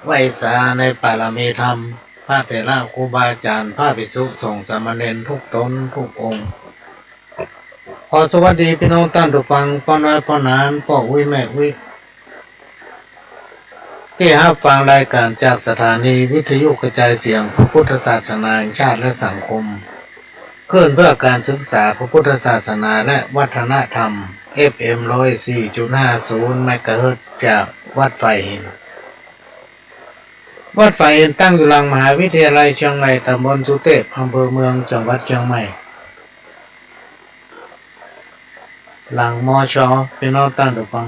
ไหว้สาในปารมีธรรมพระเถระครูบาอาจารย์พระภิกษุสงฆ์สามเณรทุกตนทุกองค์ขอสวัสดีพี่น้องท่านผู้ฟังพ่อน้อยพ่อนานพ่ออุ้ยแม่อุ้ยที่รับฟังรายการจากสถานีวิทยุกระจายเสียงพระพุทธศาสนาแห่งชาติและสังคมขึ้นเพื่อการศึกษาพระพุทธศาสนาและวัฒนธรรม FM 104.50 เมกะเฮิรตซ์จากวัดไฟหินวัดไฟหินตั้งอยู่หลังมหาวิทยาลัยเชียงใหม่ตำบลสุเทพอำเภอเมืองจังหวัดเชียงใหม่หลังมช.พี่น้องท่านผู้ฟัง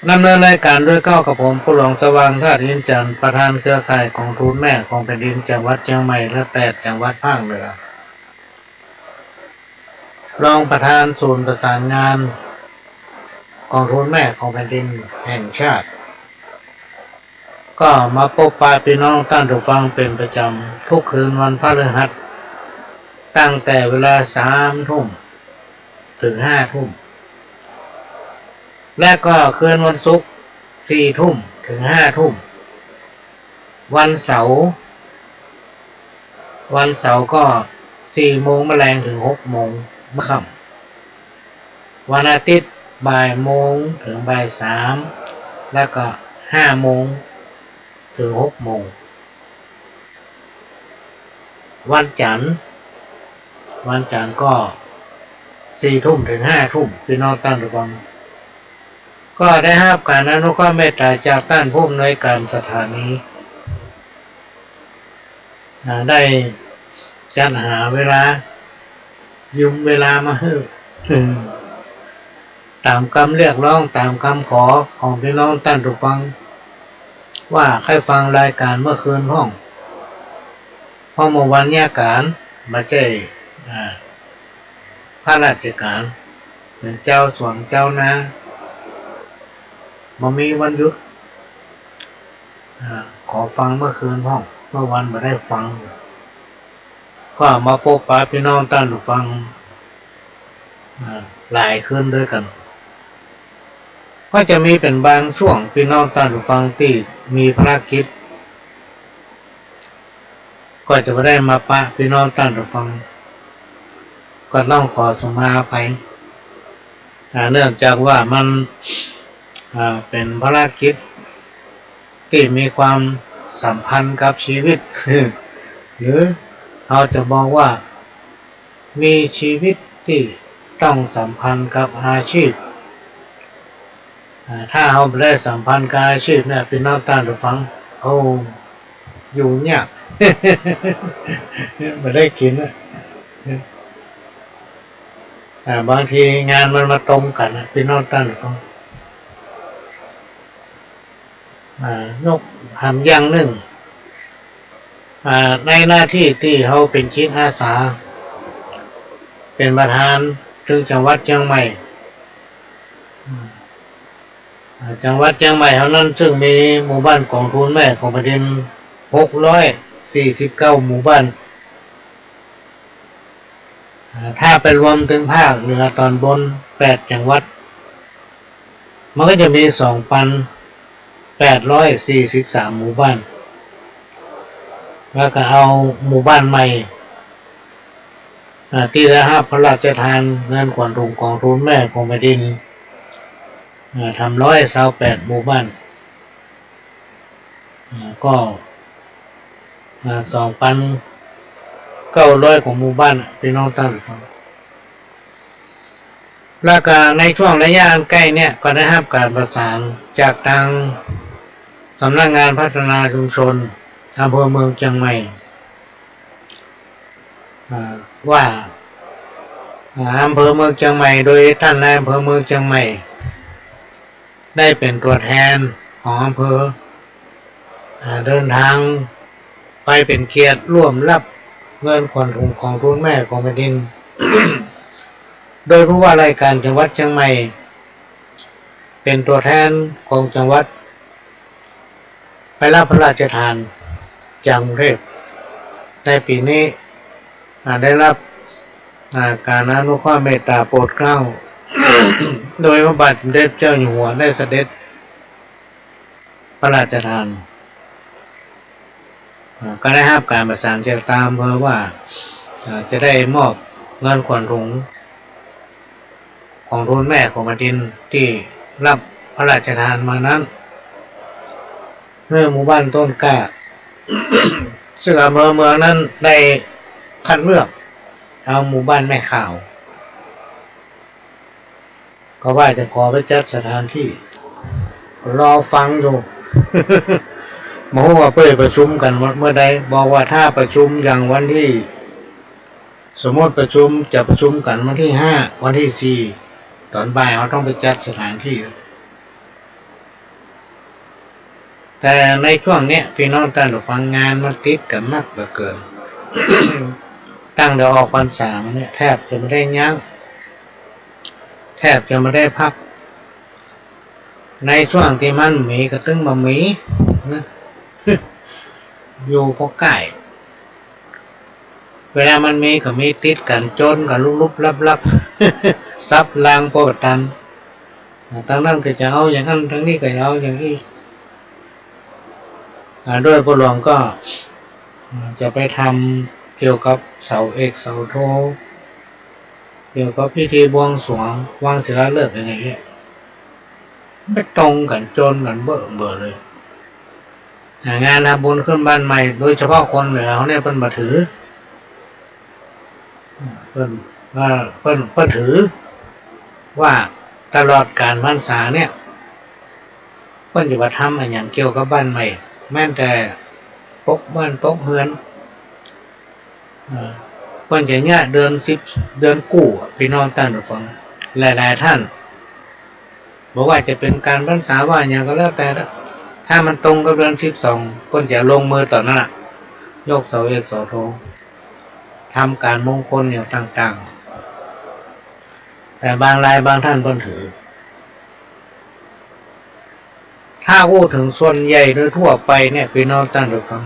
ดำเนินรายการด้วยก้าวกับผมผู้หลวงสว่างธาตุอินจันทร์ประธานเครือข่ายของทูตแม่ของแผ่นดินจังหวัดเชียงใหม่และ8จังหวัดภาคเหนือรองประธานศูนย์ประสานงานของทูตแม่ของแผ่นดินแห่งชาติก็มาพบปะพี่น้องท่านผู้ฟังเป็นประจำทุกคืนวันพฤหัสตั้งแต่เวลา3 ทุ่มถึง5 ทุ่มและก็คืนวันศุกร์4 ทุ่มถึง5 ทุ่มวันเสาร์ก็4 โมงแมลงถึง6 โมงค่ำวันอาทิตย์บ่ายโมงถึงบ่าย3แล้วก็5 โมงถึง6 โมงวันจันทร์ก็4 ทุ่มถึง5 ทุ่มพี่น้องท่านผู้ฟังก็ได้รับการอนุเคราะห์เมตตาจากท่านผู้อำนวยการสถานีได้จัดหาเวลายืมเวลามาให้ตามคำเรียกร้องตามคำขอของพี่น้องท่านผู้ฟังว่าให้ฟังรายการเมื่อคืนห้องเพราะเมื่อวันแยกการมาเจ้พระราชการเป็นเจ้าสวนเจ้านามามีวันหยุดขอฟังเมื่อคืนห้องเมื่อวันไม่ได้ฟังก็มาพบปะพี่น้องท่านผู้ฟังหลายคืนด้วยกันก็จะมีเป็นบางช่วงพี่น้องท่านผู้ฟังที่มีภารกิจก็จะไม่ได้มาปะพี่น้องท่านผู้ฟังก็ต้องขอสมาอภัยเนื่องจากว่ามันเป็นภารกิจที่มีความสัมพันธ์กับชีวิต หรือเราจะบอกว่ามีชีวิตที่ต้องสัมพันธ์กับอาชีพถ้าเราไม่ได้สัมพันธ์กับอาชีพเนี่ยพี่น้องท่านผู้ฟังอยู่ยาก ไม่ได้กินบางทีงานมันมาตรงกันพี่น้องท่านผู้ฟังนกทำอย่างหนึ่งในหน้าที่ที่เขาเป็นจิตอาสาเป็นประธานถึงจังหวัดเชียงใหม่จังหวัดเชียงใหม่เท่านั้นซึ่งมีหมู่บ้านของทูตแม่ของแผ่นดิน649 หมู่บ้านถ้าไปรวมถึงภาคเหนือตอนบน8 จังหวัดมันก็จะมี 2,843 หมู่บ้านแล้วก็เอาหมู่บ้านใหม่ที่ได้รับพระราชทานเงินขวัญถุงของทูตแม่ของแผ่นดินทำ128 หมู่บ้านก็2,900 ของหมู่บ้านพี่น้องท่านผู้ฟังแล้วก็ในช่วงระยะอันใกล้เนี่ยก็ได้รับการประสานจากทางสำนักงานพัฒนาชุมชนอำเภอเมืองเชียงใหม่ว่าอำเภอเมืองเชียงใหม่โดยท่านนายอำเภอเมืองเชียงใหม่ได้เป็นตัวแทนของอำเภอเดินทางไปเป็นเกียรติร่วมรับเงินขวัญถุงของทูตแม่ของแผ่นดิน โดยผู้ว่าราชการจังหวัดเชียงใหม่เป็นตัวแทนของจังหวัดไปรับพระราชทานจากกรุงเทพในปีนี้ได้รับการอนุเคราะห์เมตตาโปรดเกล้า โดยพระบาทสมเด็จเจ้าอยู่หัวได้เสด็จพระราชทาน ก็ได้รับการประสานจากตามอำเภอว่าจะได้มอบเงินขวัญถุงของทุนแม่ของแผ่นดินที่รับพระราชทานมานั้นเมื่อหมู่บ้านต้นกล้า ซึ่งอำเภอเมืองนั้นได้คัดเลือกเอาหมู่บ้านแม่ข่าวก็ว่าจะขอไปจัดสถานที่รอฟังอยู่ หมอว่าเปิดประชุมกันเมื่อใดบอกว่าถ้าประชุมอย่างวันที่สมมติประชุมจะประชุมกันวันที่5วันที่4ตอนบ่ายเราต้องไปจัดสถานที่แต่ในช่วงเนี้ยพี่น้องท่านฟังงานมันติดกันมากเหลือเกิน ตั้งแต่ออกพรรษาเนี่ยแทบจะไม่ได้ยั้งแทบจะไม่ได้พักในช่วงที่มันมีกระตึ้งบะหมี่นะ อยู่พอใกล้เวลามันมีก็มีติดกันจนกันลุบๆลับๆ ซับลางโปรตันทั้งนั้นก็จะเอาอย่างนั้นทั้งนี้ก็จะเอาอย่างนี้ด้วยพระหลวงก็จะไปทำเกี่ยวกับเสาเอกเสาโทเกี่ยวกับพิธีบวงสรวงวางศิลาฤกษ์อะไรอย่างเงี้ยไม่ตรงกันจนกันเบื่อเลยงานทำบุญขึ้นบ้านใหม่โดยเฉพาะคนเหนือเขาเนี่ยเป็นบัถือเพิ่นถือว่าตลอดการพรรษาเนี่ยเพิ่นจะมาทำอะไรอย่างเกี่ยวกับบ้านใหม่แม้แต่ปกบ้านปกเฮือนเพิ่นจะเนี่ยเดือนกู้พี่น้องท่านผู้ฟังหลายๆท่านบอกว่าจะเป็นการพรรษาว่าอย่างก็แล้วแต่ถ้ามันตรงกับเดือน12เพิ่นจะลงมือต่อนั่นยกเสาเอกเสาโททำการมงคลอย่างต่างๆแต่บางรายบางท่านเพิ่นถือถ้าพูดถึงส่วนใหญ่โดยทั่วไปเนี่ยพี่น้องท่านผู้ฟัง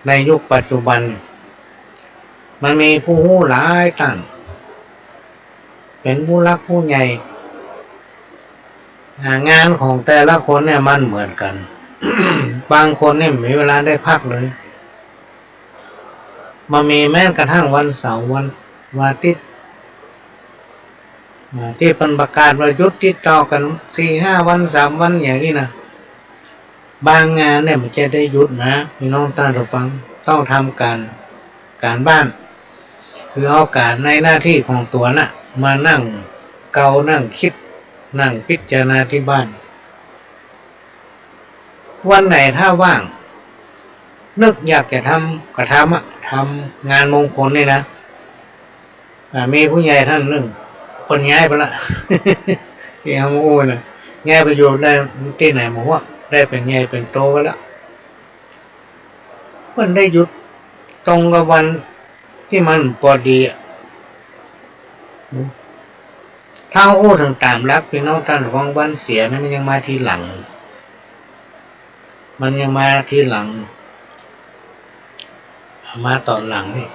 ในยุคปัจจุบันมันมีผู้รู้หลายท่านเป็นผู้รักผู้ใหญ่งานของแต่ละคนเนี่ยมันเหมือนกัน บางคนเนี่ยมีเวลาได้พักเลยมามีแม้กระทั่งวันเสาร์วันอาทิตย์ที่เป็นประกาศว่าหยุดติดต่อกัน 4-5 วัน 3 วันอย่างนี้นะบางงานเนี่ยมันจะได้หยุดนะพี่น้องท่านผู้ฟังต้องทำการบ้านคือเอาการในหน้าที่ของตัวน่ะมานั่งเกานั่งคิดนั่งพิจารณาที่บ้านวันไหนถ้าว่างนึกอยากจะทำก็ทำงานมงคลนี่นะมีผู้ใหญ่ท่านหนึ่งคนย้ายไปละ ที่ฮามูนะย้ายไปอยู่ได้ที่ไหนบอกว่าได้เป็นใหญ่เป็นโตไปแล้วมันได้หยุดตรงกับวันที่มันพอดีถ้าถึงตามรักพี่น้องท่านฟังวันเสียมันยังมาทีหลังมาตอนหลังนี่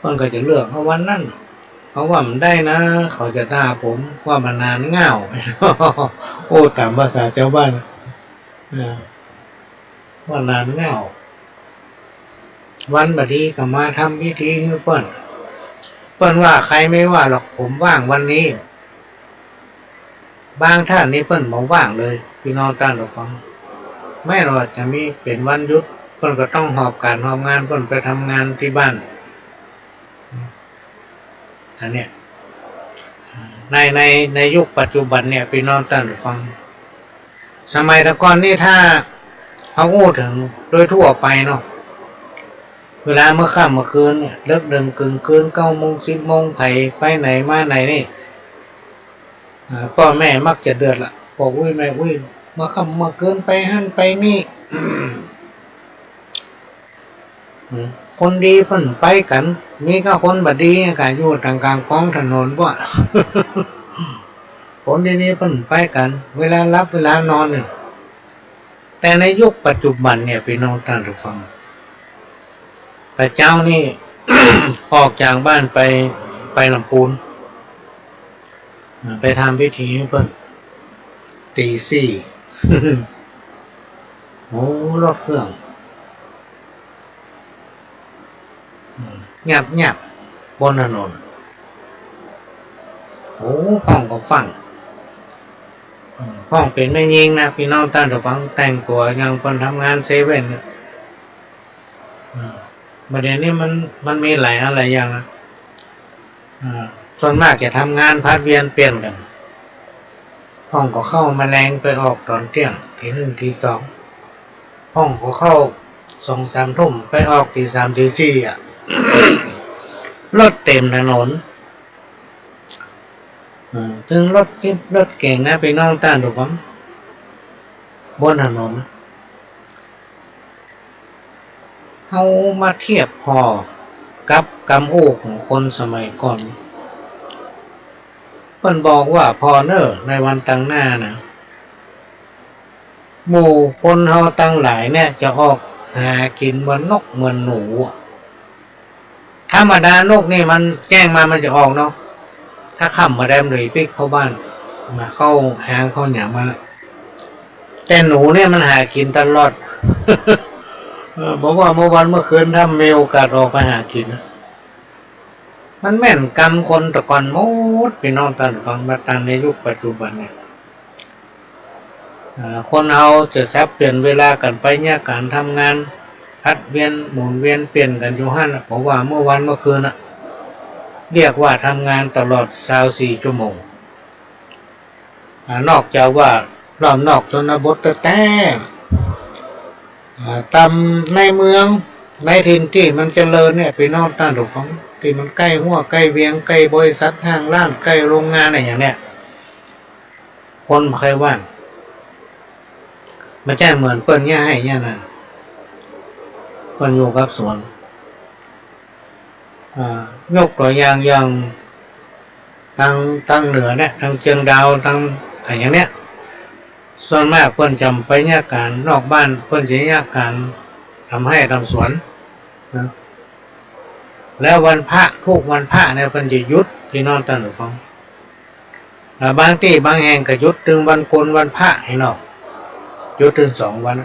มันก็จะเลือกเอาวันนั้นเพราะว่ามันได้นะเขาจะด่าผมว่ามันนานเง่า ตามภาษาชาวบ้านว่านานเง่าวันบัดนี้ก็มาทำพิธีให้เปิ้นว่าใครไม่ว่าหรอกผมว่างวันนี้บางท่านนี่เปิ้นบอกว่างเลยพี่น้องท่านผู้ฟังไม่ว่าจะมีเป็นวันหยุดเปิ้นก็ต้องหอบงานเปิ้นไปทำงานที่บ้านอันเนี้ยในยุคปัจจุบันเนี่ยพี่น้องท่านผู้ฟังสมัยแต่ก่อนนี่ถ้าเขาพูดถึงโดยทั่วไปเนาะเวลาเมื่อค่ำเมื่อคืนเนี่ยเลิกดึงกึ่งคืน9 โมง 10 โมงไปไหนมาไหนนี่พ่อแม่มักจะเดือดละบอกอุ้ยแม่อุ้ยเมื่อค่ำเมื่อคืนไปหั่นไปนี่ คนดีเพิ่นไปกันมีก็คนบดีก็อยู่ทางกลางกองถนนบ่ คนดีๆเพิ่นไปกันเวลารับเวลานอนเนี่ยแต่ในยุคปัจจุบันเนี่ยพี่น้องท่านผู้ฟังแต่เจ้านี่ ออกจากบ้านไปลำพูนไปทำพิธีให้เพิ่นตี 4 โอ้รถเครื่อง หยับหยับบนถนนโอ้ห้องก็ฟังห้องเป็นไม่ยิงนะพี่น้องท่านผู้ฟังแต่งตัวยังคนทำงานเซเว่นเนี่ยประเด็นนี้มันมีหลายอะไรอย่างนะส่วนมากจะทำงานพัดเวียนเปลี่ยนกันห้องก็เข้าแมลงไปออกตอนเที่ยงที 1 ที 2ห้องก็เข้า2-3 ทุ่มไปออกตี 3 ตี 4อ่ะ รถเต็มถนนถึงรถจิ๊บรถเก่งนะพี่น้องท่านผู้ฟังบนถนนเอามาเทียบพอกับกำอู้ของคนสมัยก่อนเพิ่นบอกว่าพอเนอร์ในวันตั้งหน้านะหมู่คนเฮาตั้งหลายเนี่ยจะออกหากินเหมือนนกเหมือนหนูธรรมดานกนี่มันแจ้งมามันจะออกเนาะถ้าค่ำมาแดมเลยปิ๊กเข้าบ้านมาเข้าหางเข้าหยามาแต่หนูเนี่ยมันหากินตลอด บอกว่าเมื่อวันเมื่อคืนถ้ามีโอกาสออกไปหากินมันแม่นกรรมคนตะก่อนหมดพี่น้องท่านฟังมาตั้งในยุคปัจจุบันเนี่ยคนเอาจะแซบเปลี่ยนเวลากันไปเนี่ยการทำงานพัดเวียนหมุนเวียนเปลี่ยนกันอยู่หั่นเพราะว่าเมื่อวันเมื่อคืนเรียกว่าทำงานตลอด24 ชั่วโมงนอกจากว่ารอบนอกชนบทแต่ตามในเมืองในถิ่นที่มันเจริญเนี่ยพี่น้องท่านผู้ฟังที่มันใกล้หัวใกล้เวียงใกล้บริษัทห้างร้านใกล้โรงงานอะไรอย่างเนี้ยคนใครว่างไม่ใช่เหมือนเปิ้นเนี่ยให้เนี่ยนะเปิ้นอยู่กับสวนยกตัวอย่างทางเหนือเนี่ยทางเชียงดาวทางอะไรอย่างเนี้ยส่วนมากเพิ่นจำไปเนี่ยการนอกบ้านเพิ่นจะเนี่ยการทำให้ทำสวนนะแล้ววันพระทุกวันพระเนี่ยเพิ่นจะหยุดพี่น้องท่านผู้ฟังบางที่บางแห่งก็หยุดถึงวันโกนวันพระให้นอกหยุดถึง2 วัน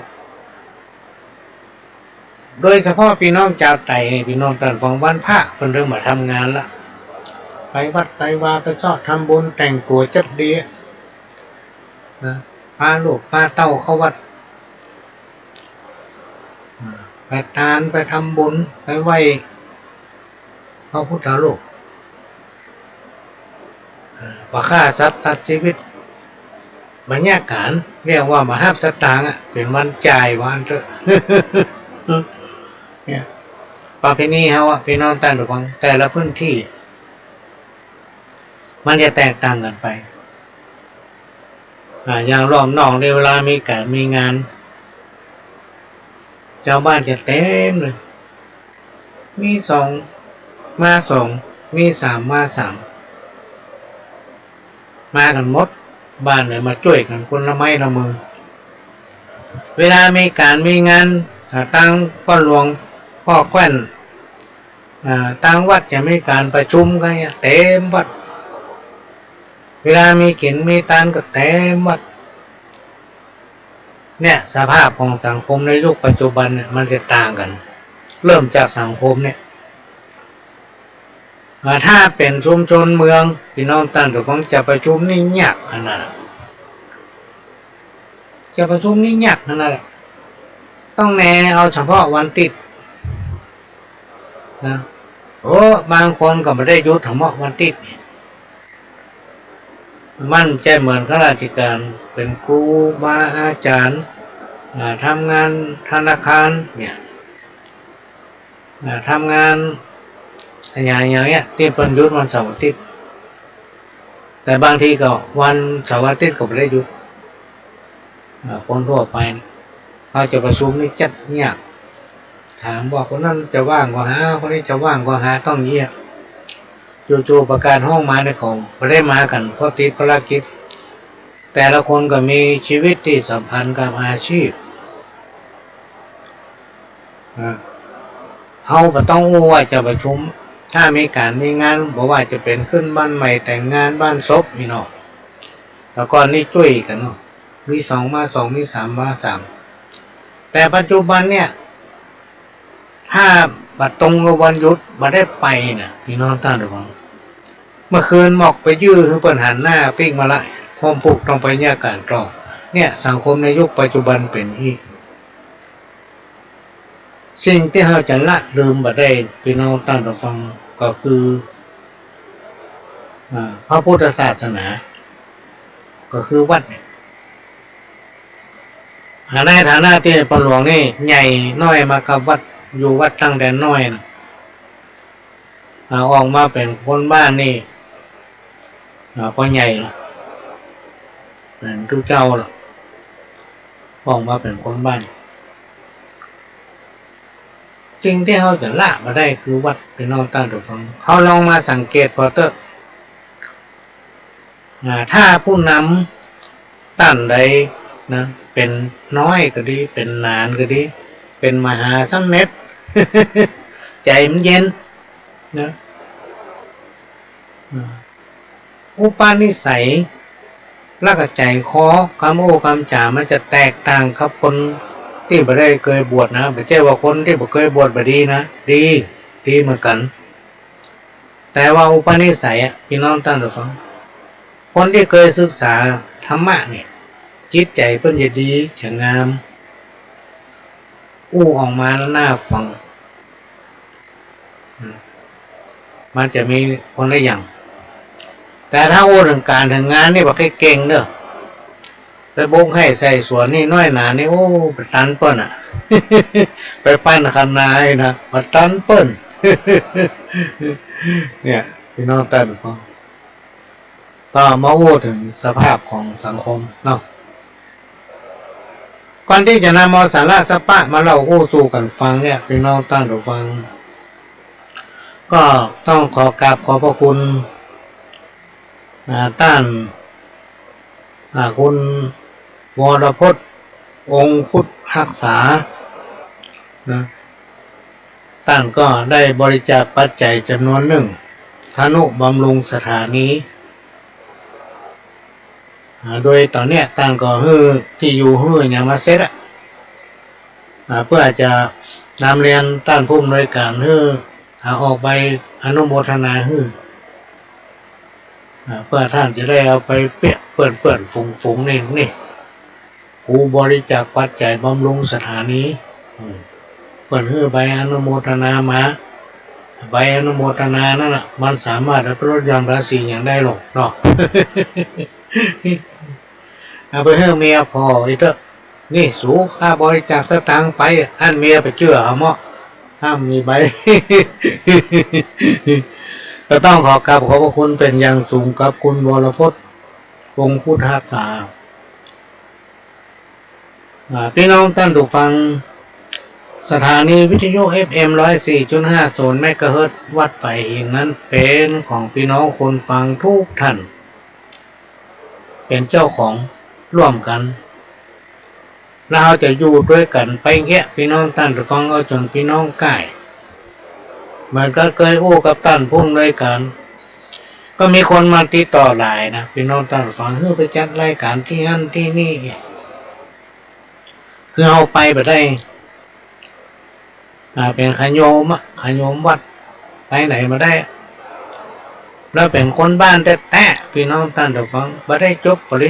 โดยเฉพาะพี่น้องชาวไต่พี่น้องท่านฟังวันพระเพิ่นเริ่มมาทำงานละไปวัดไปวาไปชอบทำบุญแต่งตัวจัดดีนะพาลูกพาเต้าเข้าวัดไปทานไปทำบุญไปไหว้พระพุทธรูปว่าฆ่าสัตว์ตัดชีวิตบรรยากาศเรียกว่ามหาสตางค์เป็นวันจ่ายวันเถอะเนี่ยประเพณีเฮาพี่น้องท่านผู้ฟังแต่ละพื้นที่มันจะแตกต่างกันไปอย่างรอบนอกในเวลามีการมีงานชาวบ้านจะเต็มเลยมี2 มา 2มี3 มา 3มากันหมดบ้านเลยมาช่วยกันคนละไม้ละมือเวลามีการมีงานตั้งก้อนหลวงพ่อแคว้นตั้งวัดจะมีการประชุมกันเต็มวัดเวลามีกินมีทานก็เต็มวัดเนี่ยสภาพของสังคมในยุคปัจจุบันเนี่ยมันจะต่างกันเริ่มจากสังคมเนี่ยถ้าเป็นชุมชนเมืองพี่น้องท่านผู้ฟังจะประชุมนี่ยากขนาดจะประชุมนี่ยากขนาดต้องแนเอาเฉพาะวันติดนะบางคนก็ไม่ได้หยุดเฉพาะวันติดมั่นใจเหมือนข้าราชการเป็นครูบาอาจารย์ทำงานธนาคารเนี่ยทำงานอย่างเงี้ยที่เป็นหยุดวันเสาร์อาทิตย์แต่บางทีก็วันเสาร์อาทิตย์ก็ไม่ได้หยุดคนทั่วไปเขาจะประชุมนี่จัดเงียบถามว่าคนนั้นจะว่างก็หาคนนี้จะว่างก็หาต้องเงียบจู่ๆประกาศห้องมาในของไม่ได้มากันเพราะติดภารกิจแต่ละคนก็มีชีวิตที่สัมพันธ์กับอาชีพเขาก็ต้องรู้ว่าจะประชุมถ้ามีการมีงานบอกว่าจะเป็นขึ้นบ้านใหม่แต่งงานบ้านศพนี่เนาะแต่ก่อนนี่ช่วยกันเนาะมี2 มา 2มี3 มา 3แต่ปัจจุบันเนี่ยถ้า บัดตรงกับวันหยุดบัดได้ไปน่ะพี่น้องท่านผู้ฟังเมื่อคืนหมอกไปยื้อคือเปิ้นหันหน้าปิ้งมาละห้องปลูกต้องไปแยกการต่อเนี่ยสังคมในยุคปัจจุบันเป็นอีกสิ่งที่เราจะละลืมบัดได้พี่น้องท่านผู้ฟังก็คือพระพุทธศาสนาก็คือวัดเนี่ยในฐานะที่ปหลวงนี่ใหญ่น้อยมากับวัดอยู่วัดตั้งแต่น้อยนะออกมาเป็นคนบ้านนี่พอใหญ่ละเป็นทุกเจ้าละออกมาเป็นคนบ้านสิ่งที่เขาจะละมาได้คือวัดเป็นนอกตั้งแต่ฟังเขาลองมาสังเกตพอเตอร์ถ้าผู้นำตั้นใดนะเป็นน้อยก็ดีเป็นนานก็ดีเป็นมหาสำเร็จ ใจมันเย็นนะอุปนิสัยแล้วก็ใจคอคำโอ้คำจ่ามันจะแตกต่างกับคนที่ไม่ได้เคยบวชนะไม่ใช่ว่าคนที่ไม่เคยบวชไม่ดีนะดีเหมือนกันแต่ว่าอุปนิสัยพี่น้องท่านผู้ฟังคนที่เคยศึกษาธรรมะเนี่ยจิตใจเพิ่นจะดีจะงามออกมาแล้วน่าฟังมันจะมีคนละอย่างแต่ถ้าถึงการถึงงานนี่บอกให้เก่งเด้อไปบงให้ใส่สวนนี่น้อยหนานี่ไปตันเปิ้นไปปั้นคันนายนะมาตันเปิ้นเนี่ยพี่น้องท่านผู้ฟังก็มาถึงสภาพของสังคมเนาะก่อนที่จะนำเอาสาระสปะมาเล่าสู่กันฟังเนี่ยพี่น้องท่านผู้ฟังก็ต้องขอกราบขอบพระคุณท่านคุณวรพจน์องคุตรักษานะท่านก็ได้บริจาคปัจจัยจำนวนหนึ่งทนุบำรุงสถานีโดยตอนเนี้ยท่านก็ที่อยู่อย่างมาเสร็จเพื่อจะนำเรียนท่านผู้อำนวยการออกใบอนุโมทนาเพื่อท่านจะได้เอาไปเปื้อนฝูงนี่กูบริจาคปัจจัยบำรุงสถานีเปิดใบอนุโมทนามาใบอนุโมทนานั่นแหละมันสามารถลดหย่อนภาษีอย่างได้หรอกเนาะ เอาไปให้เมียพออีกเถอะนี่สูค่าบริจาคสตางค์ไปอันเมียไปเชื่อเอาเมาะห้ามมีใบ ก็ต้องขอกราบขอบพระคุณเป็นอย่างสูงกับคุณวรพจน์องคุตรักษาพี่น้องท่านผู้ฟังสถานีวิทยุ FM 104.50 เมกะเฮิรตซ์วัดไฝหินนั้นเป็นของพี่น้องคนฟังทุกท่านเป็นเจ้าของร่วมกันเราจะอยู่ด้วยกันไปแค่พี่น้องท่านผู้ฟังเอาจนพี่น้องใกล้เหมือนก็เคยกับท่านผู้อำนวยการก็มีคนมาติดต่อหลายนะพี่น้องท่านผู้ฟังไปจัดรายการที่นั่นที่นี่คือเอาไปแบบได้เป็นขโยมวัดไปไหนมาได้แล้วเป็นคนบ้านแต่พี่น้องท่านผู้ฟังมาได้จบปริ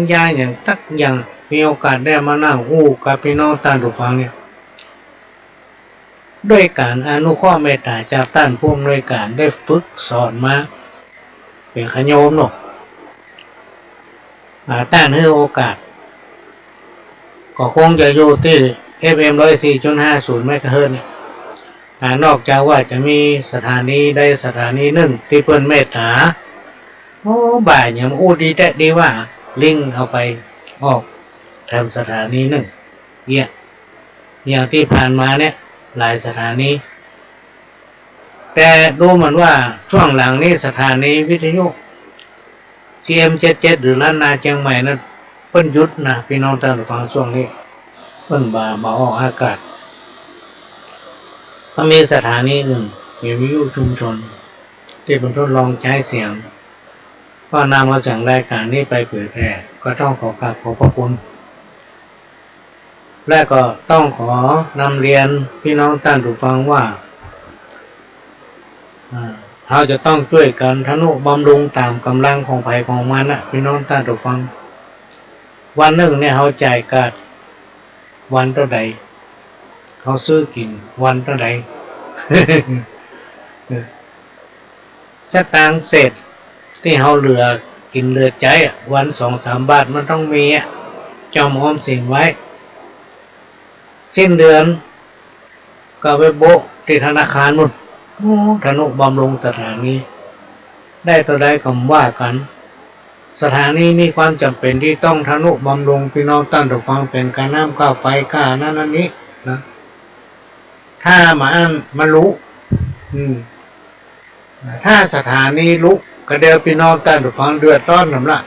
ญญาอย่างสักอย่างมีโอกาสได้มานั่งกับพี่น้องท่านผู้ฟังเนี่ยด้วยการอนุเคราะห์เมตตาจากท่านผู้อำนวยการได้ฝึกสอนมาเป็นขโยมเนาะต้านให้โอกาสก็คงจะอยู่ที่ FM 104.50 เมกะเฮิรตซ์เนี่ยนอกจากว่าจะมีสถานีใดสถานีหนึ่งที่เพิ่นเมตตาบ่ายอย่างดีแต่ดีว่าลิงเอาไปออกทำสถานีหนึ่งเนี่ยอย่างที่ผ่านมาเนี่ยหลายสถานีแต่ดูเหมือนว่าช่วงหลังนี้สถานีวิทยุ CM77 หรือล้านนาเชียงใหม่นั้นเพิ่นหยุดนะพี่น้องท่านผู้ฟังช่วงนี้เพิ่นมาออกอากาศก็มีสถานีอื่นมีวิทยุชุมชนที่เป็นทดลองใช้เสียงก็นำมาจากรายการนี้ไปเผยแพร่ก็ต้องขอกราบขอบพระคุณและก็ต้องขอนำเรียนพี่น้องท่านผู้ฟังว่า เราจะต้องช่วยกันทนุบำรุงตามกำลังของไผของมันนะพี่น้องท่านผู้ฟังวันหนึ่งเนี่ยเขาจ่ายกาดวันเท่าใดเขาซื้อกินวันเท่าใด สตางค์เศษที่เขาเหลือกินเหลือใจวัน2-3 บาทมันต้องมีจอมออมสินไว้สิ้นเดือนก็ไปโบกที่ธนาคารนู่นธนุบำรุงสถานีได้ตัวใดก็ว่ากันสถานีมีความจำเป็นที่ต้องทนุบำรุงพี่น้องท่านผู้ฟังเป็นการน้ำข้าวไฟค่านั่นนี้นะถ้ามารู้ถ้าสถานีรู้ก็เดี๋ยวพี่น้องท่านผู้ฟังเดือดร้อนหรือละ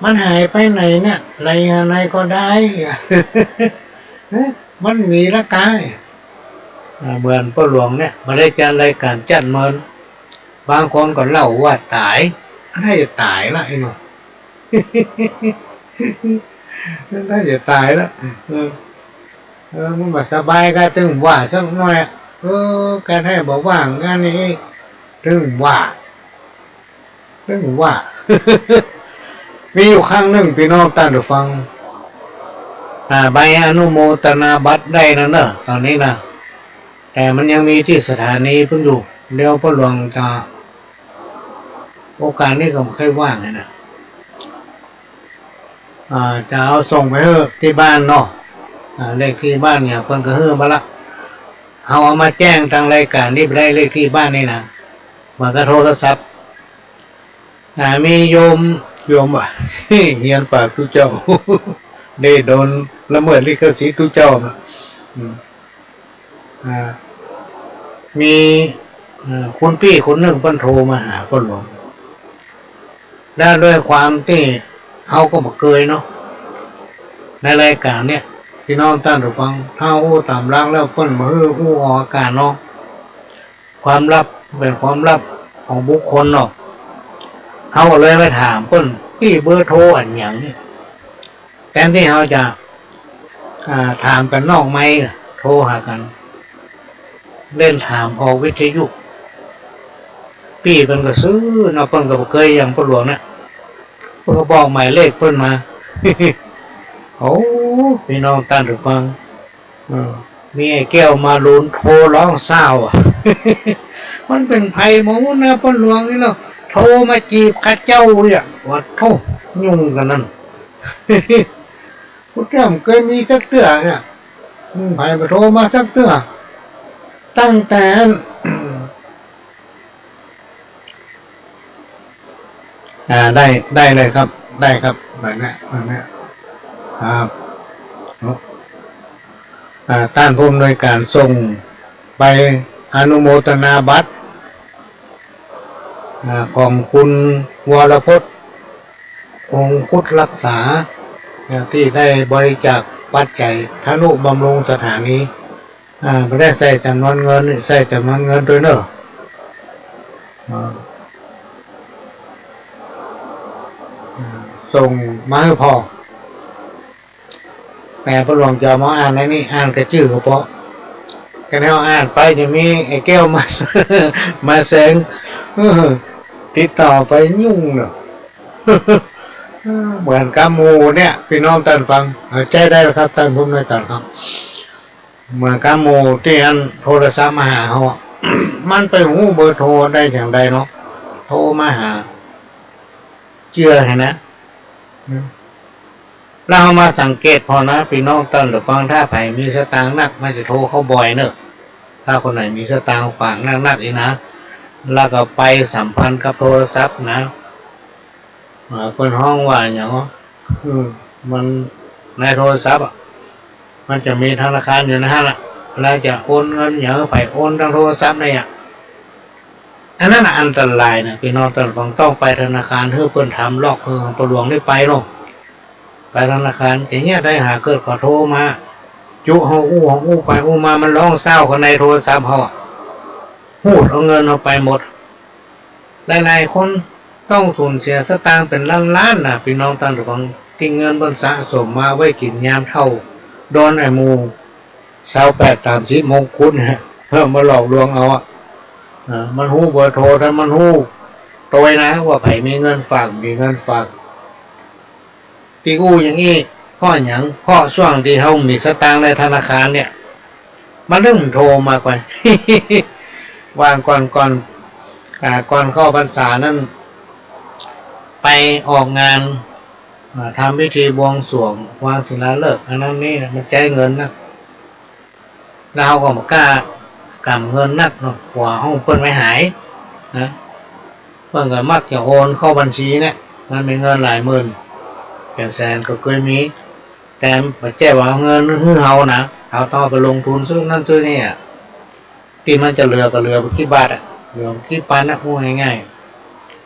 มันหายไปไหนเนี่ยไรอะไรก็ได้ มันมีละกายเหมือนพ่อหลวงเนี่ยมาได้จัดรายการจัดเมินบางคนก็เล่าว่าตายน่าจะตายละไอ้หนูน่าจะตายแล้วมันมาสบายก็ถึงว่าสักหน่อยการให้บอกว่างานนี้ถึงว่ามีอยู่ครั้งหนึ่งพี่น้องท่านผู้ฟังใบอนุโมทนาบัตรได้นะเนอะตอนนี้นะแต่มันยังมีที่สถานีเพิ่งอยู่เดี๋ยวพ่อหลวงจะโอกาสนี้ก็ไม่ค่อยว่างนะจะเอาส่งไปเฮ้ที่บ้านเนาะเลขที่บ้านเนี่ยคนก็เฮ้มาละเอามาแจ้งทางรายการนี่ไปได้เลขที่บ้านนี่นะมันก็โทรศัพท์มีโยมว่ะเฮียนปากทุเจ้า ได้โดนละเมิดลิขสิทธิ์ทุเจ้ามีคุณพี่คนหนึ่งเพิ่นโทรมาหาพ่อหลวงได้ด้วยความที่เขาก็บอกเคยเนาะในรายการเนี่ยพี่น้องท่านผู้ฟังถ้าตามร่างแล้วเพิ่นมาออกอากาศเนาะความลับเป็นความลับของบุคคลเนาะเขาก็เลยไปถามเพิ่นที่เบอร์โทรอันอย่างนี้แทนที่เขาจะถามกันนอกไมค์โทรหากันเล่นถามออกวิทยุพี่เพิ่นก็ซื้อเนาะเพิ่นก็บ่เคยอย่างพ่อหลวงเนี่ยเพิ่นก็บอกหมายเลขเพิ่นมา โอ้พี่น้องท่านผู้ฟังมีไอ้แก้วมาลุนโทรร้องเศร้า มันเป็นภัยหมูนะพ่อหลวงนี่เนาะโทรมาจีบข้าเจ้าเนี่ยว่าโทษยุ่งกันนั่น พวกแก้มเคยมีสักเตื้อเนี่ยภัยมาโทรมาสักเตื้อตั้งแต่ได้เลยครับได้ครับแบบนี้ครับท่านผู้อำนวยการส่งไปอนุโมทนาบัตรของคุณวรพจน์องคุตรักษาที่ได้บริจาคปัจจัยทนุบำรุงสถานีไม่ได้ใส่จำนวนเงินใส่จำนวนเงินด้วยเนอะส่งมาให้พอแต่พระหลวงจะมาอ่านในนี้อ่านกระจื้อเพราะกันให้อ่านไปจะมีไอ้แก้วมาแสงติดต่อไปยุ่งเนอะ เหมือนกับหมูเนี่ยพี่น้องท่านฟังใจได้ไหมครับท่านผู้อำนวยการครับเหมือนกับหมูที่อันโทรศัพท์มาหาเขา มันไปหูเบอร์โทรได้อย่างใดเนาะโทรมาหาเชื่อเห็นนะเรามาสังเกตพอนะพี่น้องท่านหรือฟังถ้าไผ่มีสตางค์นักมันจะโทรเข้าบ่อยเนอะถ้าคนไหนมีสตางค์ฝากนักอีกนะแล้วก็ไปสัมพันธ์กับโทรศัพท์นะคนห้องว่าอย่างนี้มันในโทรศัพท์มันจะมีธนาคารอยู่นะฮะแล้วจะโอนเงินอย่างไปโอนทางโทรศัพท์เนี่ยอันนั้นอันตรายนะพี่น้องต้องไปธนาคารเพื่อเพิ่นทำลอกของตัวหลวงได้ไปเนาะไปธนาคารอย่างเงี้ยได้หาเกิดขอโทรมาจุห้องอู้ไปมามันร้องเศร้าคนในโทรศัพท์เขาพูดเอาเงินเอาไปหมดหลายๆคนต้องสูญเสียสตางค์เป็นล้านนะพี่น้องท่านผู้ฟังที่เงินบนสะสมมาไว้กินยามเท่าโดนไอ้หมู28-30 มงกุฎเพิ่มมาหลอกลวงเอา มันหู้เบอร์โทรถ้ามันหู้โดยนะว่าไผมีเงินฝากมีเงินฝากพี่กู้อย่างนี้พ่ออย่างพ่อช่วงที่เขามีสตางค์ในธนาคารเนี่ยมันเริ่มโทรมากว่า วางก่อนเข้าพรรษานั้นไปออกงานทำพิธีบวงสรวงวางศิลาฤกษ์อันนั้นนี่มันใจเงินนะเราก็บอกกล้ากำเงินนักเนาะหัวห้องเปิ้นไม่หายนะเปิ้นก็มักจะโอนเข้าบัญชีเนี่ยมันเป็นเงินหลายหมื่นเป็นแสนก็เคยมีแต่ปัจจัยว่าเงินคือเฮานะเอาต่อไปลงทุนซื้อนั่นซื้อนี่อ่ะที่มันจะเหลือก็เหลือไปกี่บาทอ่ะเหลือกี่ปันนะพูดง่าย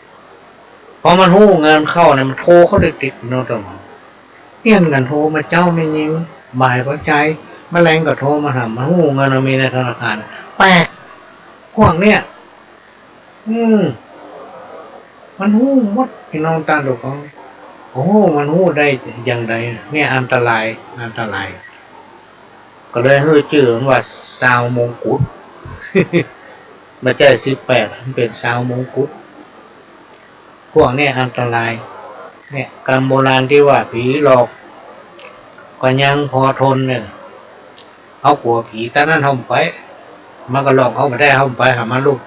ๆพอมันหู้เงินเข้าเนี่ยมันโทรเขาติดโน้ตมันเงี้ยกันโทรมาเจ้าไม่ยิงบ่ายก็ใจแมลงก็โทรมาถามมันหู้เงินเรามีในธนาคารแปลกพวกเนี่ยมันหู้หมดพี่น้องตาดูฟังโอ้มันหู้ได้อย่างไรเนี่ยอันตรายก็เลยให้ชื่อว่าซาวมงกุฎมาใจ18มันเป็นซาวมงกุฎพวกเนี่ยอันตรายเนี่ยกรรมโบราณที่ว่าผีหลอกก็ยังพอทนเนี่ยเอากลัวผีตอนนั้นทำไปมันก็หลอกเขาไม่ได้ทำไปหามาลูก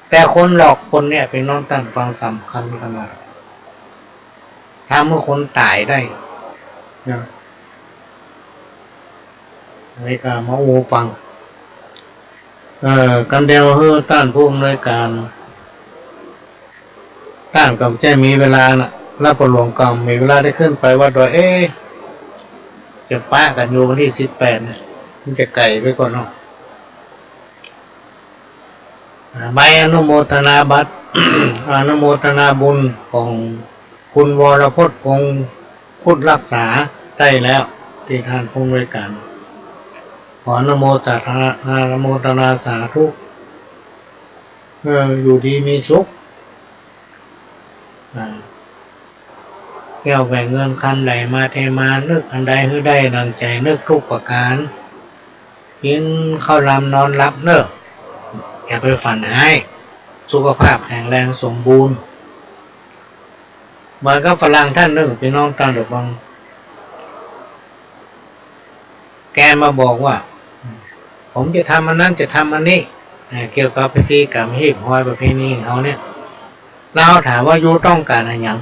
แต่คนหลอกคนเนี่ยเป็นน้องตั้งฟังสำคัญขนาดทำให้คนตายได้นะในการมาโอฟังกันเดียวเฮือต้านผู้อำนวยการต้านกับใจมีเวลาน่ะรับผลหลวงกรรมมีเวลาได้ขึ้นไปว่าโดยจะป้ากันอยู่วันที่18เนี่ยมันจะไก่ไปก่อนเนาะใบอนุโมทนาบัตร อนุโมทนาบุญของคุณวรพจน์คงพุทธรักษาได้แล้วที่ท่านผู้อำนวยการขออนุโมทนาสาธุอยู่ดีมีสุขแก้วแหว่งเงินคันไหลมาเทมานึกอันใดให้ได้ดังใจนึกทุกประการกินข้าวลำนอนรับเนอะอย่าไปฝันให้สุขภาพแข็งแรงสมบูรณ์มันก็ฝรั่งท่านนึงพี่น้องตาดอกบังแกมาบอกว่าผมจะทำอันนั้นจะทำอันนี้เกี่ยวกับพิธีกรรมหีบห้อยประเพณีเขาเนี่ยเราถามว่ายูต้องการอะไรอย่าง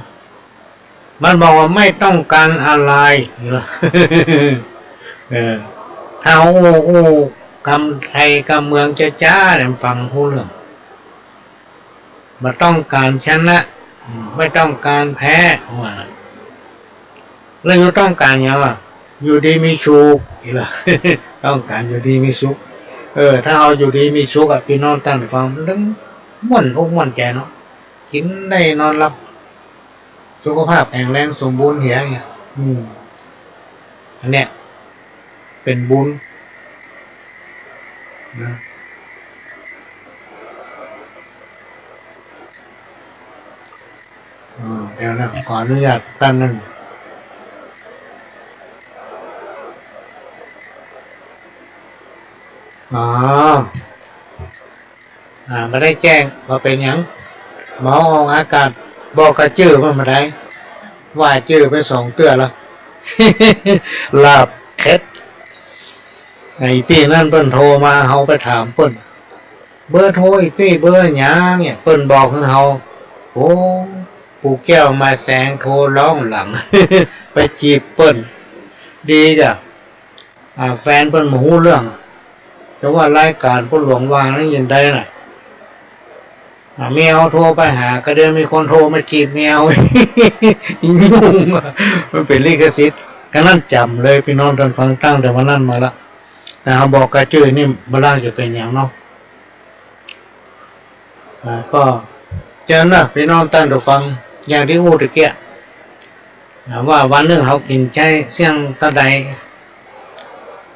มันบอกว่าไม่ต้องการอะไรถ้าคำไทยคำเมืองจ้าเนี่ยฟังผู้เรื่องมาต้องการชนะไม่ต้องการแพ้แล้วยูต้องการอย่างว่าอยู่ดีมีสุขต้องการอยู่ดีมีสุขถ้าเอาอยู่ดีมีสุขพี่น้องท่านฟังเรื่องม่วนอกม่วนใจเนาะกินได้นอนหลับสุขภาพแข็งแรงสมบูรณ์เหี้ยเนี่ยอันเนี้ยเป็นบุญนะเดี๋ยวนะขออนุญาตแป๊บนึงไม่ได้แจ้งว่าเป็นหยังหมอออกอากาศบอกกระจื้อมันมาได้ว่าจื้อไป2 เตื้อแล้ว ลาบเค็ดไอ้พี่นั่นเปิ้นโทรมาเฮาไปถามเปิ้นเบอร์โทรไอ้พี่เบอร์หยังเนี่ยเปิ้นบอกให้เฮาโอ้ปู่แก้วมาแสงโทรร้องหลัง ไปจีบเปิ้นดีจ้ะแฟนเปิ้นบ่ฮู้เรื่องแต่ว่ารายการพ่อหลวงวางนั้นยังได้น่ะแมวโทรไปหาก็เดินมีคนโทรมาจีบแมว ยุ่งมันเป็นลิขสิทธิ์ก็นั่นจำเลยพี่น้องท่านฟังตั้งแต่วันนั้นมาละแต่เขาบอกกระจื้อนี่บล่างจะเป็นอย่างเนาะก็เจอนะพี่น้องท่านท่านฟังอย่างที่พูดตะเกียว่าวันนึงเขากินใช้เสี่ยงตะใด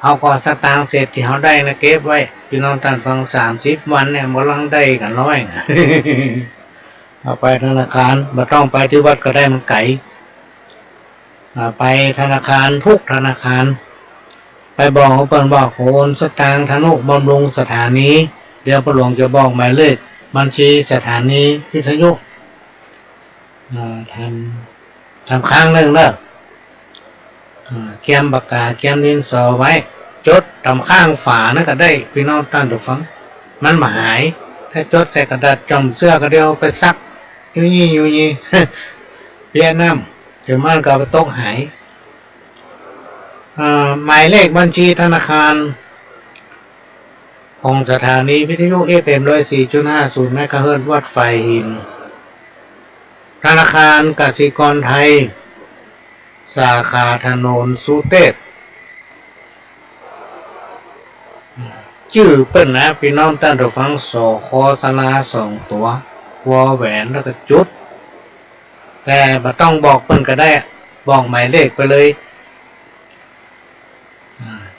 เอาก็สตางค์เสร็จที่เขาได้นะเก็บไว้พี่น้องท่านฟัง30 วันเนี่ยบ่ลังได้กันน้อย เอาไปธนาคารบ่ต้องไปที่วัดก็ได้มันไกลไปธนาคารทุกธนาคารไปบอกเขาเปิ้นบอกโอนสตางค์ธนุบำรุงสถานี เดี๋ยวพ่อหลวงจะบอกหมายเลขบัญชีสถานีวิทยุทำข้างหนึ่งเนอะเขียนปากกาเขียนดินสอไว้จดทำข้างฝานะก็ได้พี่น้องท่านผู้ฟังมันมาหายถ้าจดใส่กระดาษจมเสื้อก็เดียวไปซักอยู่นี่ เปียน้ำถึงมันก็ไปตกหายหมายเลขบัญชีธนาคารของสถานีวิทยุ FM 104.50 เมกะเฮิรตซ์วัดไฟหินธนาคารกสิกรไทยสาขาถนนสุเทพชื่อเปิ้นนะพี่น้องท่านผู้ฟังสคสนา2ตัววอแหวนแล้วก็จุดแต่บ่ต้องบอกเปิ้นก็ได้บอกหมายเลขไปเลย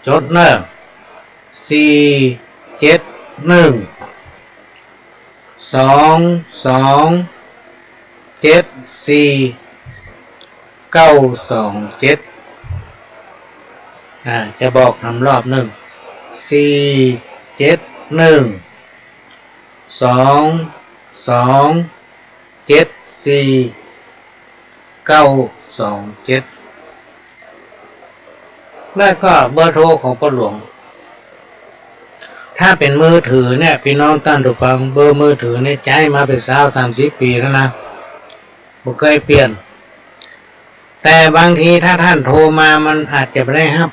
จดเนอะ4712274 จะบอกทำรอบหนึ่ง4712274 แล้วก็เบอร์โทรของพ่อหลวงถ้าเป็นมือถือเนี่ยพี่น้องท่านผู้ฟังเบอร์มือถือเนี่ยใช้มาเป็น30 ปีแล้วนะบ่เคยเปลี่ยนแต่บางทีถ้าท่านโทรมามันอาจจะไม่ได้ครับ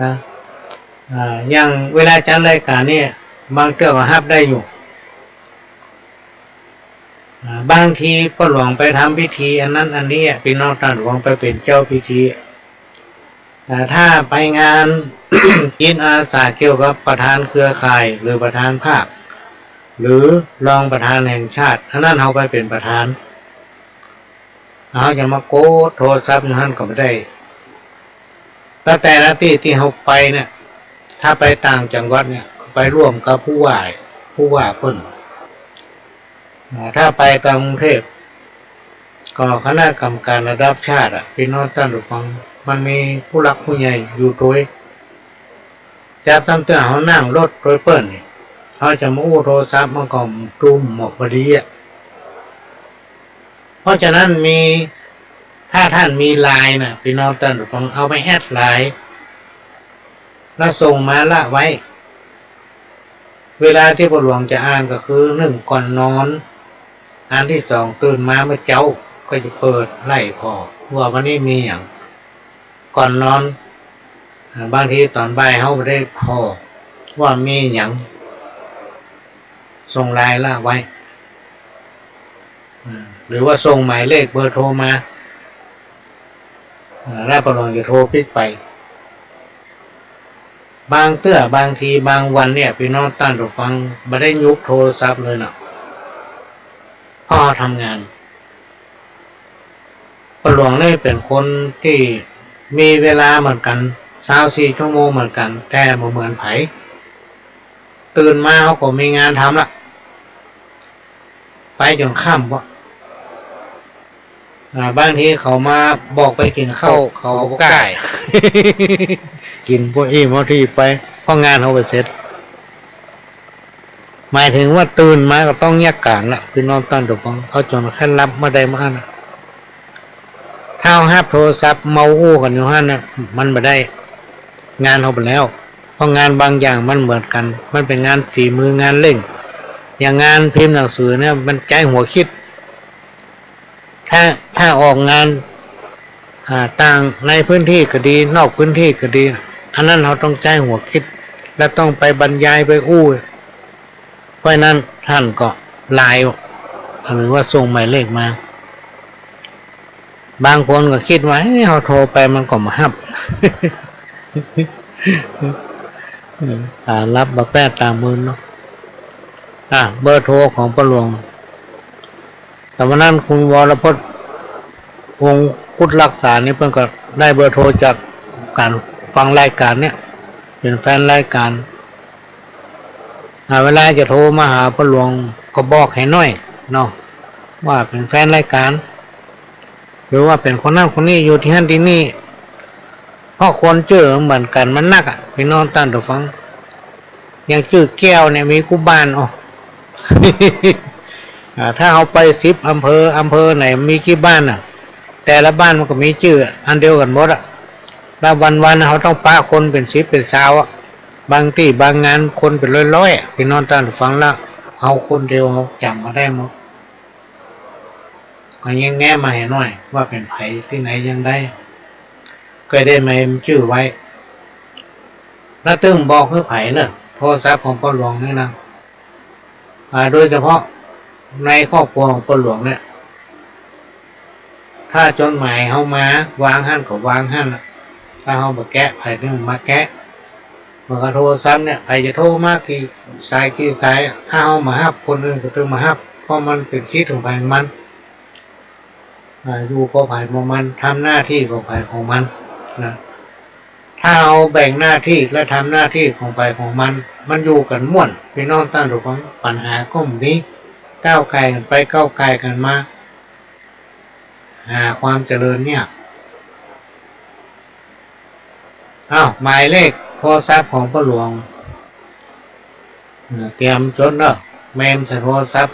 นะอย่างเวลาจัดรายการเนี่ยบางเทื่อก็ฮับได้อยู่บางทีพ่อหลวงไปทำพิธีอันนั้นอันนี้พี่น้องท่านผู้ฟังไปเป็นเจ้าพิธีถ้าไปงาน จิตอาสาเกี่ยวกับประธานเครือข่ายหรือประธานภาคหรือรองประธานแห่งชาติอันนั้นเขาไปเป็นประธานเขาจะมาโกดโทรศัพท์อยู่นั่นก็ไม่ได้แต่ละที่เขาไปเนี่ยถ้าไปต่างจังหวัดเนี่ยไปร่วมกับผู้ว่าเพิ่นถ้าไปกรุงเทพก็คณะกรรมการระดับชาติพี่น้องท่านผู้ฟังมันมีผู้หลักผู้ใหญ่อยู่โดยจะทำตัวเขานั่งรถโดยเปิ้ลเขาจะมาอู้โทรศัพท์มาก่อมตุ้มหมกพอดีเพราะฉะนั้นถ้าท่านมีไลน์นะพี่น้องท่านผู้ฟังเอาไปแอดไลน์แล้วส่งมาละไว้เวลาที่พ่อหลวงจะอ่านก็คือ1ก่อนนอนอันที่2ตื่นมาเมื่อเจ้าก็จะเปิดไล่พอว่าวันนี้มีอย่างก่อนนอนบางทีตอนบ่ายเขาไม่ได้พอว่ามีอย่างส่งไลน์ละไว้หรือว่าส่งหมายเลขเบอร์โทรมาแล้วพ่อหลวงจะโทรปิดไปบางทีบางวันเนี่ยพี่น้องท่านผู้ฟังไม่ได้ยุบโทรศัพท์เลยนะพ่อทำงานพ่อหลวงนี่เป็นคนที่มีเวลาเหมือนกัน24 ชั่วโมงเหมือนกันแต่บ่เหมือนไผตื่นมาเขาก็มีงานทำละไปจนค่ำวะบางทีเขามาบอกไปกินข้าวเขาก็ใกล้ กินพวกอิ่มเอาที่ไปเพราะงานเขาไปเสร็จหมายถึงว่าตื่นมาก็ต้องแยกการละพี่น้องท่านผู้ฟังเขาจนแค่รับมาได้มานะถ้าฮับโทรศัพท์เมาอู้กันอยู่หั่นน่ะมันไม่ได้งานเขาไปแล้วเพราะงานบางอย่างมันเหมือนกันมันเป็นงานฝีมืองานเล่งอย่างงานพิมพ์หนังสือเนี่ยมันใจหัวคิดถ้าออกงานต่างในพื้นที่ก็ดีนอกพื้นที่ก็ดีอันนั้นเราต้องใจหัวคิดและต้องไปบรรยายไปอู้เพราะนั้นท่านก็ไลน์หรือว่าส่งหมายเลขมาบางคนก็คิดว่าเขาโทรไปมันก็มาฮับ รับบักแป้ตามมือเนาะเบอร์โทรของพ่อหลวงแต่วันนั้นคุณวรพจน์วงศ์พุทธรักษานี่เพิ่งก็ได้เบอร์โทรจากการฟังรายการเนี่ยเป็นแฟนรายการเวลาจะโทรมาหาพ่อหลวงก็บอกให้หน่อยเนาะว่าเป็นแฟนรายการหรือว่าเป็นคนนั้นคนนี้อยู่ที่นั่นที่นี่เพราะคนเจอเหมือนกันมันนักพี่น้องท่านผู้ฟัง อย่างชื่อแก้วเนี่ยมีกูบ้านอ๋อ ถ้าเอาไป10อำเภอไหนมีกี่บ้านอ่ะแต่ละบ้านมันก็มีชื่ออันเดียวกันหมดอ่ะแล้ววันเขาต้องปะคนเป็น10เป็น20อ่ะบางที่บางงานคนเป็นร้อยๆพี่น้องท่านฟังแล้วเอาคนเดียวเขาจำมาได้หมดก็ยังแง่มาให้หน่อยว่าเป็นไผที่ไหนยังได้เคยได้ไหมชื่อไว้แล้วตึ้งบอกคือไผเนอะโทรศัพท์ของพ่อหลวงนี่นะโดยเฉพาะในครอบครัวของพ่อหลวงเนี่ยถ้าจดหมายเขามาวางหั่นก็วางหั่นถ้าเขามาแกะไผนึงมาแกะมันก็โทรศัพท์เนี่ยไผจะโทรมากกี่สายถ้าเขามาฮับคนอื่นก็ต้องมาฮับเพราะมันเป็นสิทธิ์ของไผมันอยู่ก็ไผของมันทำหน้าที่ของไผของมันนะถ้าเอาแบ่งหน้าที่และทำหน้าที่ของไผของมันอยู่กันม่วนพี่น้องตั้งถูกของปัญหาก็มีก้าวไกลกันไปก้าวไกลกันมาหาความเจริญเนี่ยหมายเลขโทรศัพท์ของพ่อหลวงเตรียมจดเนอะเมมใส่โทรศัพท์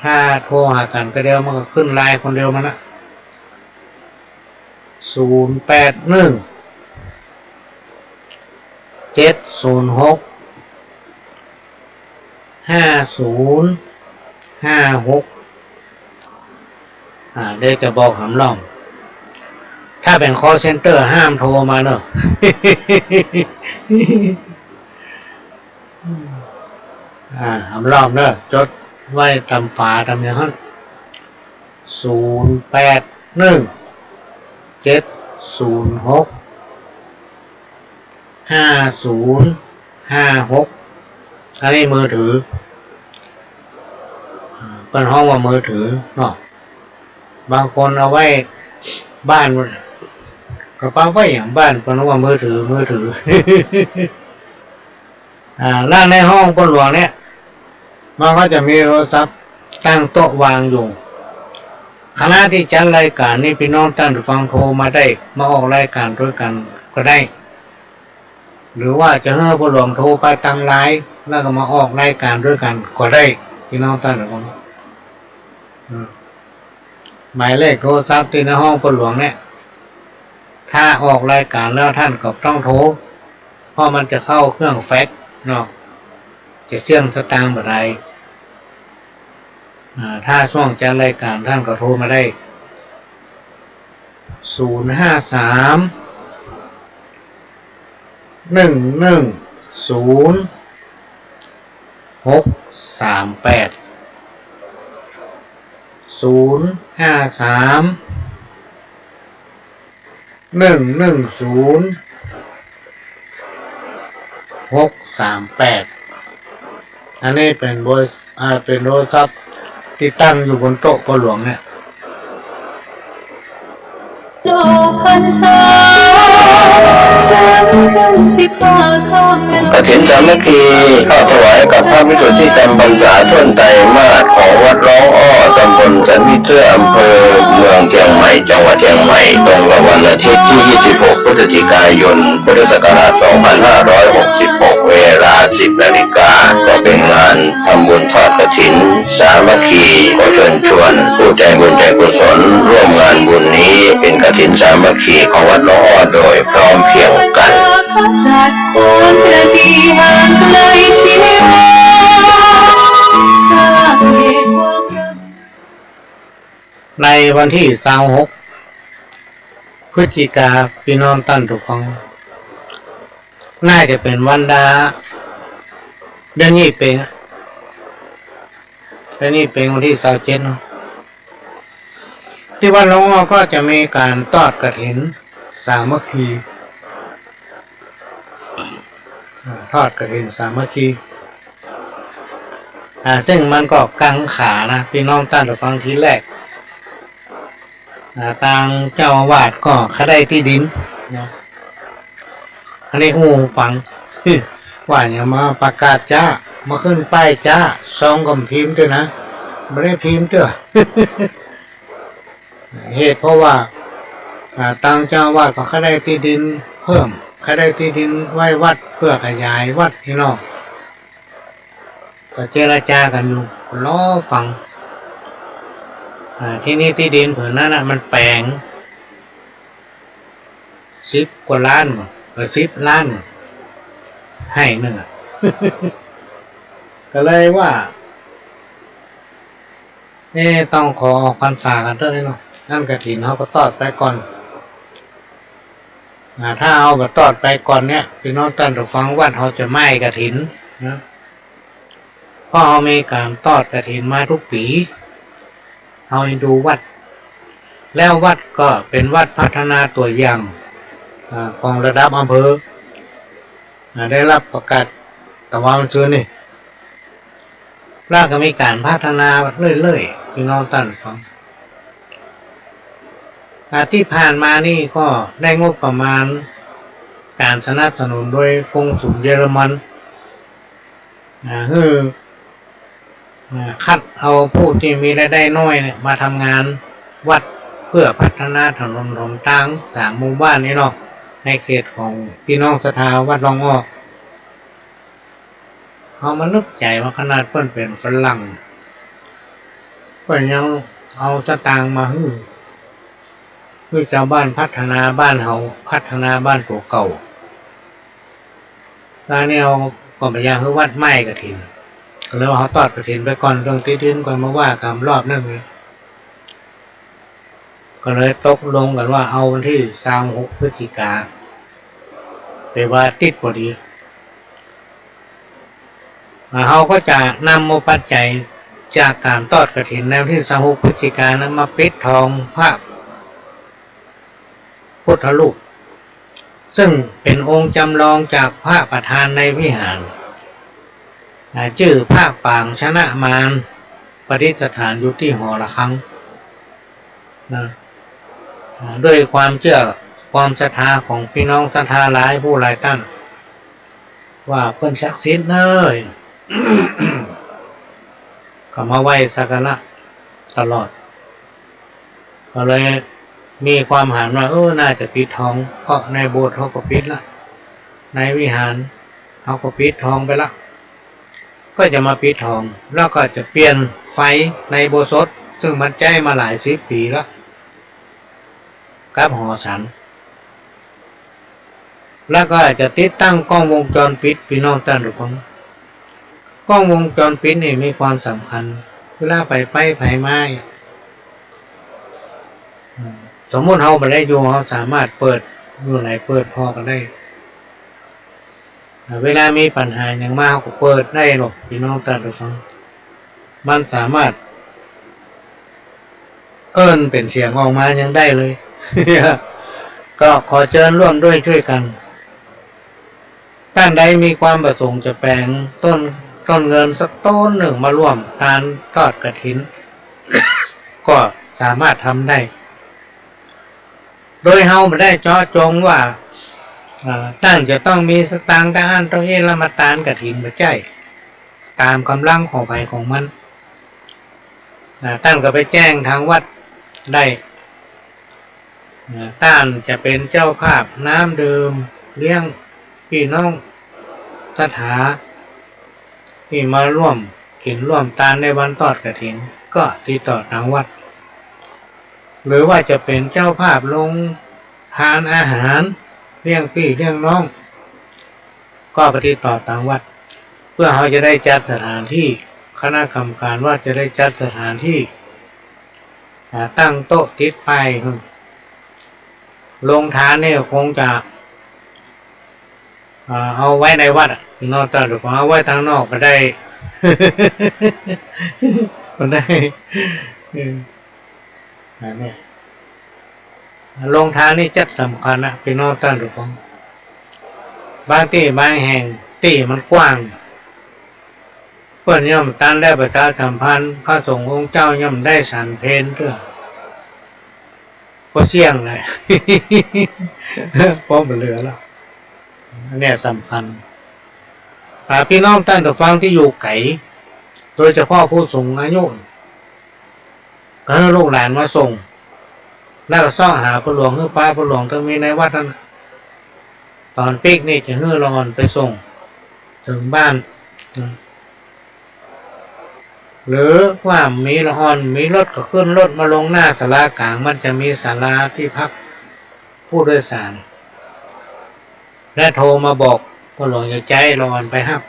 ถ้าโทรหากันก็เดียวมันก็ขึ้นไลน์คนเดียวมันนะ081 706 5056เดี๋ยวจะบอกหำล่องถ้าเป็น call center ห้ามโทรมาเนอะหำล่องเนอะจดไว้ทำฝาทำอย่างนั้น081 706 5056อันนี้มือถือเป็นห้องว่ามือถือเนาะบางคนเอาไว้บ้านกระเป๋าไว้อย่างบ้านเป็นว่ามือถือ ล่างในห้องคนหลวงเนี่ยมันก็จะมีโทรศัพท์ตั้งโต๊ะวางอยู่คณะที่จัดรายการนี่พี่น้องท่านฟังโทรมาได้มาออกรายการด้วยกันก็ได้หรือว่าจะให้ผู้หลวงโทรไปตั้งไลน์แล้วก็มาออกรายการด้วยกันก็ได้พี่น้องท่านฟังหมายเลขโทรศัพท์ที่ในห้องผู้หลวงเนี่ยถ้าออกรายการแล้วท่านก็ต้องโทรเพราะมันจะเข้าเครื่องแฟกซ์เนาะจะเชื่อมสตางค์แบบไรถ้าช่วงจัดรายการท่านก็โทรมาได้053 110 638 053 110 638อันนี้เป็นเป็นโทรศัพท์ที่ตั้งอยู่บนโต๊ะพ่อหลวงเนี่ยกฐินสามัคคีเข้าถวายกับพระภิกษุที่จำพรรษาต้นไตรมาสของวัดร้องอ้อตำบลสันวิเทออำเภอเมืองเชียงใหม่จังหวัดเชียงใหม่ตรงกับวันอาทิตย์ที่ 26 พฤศจิกายน พุทธศักราช 2566 เวลา 10 นาฬิกาก็เป็นงานทำบุญทอดกฐินสามัคคีขอเชิญชวนผู้ใจบุญใจกุศลร่วมงานบุญนี้เป็นกฐินสามัคคีของวัดร้องอ้อโดยพร้อมเพรียงกันในวันที่26 พฤศจิกาพี่น้องท่านทุกคนน่าจะเป็นวันเดือนนี้เป็นวันที่27เนาะที่วัดหลวงอ้อก็จะมีการทอดกฐินสามัคคีทอดกฐินสามัคคีซึ่งมันก็กังขานะพี่น้องท่านทุกฟังทีแรกทางเจ้าอาวาสก็เขาได้ที่ดินนะอันนี้หูฟัง ว่าอย่ามาประกาศจ้ามาขึ้นป้ายจ้าซองกับพิมพ์ด้วยนะไม่ได้พิมพ์ด้วย เหตุเพราะว่าทางเจ้าอาวาสก็เขาได้ที่ดินเพิ่ม ใครได้ที่ดินไว้วัดเพื่อขยายวัดพี่น้องก็เจรจากันอยู่ล้อฟังที่นี่ที่ดินผืนนั้นมันแปลง10 กว่าล้าน10 ล้านให้นึงก็เลยว่าต้องขอออกพรรษากันเถอะเนาะท่านกฐินเขาก็ตอดไปก่อนถ้าเอาแบบตอดไปก่อนเนี่ยพี่น้องท่านผู้ฟังวัดเขาจะไม่กฐินนะเพราะเขามีการตอดกฐินมาทุกปีเขาดูวัดแล้ววัดก็เป็นวัดพัฒนาตัวอย่างของระดับอำเภอได้รับประกาศแต่ว่ามันชื่อนี่แล้วก็มีการพัฒนาเรื่อยๆพี่น้องท่านฟังที่ผ่านมานี่ก็ได้งบประมาณการสนับสนุนโดยกงสุลเยอรมันคือคัดเอาผู้ที่มีรายได้น้อยเนี่ยมาทำงานวัดเพื่อพัฒนาถนนหนทาง3 หมู่บ้านนี้เนาะในเขตของพี่น้องศรัทธาวัดรองอ้อเอามานึกใจว่าขนาดเพิ่นเป็นฝรั่งเพิ่นยังเอาสตางค์มาคือชาวบ้านพัฒนาบ้านเฮาพัฒนาบ้านตัวเก่าแล้วเนี่ยเอาก็พยายามคือวัดไม้กฐินก็เลยว่าเขาตอดกฐินไปก่อนเรื่องที่ดินก่อนมาว่ากันรอบนั้นเลยก็เลยตกลงกันว่าเอาวันที่26 พฤศจิกาไปว่าติดพอดีเขาก็จะนำโมปัจจัยจากการทอดกฐินในวันที่26 พฤศจิกายนนั้นมาปิดทองพระพุทธรูปซึ่งเป็นองค์จำลองจากพระประธานในวิหารชื่อพระปางชนะมารประดิษฐานอยู่ที่หอระฆังนะด้วยความเชื่อความศรัทธาของพี่น้องศรัทธาหลายผู้หลายท่านว่าเพิ่นศักดิ์สิทธิ์เนย ก็มาไหว้สักการะตลอดก็เลยมีความหันว่าน่าจะปิดทองเพราะในโบสถ์เขาก็ปิดละในวิหารเขาก็ปิดทองไปละก็จะมาปิดทองแล้วก็จะเปลี่ยนไฟในโบสถ์ซึ่งมันใช้มาหลาย10 ปีแล้วกับหอฉันแล้วก็จะติดตั้งกล้องวงจรปิดพี่น้องท่านทุกคนกล้องวงจรปิดนี่มีความสำคัญเวลาไปไผมาสมมติเราไปได้อยู่เราสามารถเปิดอยู่ไหนเปิดพอกันได้เวลามีปัญหาอย่างมากก็เปิดได้หรอกพี่น้องท่านผู้ฟังมันสามารถเป็นเสียงออกมายังได้เลย ก็ขอเชิญร่วมด้วยช่วยกันท่านใดมีความประสงค์จะแปลงต้นเงินสักต้นหนึ่งมาร่วมการทอดกฐิน ก็สามารถทำได้โดยเฮาไม่ได้เจาะจงว่าท่านจะต้องมีสตางค์ทหารต้องเอละมาตานกฐินมาใจตามกำลังของใครของมันท่านก็ไปแจ้งทางวัดได้ท่านจะเป็นเจ้าภาพน้ำดื่มเลี้ยงพี่น้องศรัทธาที่มาร่วมกินร่วมทานในวันทอดกฐินก็ติดต่อทางวัดหรือว่าจะเป็นเจ้าภาพลงทานอาหารเลี้ยงพี่เลี้ยงน้องก็ไปติดต่อทางวัดเพื่อเขาจะได้จัดสถานที่คณะกรรมการว่าจะได้จัดสถานที่ตั้งโต๊ะติดป้ายลงทานเนี่ยคงจะเอาไว้ในวัดนอกจากจะเอาไว้ทางนอกก็ได้ ก็ได้เนี่ยลงทานนี่จัดสำคัญนะพี่น้องท่านทุกคนบางที่บางแห่งที่มันกว้างเพื่อนย่อมตันได้ประชาสัมพันธ์พระสงฆ์องค์เจ้าย่อมได้ฉันเพลเพื่อเสี่ยงเลย พร้อมเหลือแล้วเนี่ยสำคัญพี่น้องท่านทุกฟังที่อยู่ไกลโดยเฉพาะผู้สูงอายุก็ให้ลูกหลานมาส่งแล้วก็ซ่องหาพระหลวงคือป้าพระหลวงต้องมีในวัดนั้นต ตอนปิกนี่จะให้ละอ่อนไปส่งถึงบ้านหรือว่ามีละอ่อนมีรถก็ขึ้นรถมาลงหน้าศาลากลางมันจะมีศาลาที่พักผู้โดยสารและโทรมาบอกพ่อหลวงจะใจละอ่อนไปครับ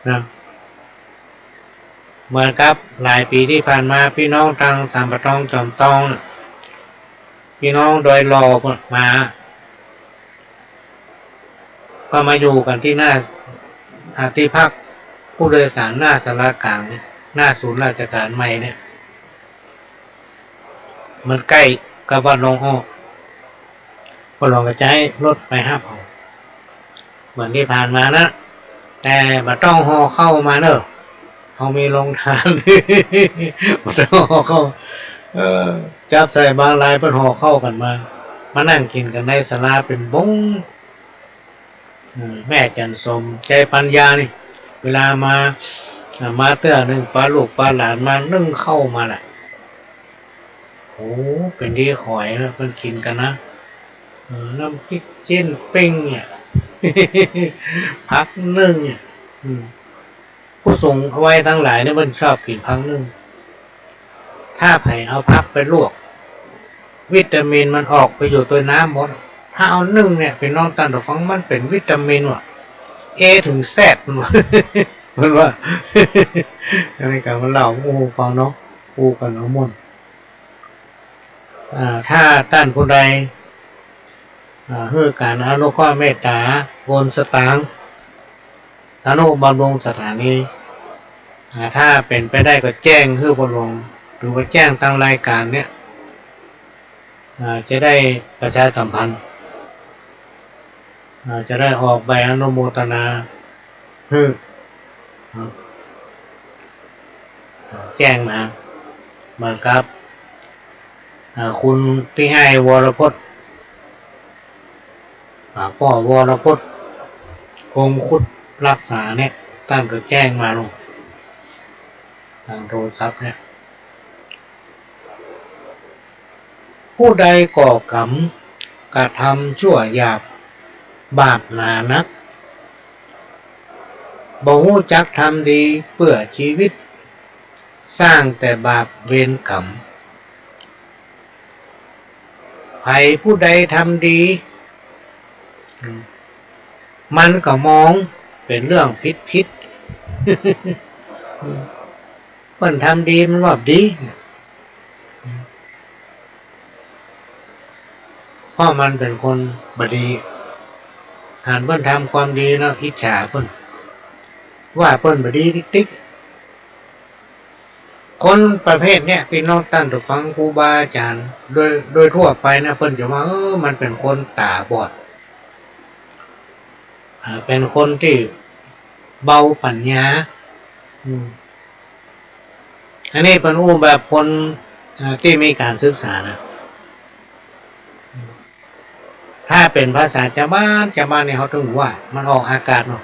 นะเหมือนกับหลายปีที่ผ่านมาพี่น้องทางสามปะตองจอมตองพี่น้องโดยรอมาก็มาอยู่กันที่หน้าที่พักผู้โดยสารหน้าศาลากลางเนี่ยหน้าศูนย์ราชการใหม่เนี่ยมันใกล้กับวัดหลวงพ่อพอลองกระจายรถไป5 เอาเหมือนที่ผ่านมานะแต่มาต้องห่อเข้ามาเนอะเขามีโรงทานมาต้องห่อเข้าจับใส่บางลายเป็นห่อเข้ากันมานั่งกินกันในศาลาเป็นบงแม่จันสมใจปัญญานี่เวลามาเตื้อหนึ่งปลาลูกปลาหลานมานึ่งเข้ามาแหละโอ้เป็นดีข่อยนะเพิ่นกินกันนะน้ำพริกจิ้นปิ้งเนี่ยพักนึ่งเนี่ยผู้ส่งเอาไว้ทั้งหลายเนี่ยมันชอบกินพักนึ่งถ้าไผ่เอาพักไปลวกวิตามินมันออกไปอยู่ตัวน้ำหมดถ้าเอานึ่งเนี่ยเป็นน้องตันตะฟังมันเป็นวิตามินว่ะA ถึง Z มันว่าอะไรกันมันเล่าโอ้ฟังเนาะปูกันเอาหมดถ้าท่านผู้ใดเพื่อการอนุเคราะห์เมตตาโอนสตางค์อนุบำรุงสถานีถ้าเป็นไปได้ก็แจ้งคือบำรุงหรือว่าแจ้งตั้งรายการเนี่ยจะได้ประชาสัมพันธ์จะได้ออกใบอนุโมทนาแจ้งมาเหมือนกับคุณพี่ให้วรพจน์พ่อวรพจน์คงคุดรักษาเนี่ยท่านก็แจ้งมาลงทางโทรศัพท์เนี่ยผู้ใดก่อกรรมกระทำชั่วหยาบบาปหนานักบ่ฮู้จักทำดีเพื่อชีวิตสร้างแต่บาปเวรกรรมใครผู้ใดทำดีมันก็มองเป็นเรื่องผิดเพิ่นทำดีมันว่าดีเพราะมันเป็นคนบดีหากเพิ่นทำความดีแล้วอิจฉาเพิ่นว่าเพิ่นบดีติ๊กคนประเภทเนี้ยพี่น้องท่านผู้ฟังครูบาอาจารย์โดยทั่วไปนะเพิ่นจะว่ามันเป็นคนตาบอดเป็นคนที่เบาปัญญาอันนี้เป็นแบบคนที่มีการศึกษานะถ้าเป็นภาษาชาวบ้านเนี่ยเขาต้องว่ามันออกอากาศเนาะ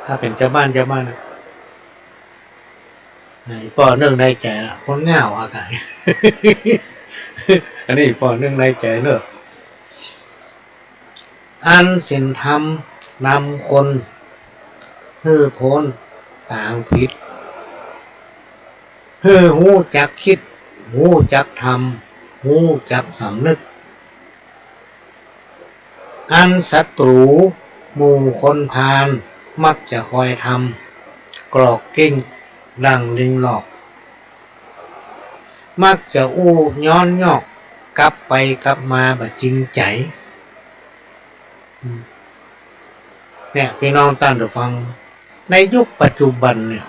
ถ้าเป็นชาวบ้านนะปอเนื่องในใจละคนเงาอากาศ อันนี้ปอเนื่องในใจเนอะอันศีลธรรมนำคนฮื้อพ้นต่างผิดฮื้อหู้จักคิดหู้จักทำหู้จักสำนึกอันศัตรูหมู่คนพาลมักจะคอยทำกรอกกิ้งดังลิงหลอกมักจะย้อนยอกกลับไปกลับมาแบบจริงใจเนี่ยพี่น้องท่านผู้ฟังในยุคปัจจุบันเนี่ย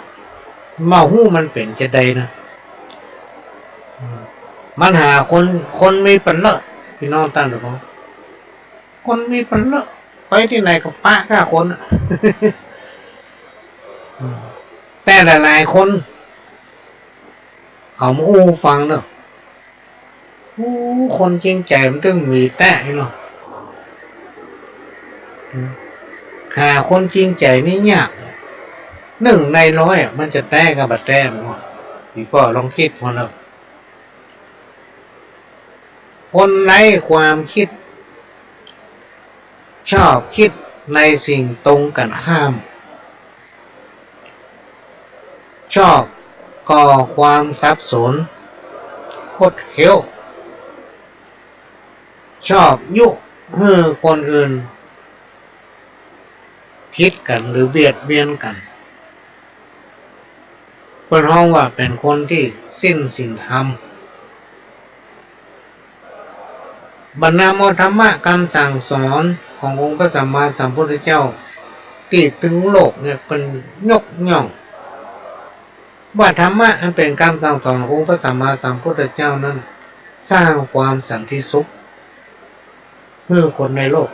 มาหู้มันเป็นจะใดนะมันหาคนมีปัญญาพี่น้องท่านผู้ฟังคนมีปัญญาไปที่ไหนก็ปะฆ่าคน แต่หลายๆคนเขามาฟังเนอะคนจริงใจมันต้องมีแต่เนาะหาคนจริงใจนี่ยาก1 ใน 100มันจะแต้กับบัดแต้มั้งพี่พ่อลองคิดพอแล้วคนไร้ความคิด ชอบคิดในสิ่งตรงกันข้ามชอบก่อความสับสนคดเคี้ยวชอบยุให้คนอื่นคิดกันหรือเบียดเบียนกันเป็นห้องว่าเป็นคนที่สิ้นศีลธรรมบรรณาโมธรรมะคำสั่งสอนขององค์พระสัมมาสัมพุทธเจ้าที่ถึงโลกเนี่ยเป็นยกย่องว่าธรรมะอันเป็นคำสั่งสอนขององค์พระสัมมาสัมพุทธเจ้านั้นสร้างความสันติสุขให้คนในโลก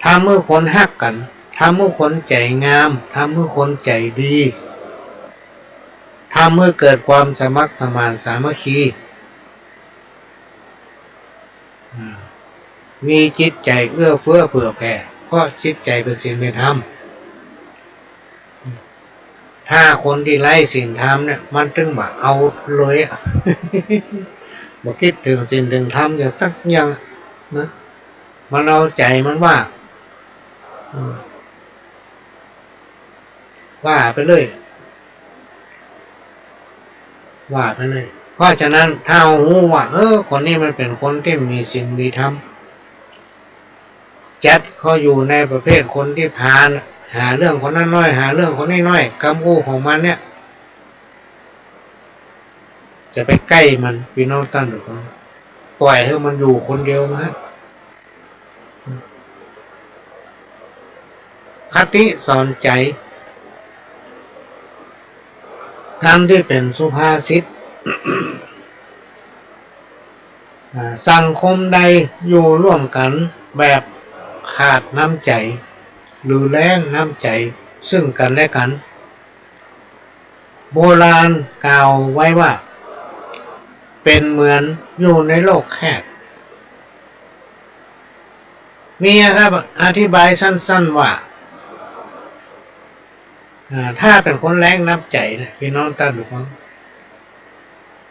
ทำเมื่อคนฮักกันทำเมื่อคนใจงามทำเมื่อคนใจดีทำเมื่อเกิดความสมัครสมานสามัคคีมีจิตใจเอื้อเฟื้อเผื่อแผ่เพราะจิตใจเป็นศีลเป็นธรรมถ้าคนที่ไร้ศีลธรรมเนี่ยมันถึงว่าเอาเลยบอกคิดถึงศีลถึงธรรมอย่างสักอย่างนะมันเอาใจมันว่าไปเลยว่าไปเลยเพราะฉะนั้นถ้าหูว่าคนนี้มันเป็นคนที่มีศีลมีธรรมจัดเขาอยู่ในประเภทคนที่พาลหาเรื่องคนนั้นน้อยหาเรื่องคนนี้น้อยกำกู้ของมันเนี่ยจะไปใกล้มันพี่น้องตั้งหรือเปล่าปล่อยให้มันอยู่คนเดียวนะคติสอนใจคำที่เป็นสุภาษิต สังคมใดอยู่ร่วมกันแบบขาดน้ำใจหรือแรงน้ำใจซึ่งกันและกันโบราณกล่าวไว้ว่าเป็นเหมือนอยู่ในโลกแคบมีอธิบายสั้นๆว่าถ้าเป็นคนแรงน้ำใจนะพี่น้องตั้งดูฟัง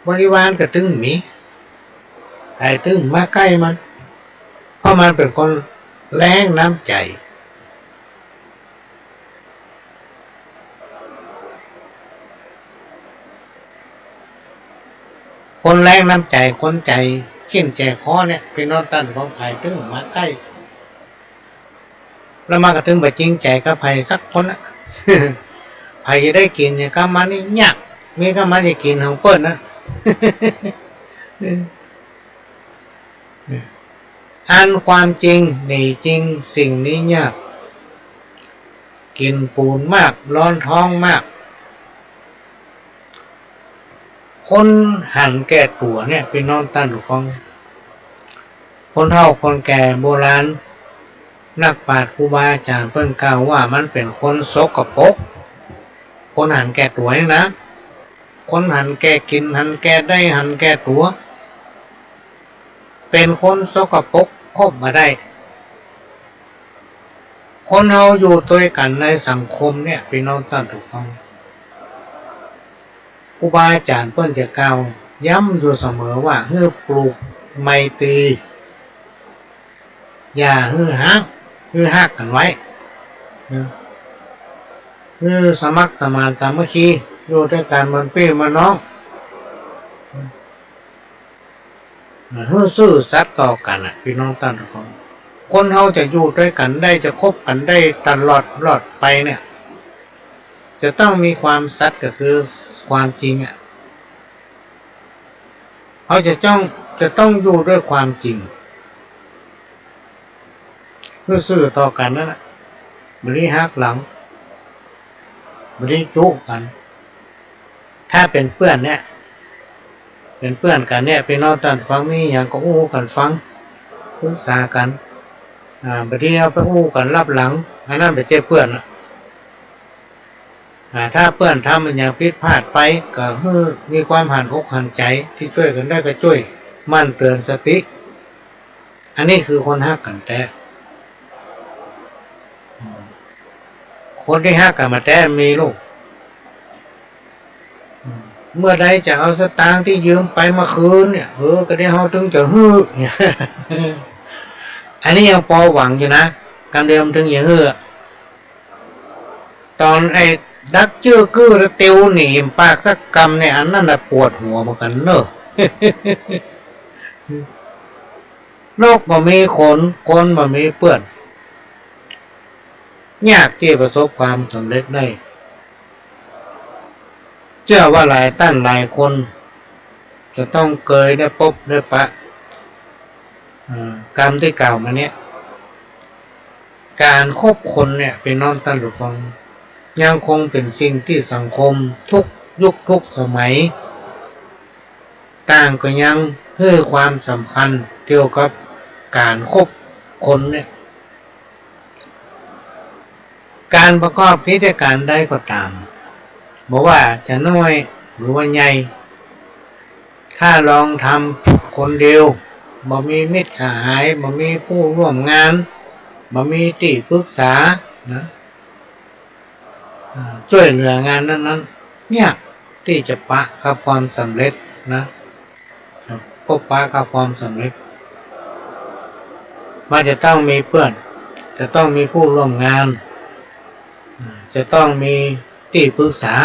บริวารก็ตึงมีไอ้ตึงมาใกล้มันเพราะมันเป็นคนแรงน้ำใจคนแรงน้ำใจคนใจขี้นใจคอเนี่ยพี่น้องตั้งของไผ่ตึงมาใกล้แล้วมันก็ตึงไปจริงใจกับไผ่สักคนนะ ไผ่จะได้กินเนี่ยก็มันนี่ยากมีก็มันจะกินของเปิ้ลนะ อันความจริงนี่จริงสิ่งนี้ยากกินปูนมากร้อนท้องมากคนหันแก่ตัวเนี่ยพี่น้องตั้งดูฟังคนเฒ่าคนแก่โบราณนักปราชญ์ครูบาอาจารย์เพิ่นกล่าวว่ามันเป็นคนสกปรกคนหันแก่ตัวนี่นะคนหันแก่กินหันแก่ได้หันแก่ตัวเป็นคนสกปรกคบมาได้คนเราอยู่ตัวกันในสังคมเนี่ยพี่น้องตั้งถูกฟังครูบาอาจารย์เพิ่นจะกล่าวย้ำอยู่เสมอว่าให้ปลูกไมตรีอย่าให้ฮักกันไว้ให้สมัครสมานสามัคคีอยู่ด้วยกันเหมือนพี่เหมือนน้องให้ซื่อสัตย์ต่อกันพี่น้องตั้งทุกคนคนเราจะอยู่ด้วยกันได้จะคบกันได้ตลอดไปเนี่ยจะต้องมีความสัตย์ก็คือความจริงเขาจะต้องอยู่ด้วยความจริงเพื่อซื่อต่อกันนั่นแหละไม่ได้หักหลังไม่ได้จุกันถ้าเป็นเพื่อนเนี่ยเป็นเพื่อนกันเนี่ยพี่น้องตั้งฟังนี่อย่างก็อู้กันฟังปรึกษากันบางทีเอาไปอู้กันรับหลังอันนั้นไปเจ็บเพื่อนถ้าเพื่อนทำมันอย่างผิดพลาดไปก็มีความหันอกหันใจที่ช่วยกันได้ก็ช่วยมั่นเตือนสติอันนี้คือคนฮักกันแต่คนที่ฮักกันมาแต่มีลูก เมื่อใดจะเอาสตางค์ที่ยืมไปมาคืนเนี่ยก็ได้เขาถึงจะฮื้อเนี่ย อันนี้ยังพอหวังอยู่นะการเดิมถึงอย่างฮื้อตอนไอ้ดักชื่อกื้อแล้วเตียวหนีปากสักกำเนี่ยอันนั้นน่ะปวดหัวเหมือนกันเนอะ นกบ่มีขนคนบ่มีเปื้อนยากที่ประสบความสำเร็จได้เชื่อว่าหลายท่านหลายคนจะต้องเคยได้พบได้ปะกรรมที่กล่าวมาเนี่ยการคบคนเนี่ยเป็นน้องท่านผู้ฟังยังคงเป็นสิ่งที่สังคมทุกยุคทุกสมัยต่างก็ยังให้ความสำคัญเกี่ยวกับการคบคนเนี่ยการประกอบกิจการใดก็ตามบอกว่าจะน้อยหรือว่าใหญ่ถ้าลองทำคนเดียวบ่มีมิตรสหายบ่มีผู้ร่วมงานบ่มีที่ปรึกษานะช่วยเหลืองานนั้นๆเนี่ยที่จะปะกับความสำเร็จนะก็ปะกับความสำเร็จมันจะต้องมีเพื่อนจะต้องมีผู้ร่วมงานจะต้องมีที่ปรึกษา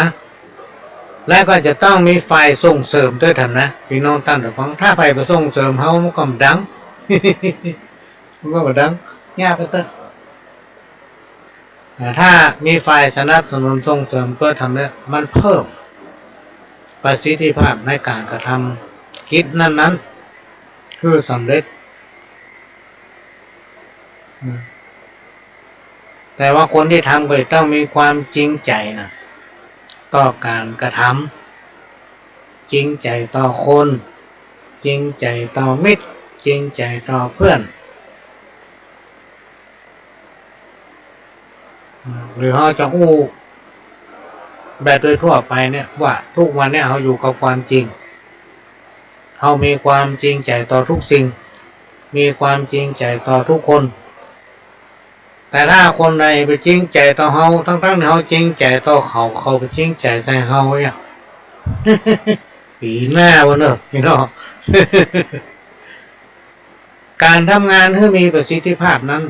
และก็จะต้องมีฝ่ายส่งเสริมด้วยท่านนะพี่น้องท่านผู้ฟังถ้าฝ่ายไปส่งเสริมเฮามันก็ดัง มันก็บ่ดังยากไปเต้ถ้ามีฝ่ายสนับสนุนส่งเสริมก็ทำได้มันเพิ่มประสิทธิภาพในการกระทำคิดนั้นๆคือสำเร็จแต่ว่าคนที่ทำก็ต้องมีความจริงใจนะต่อการกระทำจริงใจต่อคนจริงใจต่อมิตรจริงใจต่อเพื่อนหรือเขาจะอู้แบบโดยทั่วไปเนี่ยว่าทุกวันเนี่ยเขาอยู่กับความจริงเขามีความจริงใจต่อทุกสิ่งมีความจริงใจต่อทุกคนแต่ถ้าคนใดไปจริงใจต่อเขาทั้งที่เขาจริงใจต่อเขาไปจริงใจใส่เขาเนี่ย ปีหน้าวะเนอะพี่น้อง การทำงานให้มีประสิทธิภาพนั้น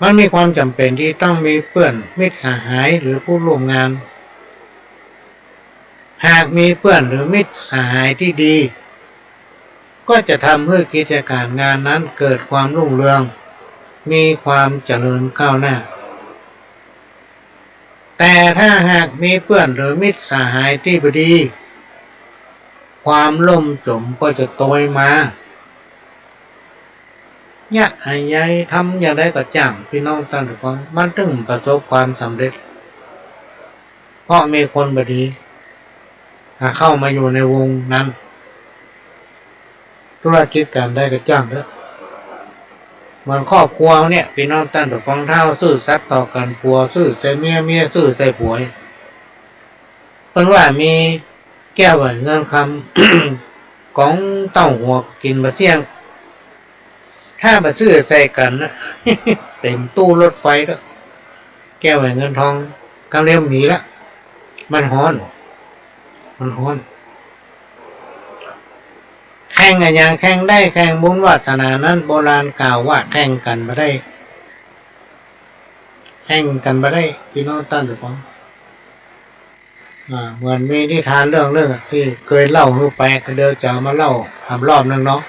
มันมีความจำเป็นที่ต้องมีเพื่อนมิตรสหายหรือผู้ร่วมงานหากมีเพื่อนหรือมิตรสหายที่ดีก็จะทำให้กิจการงานนั้นเกิดความรุ่งเรืองมีความเจริญก้าวหน้าแต่ถ้าหากมีเพื่อนหรือมิตรสหายที่ไม่ดีความล่มจมก็จะโตยมาเนี่ยไอ้ยัยทำอย่างไรก็จ้างพี่น้องท่านทุกคนมันถึงประสบความสำเร็จเพราะมีคนบดีเข้ามาอยู่ในวงนั้นธุรกิจการได้ก็จ้างเถอะเหมือนครอบครัวเนี่ยพี่น้องท่านทุกคนเท่าซื่อสัตย์ต่อกันผัวซื่อใส่เมียซื่อใส่ผัวเพิ่นว่ามีแก้วไหวเงินคำ ของเต้าหัวกินบะเสี่ยงถ้ามาซื้อใส่กันนะ เต็มตู้รถไฟแล้วแก้วแหวนเงินทองกำเรียมหนีละมันฮ้อนแข่งกันอย่างแข่งได้แข่งบุญวาสนานั้นโบราณกล่าวว่าแข่งกันมาได้พี่น้องท่านทุกคนเหมือนมีนิทานเรื่องที่เคยเล่าให้ไปก็เดี๋ยวจะมาเล่าทำรอบนึงเนาะ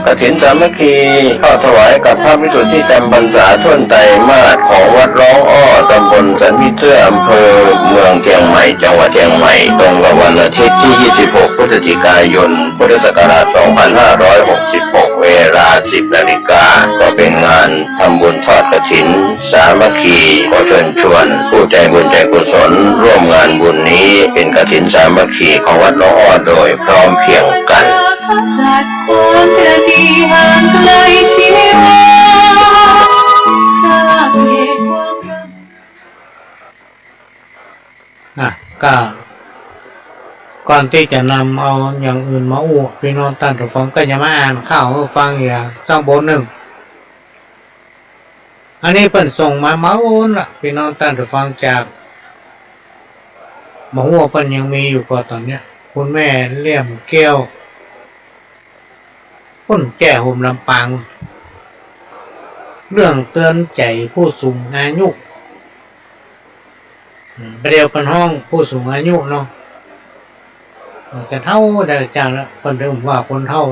กฐินสามัคคีเข้าถวายกับพระภิกษุที่จำพรรษาท่วนไตรมาสของวัดร้องอ้อตำบลสันมิเชื่ออำเภอเมืองเชียงใหม่จังหวัดเชียงใหม่ตรงกับวันอาทิตย์ที่ 26 พฤศจิกายน พุทธศักราช 2566 เวลา 10 นาฬิกาก็เป็นงานทำบุญทอดกฐินสามัคคีขอเชิญชวนผู้ใจบุญใจกุศลร่วมงานบุญนี้เป็นกฐินสามัคคีของวัดร้องอ้อโดยพร้อมเพรียงกันจัดความประดีห่างไกลชีวาสร้างเหตุความรักก็ก่อนที่จะนำเอาอย่างอื่นมาอู้พี่น้องท่านผู้ฟังก็จะมาอ่านข่าวให้ฟังอย่างสักบทหนึ่ง อันนี้เพิ่นส่งมาเมาล่ะพี่น้องท่านผู้ฟังจากหมอหัวเพิ่นยังมีอยู่ก็ตอนเนี้ยคุณแม่เลี่ยมแก้วพุ่นแก่ห่มลำปางเรื่องเตือนใจผู้สูงอายุประเดี๋ยวเป็นห้องผู้สูงอายุเนาะมันจะเท่าได้จังแล้วเพิ่นเริ่มว่าคนเท่า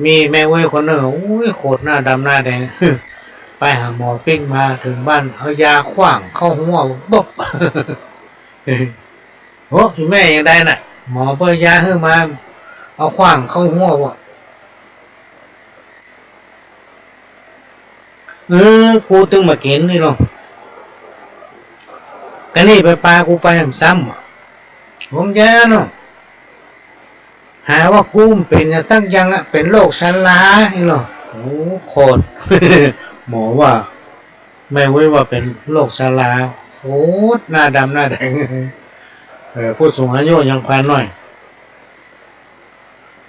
มีแม่เว้ยคนหนึ่งโอ้ยโคตรหน้าดำหน้าแดง ไปหาหมอปิ้งมาถึงบ้านเอายาขว้างเข้าหัวบ๊บ โอ้แม่ยังได้น่ะหมอเปิดยาให้มาเอาขว้างเข้าหัววะกูตึงมากินนี่เนาะกันนี่ไปปลากูไปซ้ำผมแย่เนาะหาว่ากูเป็นสักยังอะเป็นโรคชรานี่เนาะโอ้โคตร หมอว่าไม่ไว้ว่าเป็นโรคชราโคตรหน้าดำหน้าแดง ผู้สูงอายุยังควานหน่อย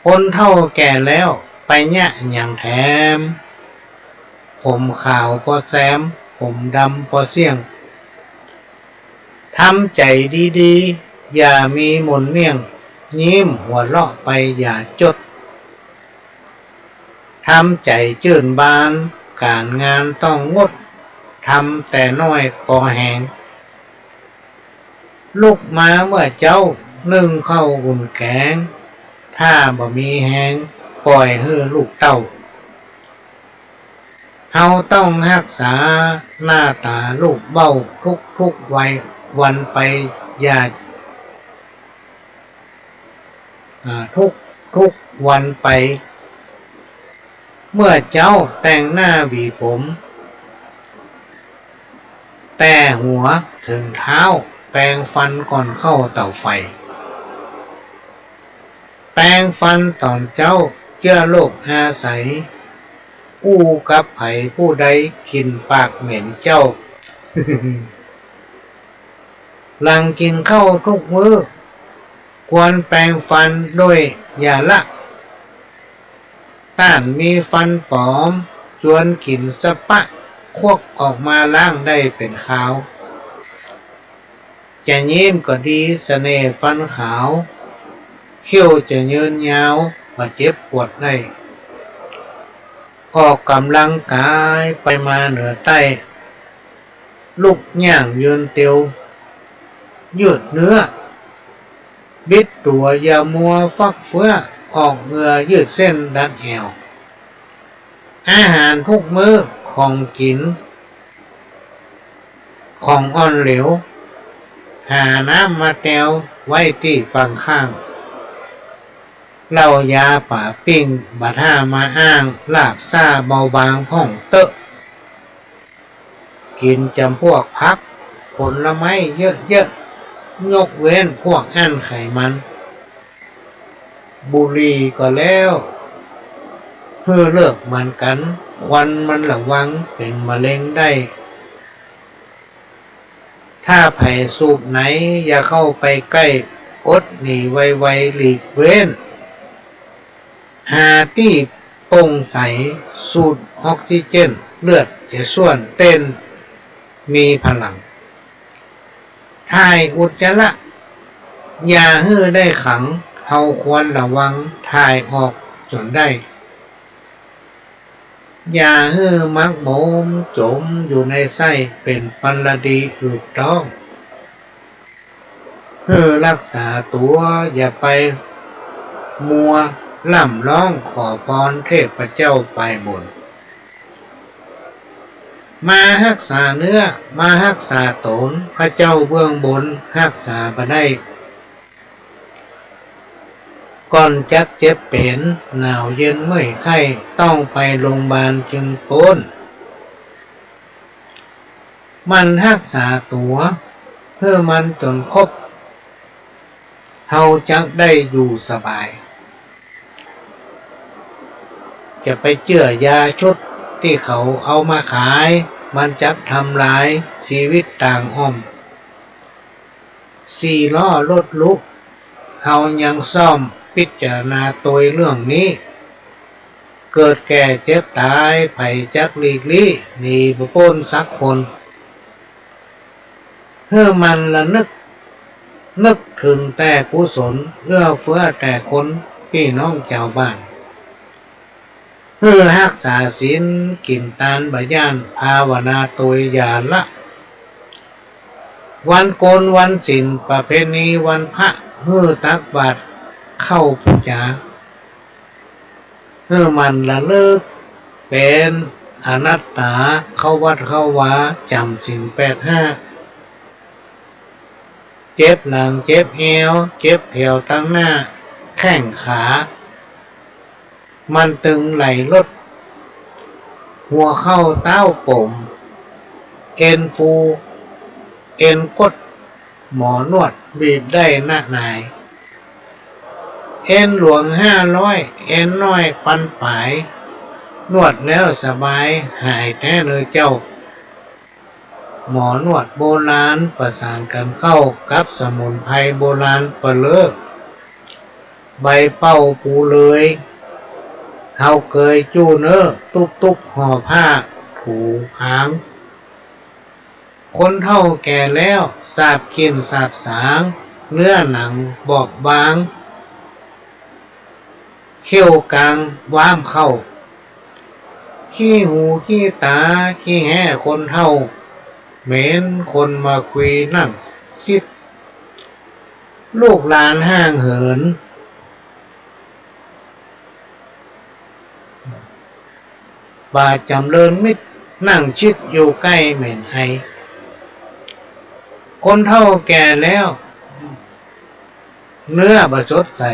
คนเท่าแก่แล้วไปเนี่ยอย่างแถมผมขาวพอแซมผมดำพอเสี่ยงทำใจดีๆอย่ามีหม่นเมี่ยงยิ้มหัวเราะไปอย่าจดทำใจจื่นบานการงานต้องงดทำแต่น้อยพอแหงลูกมาเมื่อเจ้านึ่งเข้าอุ่นแกงถ้าบ่มีแหงปล่อยให้ลูกเต้าเฮาต้องรักษาหน้าตาลูกเบ้าทุกวัยวันไปอย่าทุกวันไปเมื่อเจ้าแต่งหน้าหวีผมแต่หัวถึงเท้าแปรงฟันก่อนเข้าเตาไฟแปรงฟันตอนเจ้าเชื้อโรคอาศัยกู้กับไผผู้ใดกินปากเหม็นเจ้า หลังกินข้าวทุกมื้อควรแปรงฟันด้วยอย่าละต้านมีฟันปลอมชวนกินสปะควกออกมาล้างได้เป็นขาวจะยิ้มก็ดีเสน่ห์ฟันขาวเขี้ยวจะยืนยาวบ่เจ็บปวดได้ออกกำลังกายไปมาเหนือใต้ลุกย่างยืนเตียวยืดเนื้อบิดตัวอย่ามัวฟักเฟื้อออกเหงื่อยืดเส้นดันแอวอาหารทุกมื้อของกินของอ่อนเหลวหาน้ำมาแตวไว้ที่ปังข้างเหล้ายาป่าปิ้งบัดห้ามาอ้างลาบซ่าเบาบางพ่องเตอะกินจำพวกพักผลไม้เยอะๆยกเว้นพวกอั้นไขมันบุหรี่ก็แล้วเพื่อเลิกมันกันควันมันระวังเป็นมะเร็งได้ถ้าไผ่สูบไหนอย่าเข้าไปใกล้อดหนีไวๆหลีกเว้นหาที่โปร่งใสสูดออกซิเจนเลือดจะส่วนเต้นมีพลังถ่ายอุจจาระอย่าให้ได้ขังเฮาควรระวังถ่ายออกจนได้อย่าให้มักโมมจมอยู่ในไส้เป็นปัลดีอืดท้องเพื่อรักษาตัวอย่าไปมัวล่ำร้องขอพรเทพเจ้าไปบนมารักษาเนื้อมารักษาตนพระเจ้าเบื้องบนรักษาบ่ได้ก่อนจักเจ็บเป็นหนาวเย็นเมื่อยไข้ต้องไปโรงพยาบาลจึงพ้นมันรักษาตัวเพื่อมันจนครบเฮาจักได้อยู่สบายจะไปเจื่อยาชุดที่เขาเอามาขายมันจักทำลายชีวิตต่างอ้อมสี่ล้อรถลุกเฮายังซ่อมพิจารณาตัวเรื่องนี้ เกิดแก่เจ็บตายไผจักหลีกลี่หนีบ่พ้นสักคนเพื่อมันละนึกถึงแต่กุศลเอื้อเฟื้อแต่คนพี่น้องเจ้าบ้านเพื่อรักษาศีลกินตานบะย่านภาวนาตัวยาละวันโกนวันศีลประเพณีวันพระเพื่อตักบาตรเข้าพุจาเพื่อมันละเลิกเป็นอนัตตาเข้าวัดเข้าวาจำศีล85เจ็บหลังเจ็บเอวเจ็บแถวตั้งหน้าแข้งขามันตึงไหลลดหัวเข้าเต้าผมเอ็นฟูเอ็นกดหมอนวดบีบได้หน้าหนายเอ็นหลวง500เอ็นน้อยปันปลายนวดแล้วสบายหายแท้เลยเจ้าหมอนวดโบราณประสานกันเข้ากับสมุนไพรโบราณประเลิกใบเป้าปูเลยเฮาเคยจู้เน้อตุบห่อผ้าถูหางคนเฒ่าแก่แล้วสาบกินสาบสางเนื้อหนังบอบบางเขี้ยวกลางว้ามเข้าขี้หูขี้ตาขี้แห่คนเฒ่าเหม็นคนมาคุยนั่งคิดลูกหลานห่างเหินบาจำเริญมิตรนั่งชิดอยู่ใกล้เหม็นไอคนเฒ่าแก่แล้วเนื้อบะสดใส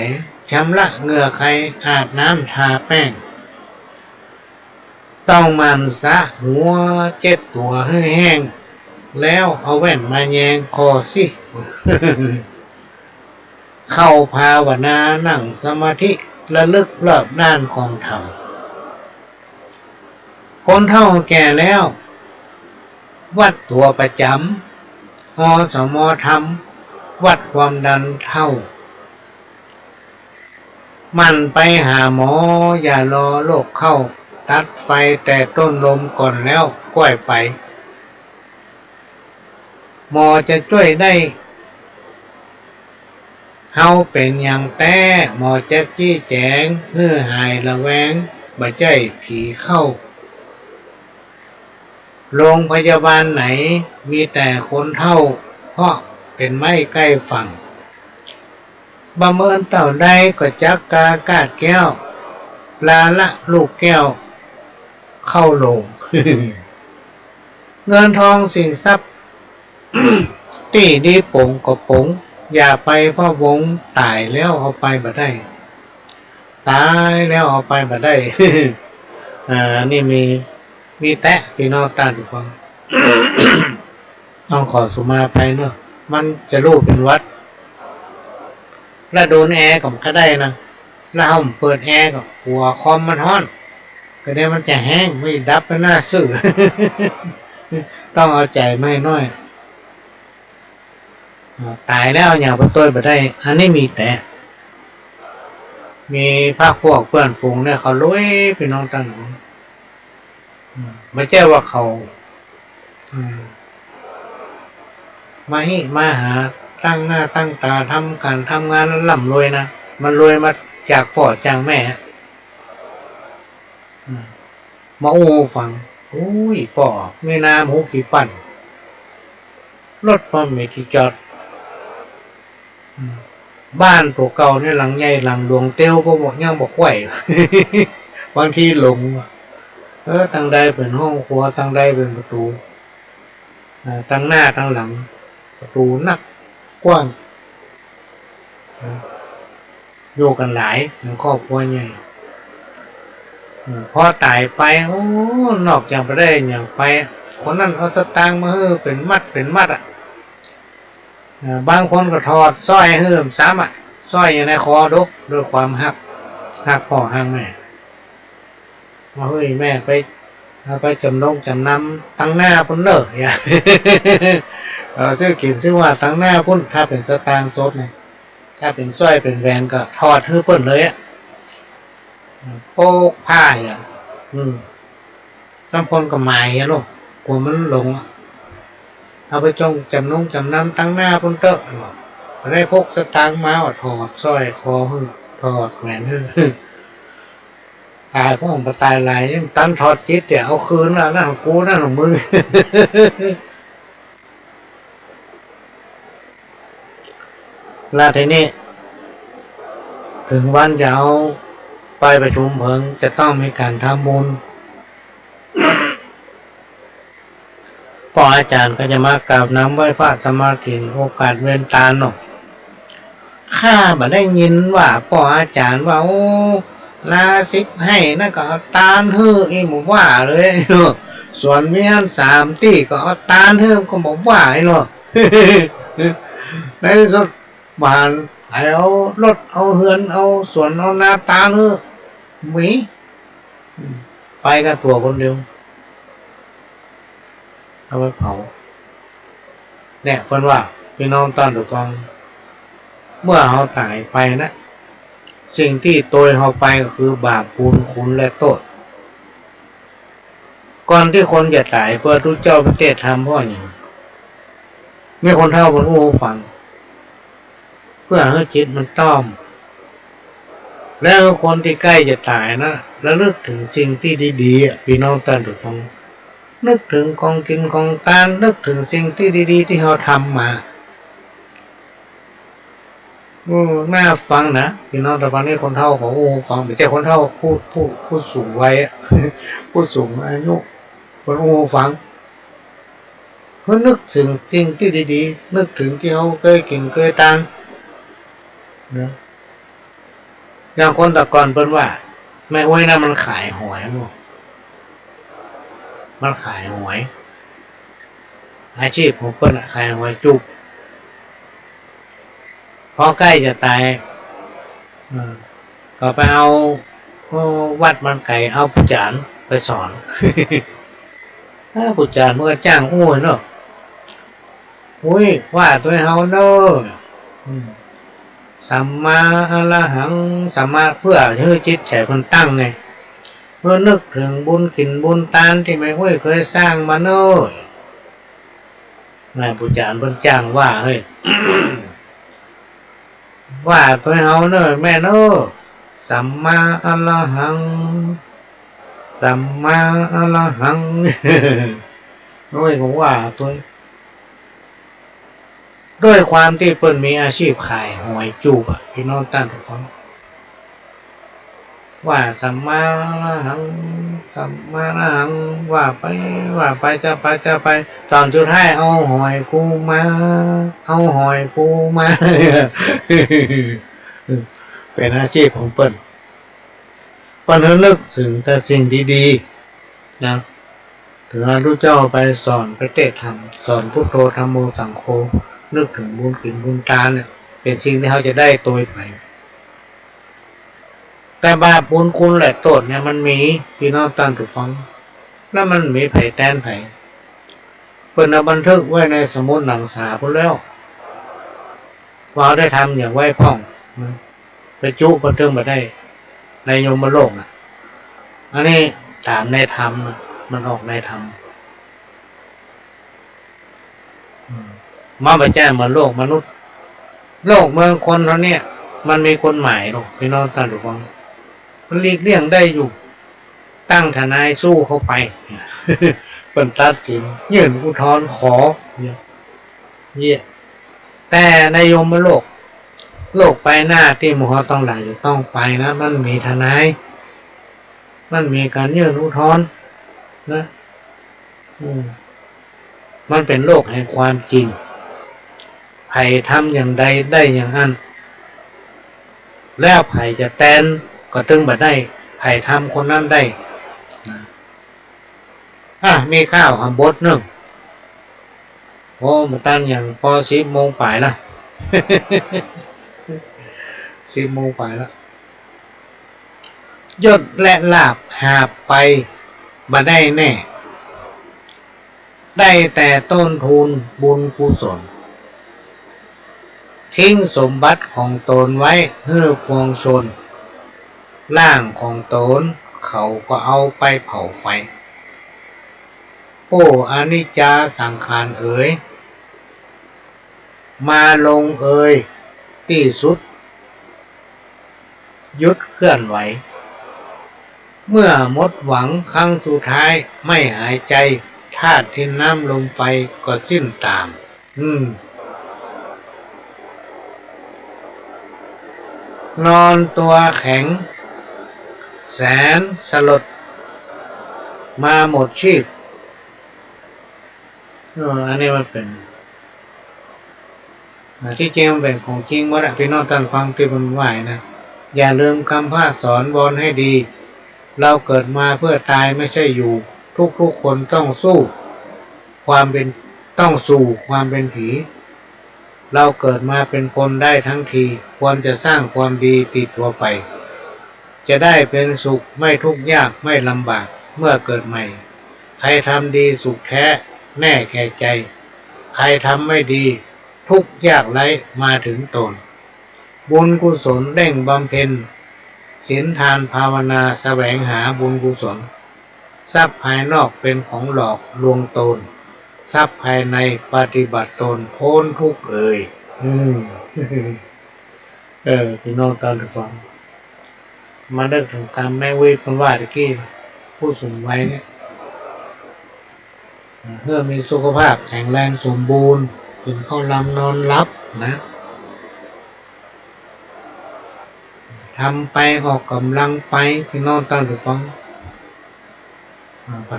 ชำระเหงื่อใครอาบน้ำทาแป้งต้องมันสะหัว7 ตัวให้แห้งแล้วเอาแว่นมาแยงคอสิ เข้าภาวนานั่งสมาธิระลึกรอบด้านของธรรมคนเฒ่าแก่แล้ววัดตัวประจำอสมธรรมวัดความดันเท่ามันไปหาหมออย่ารอโรคเข้าตัดไฟแต่ต้นลมก่อนแล้วก้อยไปหมอจะช่วยได้เฮาเป็นอย่างแต่หมอจะจี้แจงเพื่อหายระแวงบ่ใจผีเข้าโรงพยาบาลไหนมีแต่คนเฒ่าเพราะเป็นไม้ใกล้ฝั่งบำเอิญเต่าใดก็จักกากาดแก้วลาละลูกแก้วเข้าโรง เงินทองสิ่งทรัพย์ ตีดีปงก็ปงอย่าไปพ่อวงตายแล้วเอาไปบ่ได้ตายแล้วเอาไปบ่ได้ นี่มีแตะพี่น้องตาดูฟัง ต้องขอสุมาภัยเนอะมันจะรู้เป็นวัดแล้วโดนแอร์ก็ได้นะแล้วห้องเปิดแอร์ก็หัวคอมมันฮ้อนก็ได้มันจะแห้งไม่ดับไปหน้าสื่อ ต้องเอาใจไม่น้อยตายแล้วอย่างประตูบ่ได้อันนี้มีแต่มีพรรคพวกเพื่อนฝูงเนี่ยเขาลุยพี่น้องตั้งไม่ใช่ว่าเขามาหาตั้งหน้าตั้งตาทำการทำงานแล้วร่ำรวยนะมันรวยมาจากพ่อจากแม่มาอู้ฟังอุ้ยพ่อมีน้ำหูกี่ปั่นรถพอมีที่จอดบ้านตัวเก่าเนี่ยหลังใหญ่หลังดวงเตี้ยวก็บอกย่างบอกไหว บางทีหลงทางใดเป็นห้องครัวทางใดเป็นประตูทางหน้าทางหลังประตูนักกว้างอยู่กันหลายเป็นครอบครัวใหญ่พอตายไปโอ้นอกจากไปได้อย่างไปคนนั้นเอาสตางค์มาเป็นมัดอ่ะบางคนก็ถอดสร้อยเฮิมซ้ำอ่ะสร้อยอยู่ในคอดุด้วยความหักพ่อหักแม่มาเฮ้ยแม่ไปจำนำตั้งหน้าพุ่นเนอะอย่า ซื้อกินซื้อว่าตั้งหน้าพุ่นถ้าเป็นสตางค์สดเนี่ยถ้าเป็นสร้อยเป็นแหวนก็ถอดเพิ่นเลยอ่ะ โป๊กผ้าอ่ะต้องพลกับหมายอ่ะลูกกลัวมันหลงเอาไปจงจำนำตั้งหน้าพุ่นเตอะได้พกสตางค์มาว่าถอดสร้อยคอถอดแหวนตายพ่อผมตายหลายยังตั้งถอดจิตเดี๋ยวเอาคืนแล้วนั่นของกูนั่นของมึงแล้วทีนี้ถึงวันจะเอาไปประชุมเพลิงจะต้องมีการทำบุญพ่ออาจารย์ก็จะมากราบน้ำไหว้พระสมาธิโอกาสเว้นตาเนาะข้าบ่ได้ยินว่าพ่ออาจารย์ว่าโอ้ลาสิกให้นั่นก็เอาตาลฮื้ออีหมูว่าเลยเนาะส่วนเมียน3 ที่ก็เอาตาลฮื้อก็บอกว่าไอ้เนาะ ในที่สุดบ้านเอารถเอาเฮือนเอาสวนเอานาตาลฮื้อมีไปกับตัวคนเดียวเอาไว้เผาเนี่ยเพิ่นว่าพี่น้องตอนดูฟังเมื่อเขาตายไปนะสิ่งที่ตัวเขาไปก็คือบาปบุญคุณและโทษก่อนที่คนจะตายเพื่อทุกเจ้าประเทศทำเพราะอย่างมีคนเท่าบนอู้ฟังเพื่อให้จิตมันต้อมแล้วคนที่ใกล้จะตายนะแล้วนึกถึงสิ่งที่ดีๆพี่น้องตอนดูฟังนึกถึงของกินของทานนึกถึงสิ่งที่ดีๆที่เขาทำมาน่าฟังนะพี่น้องแต่วันนี้คนเฒ่าของฟังไม่ใช่คนเฒ่าพูดสูงวัยพูดสูงอายุคนฟังเพื่อนึกถึงสิ่งที่ดีๆนึกถึงที่เขาเคยกินเคยทานนะอย่างคนแต่ก่อนเป็นว่าแม่อ้วยนะมันขายหวยมั้งมันขายหวยอาชีพของเปิ้ลขายหวยจุกพอใกล้จะตายก็ไปเอาวัดมันไก่เอาผู้จารไปสอน ผู้จารเมื่อจ้างอ้วนเนอะอุ้ยว่าตัวเฮาเนอะสัมมาอรหังสัมมาเพื่อให้จิตใจมันตั้งไงเมื่อนึกถึงบุญกินบุญทานที่ไม่เคยสร้างมาเนอะนายผู้จารเพิ่นจ้างว่าเฮ้ย ว่าตัวเฮาเนอะแม่เนอะสัมมาอรหังสัมมาอรหัง น้อยของว่าตัวด้วยความที่เปิ้นมีอาชีพขายหวยจูบพี่น้องตั้งทุกคนว่าสัมมาอรหังสัมมาอรหังว่าไปจะไปตอนสุดท้ายเอาหอยกูมาเอาหอยกูมา เป็นอาชีพของเปิ้นนึกถึงแต่สิ่งดีๆนะถึงรู้เจ้าไปสอนไปเทศธรรมสอนพุทโธธัมโมสังโฆนึกถึงบุญกินบุญทานเนี่ยเป็นสิ่งที่เขาจะได้ตัวไปแต่บาปบุญคุณและโทษเนี่ยมันมีพี่น้องตั้งถูกฟังแล้วมันมีไผ่แตนไผ่เปิ้นเอาบันทึกไว้ในสมุดหนังสาพุ่นแล้วว่าได้ทำอย่างไว้พ่องไปจุบันทึกมาได้ในโยมโลกนะอันนี้ถามในธรรมมันออกในธรรมมาไปแจ้งมาโลกมนุษย์โลกเมืองคนเขาเนี่ยมันมีคนใหม่หรอกพี่น้องตั้งถูกฟังมันหลีกเลี่ยงได้อยู่ตั้งทนายสู้เข้าไป เป็นตัดสินยื่นอุทธรณ์ขอเยี่ยแต่ในโยมโลกไปหน้าที่หมู่เขาต้องหลายจะต้องไปนะมันมีทนายมันมีการยื่นอุทธรณ์นะมันเป็นโลกแห่งความจริงไผ่ทำอย่างใดได้อย่างนั้นแล้วไผ่จะแตนก็ตึงบัดได้ไผ่ทำคนนั้นได้มีข้าวหำบดนึงโอ้มาตั้งอย่างพอ10 โมงป่ายละ 10 โมงป่ายละยศและลาภหาไปบ่ได้แน่ได้แต่ต้นทุนบุญกุศลทิ้งสมบัติของตนไว้เพื่อปวงชน ร่างของตนเขาก็เอาไปเผาไฟโอ้อนิจจาสังขารเอ๋ยมาลงเอ๋ยที่สุดยุดเคลื่อนไหวเมื่อหมดหวังครั้งสุดท้ายไม่หายใจธาตุดินน้ำลมไฟก็สิ้นตามนอนตัวแข็งแสนสลดมาหมดชีพอันนี้มันเป็นที่จริงมันเป็นของจริงว่าพี่น้องท่านฟังที่มันไหวนะอย่าลืมคำพระสอนบนให้ดีเราเกิดมาเพื่อตายไม่ใช่อยู่ทุกคนต้องสู่ความเป็นผีเราเกิดมาเป็นคนได้ทั้งทีควรจะสร้างความดีติดตัวไปจะได้เป็นสุขไม่ทุกข์ยากไม่ลำบากเมื่อเกิดใหม่ใครทำดีสุขแท้แน่แก่ใจใครทำไม่ดีทุกข์ยากไร้มาถึงตนบุญกุศลเร่งบำเพ็ญศีลทานภาวนาแสวงหาบุญกุศลทรัพย์ภายนอกเป็นของหลอกลวงตนทรัพย์ภายในปฏิบัติตนพ้นทุกข์เอ่ยพี่น้องตามที่ฟังมาเลิกถึงกรรมแม่เวทคนว่าตะกี้ผู้สูงวัยเนี่ยเพื่อมีสุขภาพแข็งแรงสมบูรณ์ถึงเข้าลำนอนรับนะทำไปออกกำลังไปพี่น้องตามที่ฟัง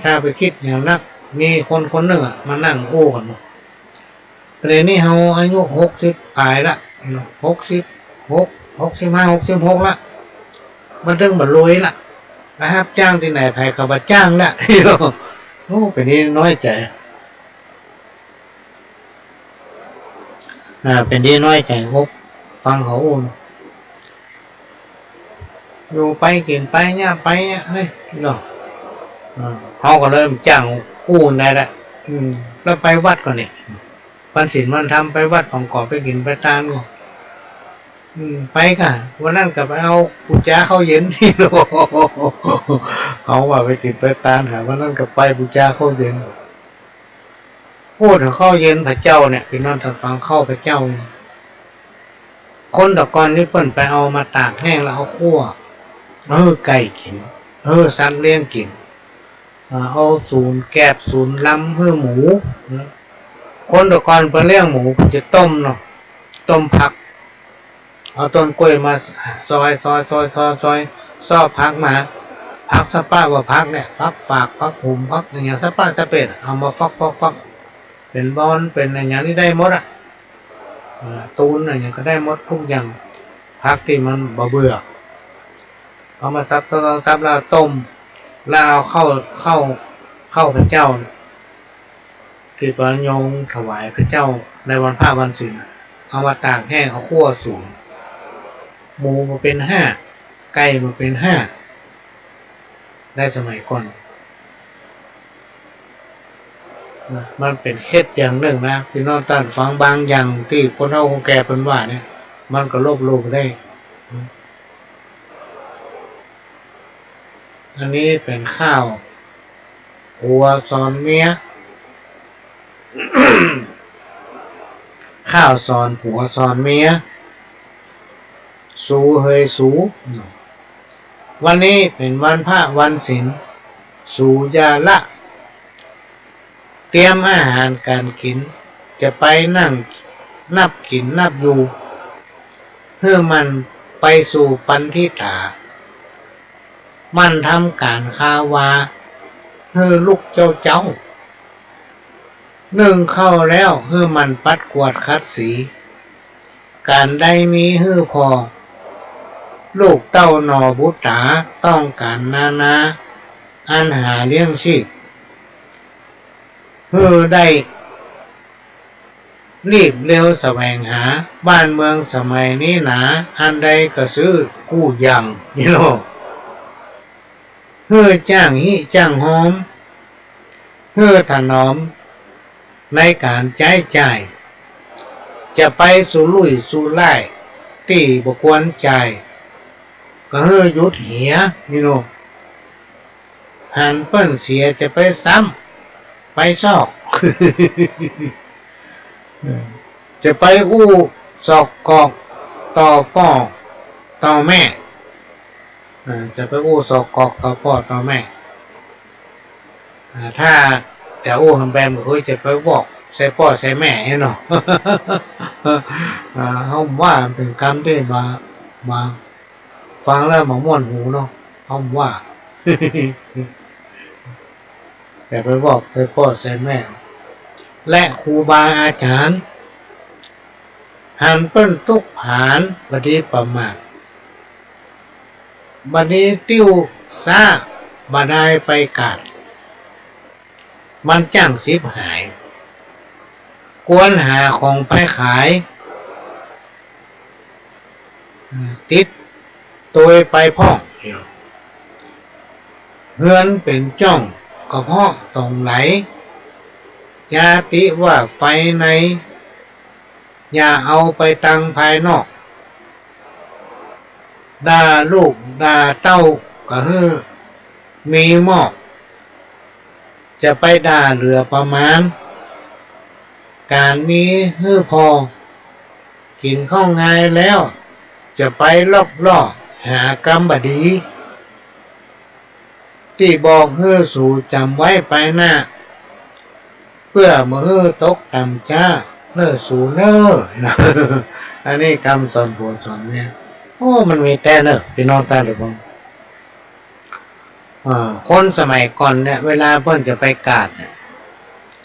ถ้าไปคิดอย่างนักมีคนหนึ่งมานั่งโอ้กันประเด็นนี้เขาอายุ60ปลายละ65 66ละมันถึงบรรลุละนะครับจ้างที่ไหนใครก็มาจ้างละโอ้เป็นนี้น้อยใจเป็นนี้น้อยใจฟังเขาอยู่ไปกินไปเนี่ยไปเนี่ยเฮ้ยเขาก็เริ่มจ้างกู้ได้ละแล้วไปวัดก่อนเนี่ยวันศีลวันทำไปวัดของก่อไปกินไปตานก่อนไปค่ะวันนั้นก็ไปเอาปูจ้าเข้าเย็นที่โลเขาว่าไปกินไปตานหาวันนั้นก็ไปปูจ้าเข้าเย็นพูดถึงเข้าเย็นพระเจ้าเนี่ยพี่น้องท่านฟังเข้าพระเจ้าคนตะกอนนี่เปิ้นไปเอามาตากแห้งแล้วเอาคั่วไก่กินสัตว์เลี้ยงกินเอาศูนย์แกบศูนย์ลำหมูคนตะกอนไปเลี้ยงหมูจะต้มเนาะต้มผักเอาต้นกล้วยมาซอยซ้อผักมาผักสะป้าว่าผักเนี่ยผักปากผักหุ่มผักอย่างสะป้าจะเป็ดเอามาฟักเป็นบอนเป็นอย่างนี้ได้หมดตูนอย่างก็ได้หมดทุกอย่างผักที่มันเบื่อเอามาซับแล้วต้มแล้วเอาเข้าพระเจ้าที่พระโยงถวายพระเจ้าในวันพระวันศีลเอามาตากแห้งเอาคั่วสูงหมูมาเป็น5ไก่มาเป็น5ได้สมัยก่อนมันเป็นเคล็ดอย่างหนึ่งนะพี่น้องท่านฟังบางอย่างที่คนเฒ่าคนแก่เป็นว่าเนี่ยมันก็ลบลู่ได้อันนี้เป็นข้าวหัวซอนเมีย ข้าวซอนผัวซอนเมียสูเฮยสูวันนี้เป็นวันพระวันศีลสูยาละเตรียมอาหารการกินจะไปนั่งนับกินนับอยู่เพื่อมันไปสู่ปันทิถามันทำการคาวาเฮือลูกเจ้านึ่งเข้าแล้วเฮือมันปัดกวาดคัดสีการได้มีเฮือพอลูกเต้าหนอบุตรต้องการนาอันหาเลี้ยงชีพเฮือได้รีบเร็วแสวงหาบ้านเมืองสมัยนี้หนาอันใดก็ซื้อกู้ยังเฮือจ้างหิจ้างหอมเฮือถนอมในการใช้จ่ายจะไปสู่ลุยสู่ไล่ที่บควรจ่าย ก็เฮอหยุดเหียนี่โนหันเปิ้นเสียจะไปซ้ำไปซอก จะไปอู้ศอกกอกต่อพ่อต่อแม่จะไปอู้ศอกกอกต่อพ่อต่อแม่ถ้าแต่อู้ทำแบบก็จะไปบอกใส่พ่อใส่แม่เนาะ เขาว่าเป็นคำที่มาฟังแล้วมาม่วนหูเนาะเขาว่า แต่ไปบอกใส่พ่อใส่แม่และครูบาอาจารย์หันเปิ้นทุกผานบดีประมาทบดีติ้วซาบดายไปกาดมันจ้างสิบหายกวนหาของไปขายติดตัวไปพ่องเฮือนเป็นจ้องกระเพาะตรงไหลยาติว่าไฟในอย่าเอาไปตังภายนอกด่าลูกด่าเต้าก็ฮือมีหมอกจะไปด่าเหลือประมาณการมีฮือพอกินข้าวง่ายแล้วจะไปล่อหากรรมบดีที่บอกฮือสู่จำไว้ไปหน้าเพื่อมือตกต่ำจ้าเลิศสูเนอนะอันนี้คำสอนผัวสอนเนี่ยโอ้มันมีแต่เนอะพี่น้องตาหรือเปล่าคนสมัยก่อนเนี่ยเวลาเพิ่นจะไปกาดเนี่ย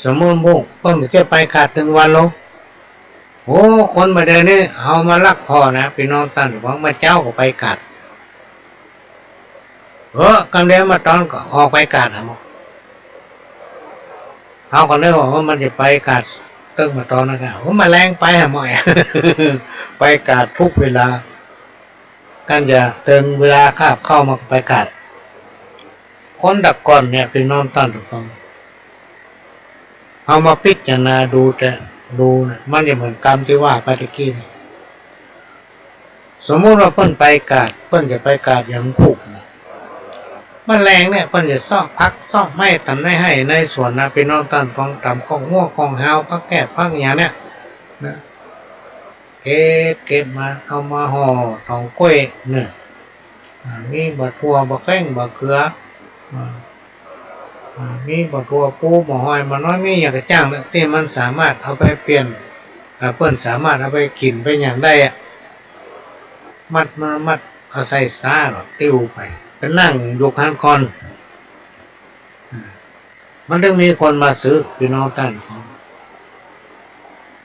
สมมุติพวกเพิ่นจะไปกาดถึงวันลงโอ้คนมาเดินนี่เอามาลักพอนะพี่น้องตาหรือเปล่ามาเจ้าก็ไปกาดกันเดียวมาตอนก็ออกไปกาดครับเขาก็นึกว่ามันจะไปกาดตึ้งมาตอนนะครับมาแรงไปหาหมอย ไปกาดทุกเวลากันจะเติงเวลาคาบเข้ามาไปกาดคนดักก่อนเนี่ยเป็นน้องต้านถูกฟังเอามาพิจารณาดูแต่ดูนะมันจะเหมือนกรรมที่ว่าไปตะกี้สมมุติว่าเพิ่นไปกาดเพิ่นจะไปกาดอย่างผูกมันแรงเนี่ยเพิ่นจะซอกพักซอกไม่ตันไม่ให้ในส่วนนะเป็นน้องต้านฟังตามของหัวของหาวพักแก้พักอย่างเนี่ยนะเก็บมาเอามาห่อสองกล้วยเนี่ยมีบะทั่วบะแข้งบะเกลือมีบะทั่วปูบะหอยมาน้อยมีอย่างกระจ้างที่มันสามารถเอาไปเปลี่ยนเพิ่นสามารถเอาไปกินไปอย่างได้อะมัดเอาใส่ซ่าหรอติ้วไปเป็นนั่งอยู่ข้างคอนมันถึงมีคนมาซื้อพี่น้องท่าน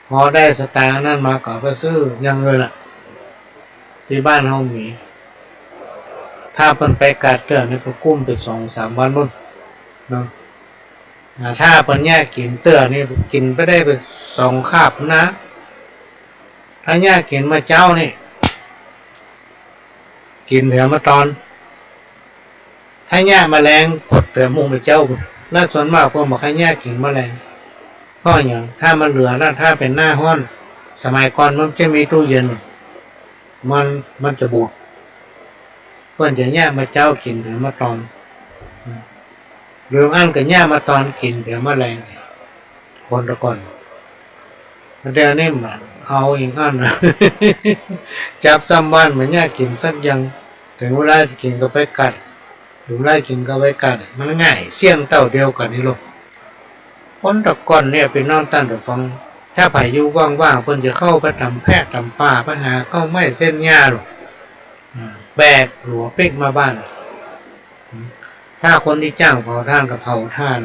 พอได้สตางค์นั้นมาก็ไปซื้ออย่างเงินอ่ะที่บ้านเฮามีถ้าเพิ่นไปกาดเตื้อนี่ก็กุ้มไป 2-3 วันนู่นเนาะถ้าเพิ่นแยกกินเตื้อนี่กินไปได้ไป2 คาบนะถ้าแยกกินมาเจ้านี่กินเผื่อมาตอนถ้าแยกแมลงกดเผื่อมุงไปเจ้าน่าส่วนมากพวกบอกให้แยกกินแมลงเพราะอย่างถ้ามันเหลือแล้วถ้าเป็นหน้าห้อนสมัยก่อนมันจะมีตู้เย็นมันจะบูดเพื่อนจะแยกมาเจ้ากินเผื่อมาตอนหรืออันกับแยกมาตอนกินเผื่อแมลงคนละก่อนเดี๋ยวนี้มันเอาอีกอันนะ จับซ้ำบ้านเหมือนแยกกินสักยังถึงเวลากินก็ไปกัดถึงเวลากินก็ไปกัดมันง่ายเสี่ยงเต่าเดียวกันนี่ลูกคนตะก่อนเนี่ยเป็นน้องต้านฟังถ้าไผอยู่ว่างๆเพิ่นจะเข้าไปทำแพะทำป่าไปหาเข้าไม่เส้นหญ้าหรอกแบกหลัวปิ๊กมาบ้านถ้าคนที่จ้างเผาท่านกับเผาท่าน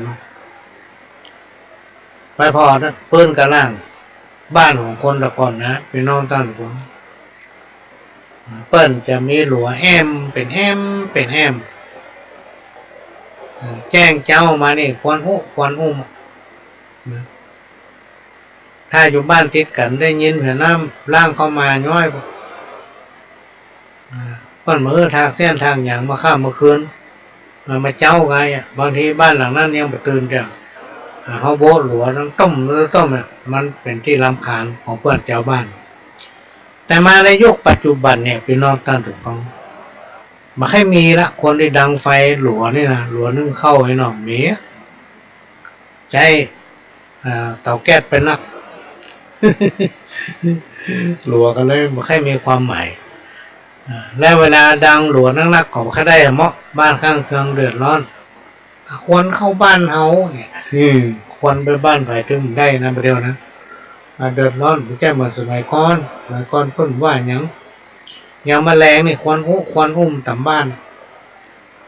ไปพอเปิ้นกระล่างบ้านของคนตะก่อนนะเป็นน้องต้านฟังเปิ้นจะมีหลัวเป็นแอมแจ้งเจ้ามานี่ควรอุ้มถ้าอยู่บ้านติดกันได้ยินเผื่อน้ำล่างเข้ามาย้อยเปิ้นมือทางเส้นทางอย่างมาข้ามมาคืนมาเจ้าไงบางทีบ้านหลังนั้นยังไปตื่นจังเขาโบหลัวต้องต้มมันเป็นที่รำคาญของเพื่อนเจ้าบ้านแต่มาในยุคปัจจุบันเนี่ยพี่น้องท่านทุกท่าน มาให้มีละคนที่ดังไฟหลัวนี่นะหลัวนึ่งเข้าให้หน่อยมีใจเตาแก๊สเป็นนัก หลัวกันเลยมาให้มีความหมายและเวลาดังหลัวนักๆก็ไม่ได้เหมาะบ้านข้างเคืองเดือดร้อนควรเข้าบ้านเฮาเนี่ยควรไปบ้านไผ่ถึงได้นะประเดี๋ยวนะเดือดร้อนไม่ใช่เหมือนสมัยก่อนเพิ่นว่าอย่างแมลงนี่ควรอุ้มตามบ้าน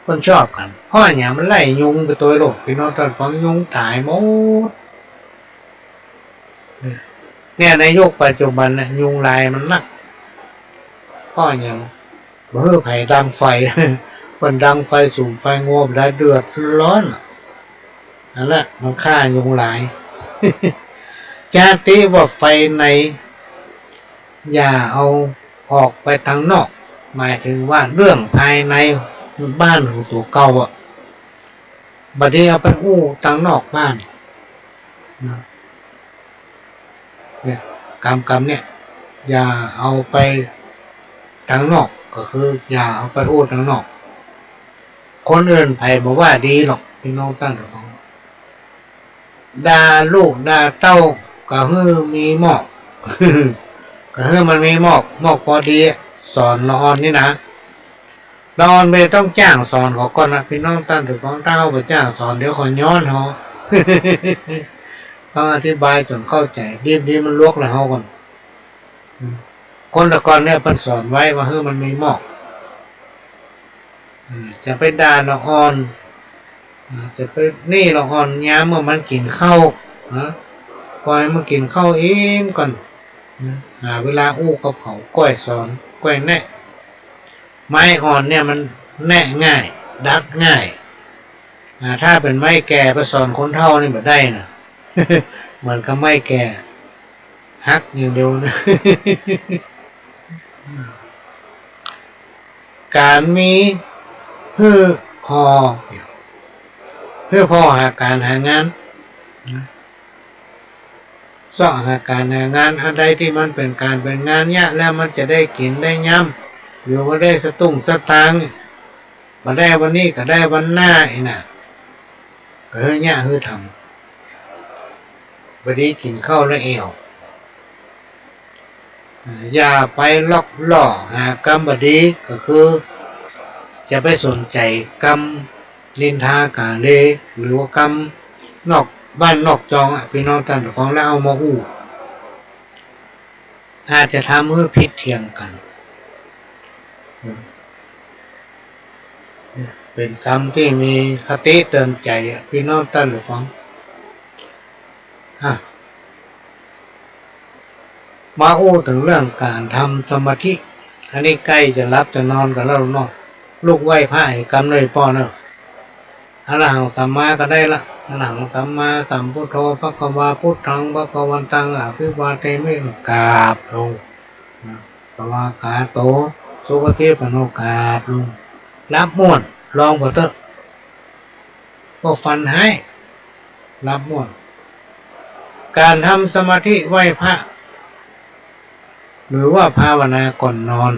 คนชอบกันเพราะอย่างมันไล่ยุงไปตัวโลกพี่น้องตอนฟังยุงตายหมดเนี่ยในยุคปัจจุบันนะยุงลายมันนักเพราะอย่างเบื่อไผ่ดังไฟ คนดังไฟสูงไฟงวบได้เดือดร้อนนั่นแหละมันฆ่ายุงลาย จาติว่าไฟในอย่าเอาออกไปทางนอกหมายถึงว่าเรื่องภายในบ้านของตัวเก่าอ่ะบัดนี้เอาไปอู้ทางนอกบ้านเนี่ยกรรมเนี่ยอย่าเอาไปทางนอกก็คืออย่าเอาไปอู้ทางนอกคนอื่นไผบอกว่าดีหรอกพี่น้องตั้งแต่ของด่าลูกด่าเต้าก็ฮือมีหมอก ก็ฮือมันมีหมอกพอดีสอนละอ่อนนี่นะละอ่อนไม่ต้องจ้างสอนเขาก่อนนะพี่น้องตั้งแต่ของเต้าไปจ้างสอนเดี๋ยวเขาย้อนเขา ต้องอธิบายจนเข้าใจดีมันลวกแล้วเขาก่อนคนละก่อนเนี่ยเพิ่นสอนไว้ว่าฮือมันมีหมอกจะไปด่าละอ่อนจะไปนี่ละอ่อนย้ำเมื่อมันกินข้าวปล่อยมันกินข้าวเองก่อนหาเวลาอู้กับเขาก้อยสอนก้อยแนะไม้อ่อนเนี่ยมันแนะง่ายดัดง่ายถ้าเป็นไม้แก่ไปสอนคนเฒ่านี่แบบได้นะ เหมือนกับไม้แก่ฮักอย่างเดียวนะ การมีเพื่อพอหาการหางานสอบหาการหางานอะไรที่มันเป็นการเป็นงานยากแล้วมันจะได้กินได้ย่ำหรือว่าได้สตุ้งสตางค์มาได้วันนี้ก็ได้วันหน้าไอ้น่ะก็เฮ้ยเนี่ยเฮ้ยทำวันนี้กินข้าวแล้วเอวอย่าไปล็อกล่อหากรรมบดีก็คือจะไปสนใจกรรมนินทากาเลหรือว่ากรรมนอกบ้านนอกจองพี่น้องท่านของแล้วเอามาอู้อาจจะทำให้ผิดเถียงกันเป็นกรรมที่มีคติเตือนใจพี่น้องท่านของมาอู้ถึงเรื่องการทำสมาธิอันนี้ใกล้จะรับจะนอนกันแล้วเนาะลูกไหว้พระให้กำเลยป้อเนอะอรหังสัมมาก็ได้ละอรหังสัมมาสัมพุทโธภควาพุทธังภควันตังอภิวาเทมิกราบลงสวากาโตสุปฏิปโนกราบลงรับม่วนลองพอเถอะพวกฟันให้รับม่วนการทำสมาธิไหว้พระหรือว่าภาวนาก่อนนอน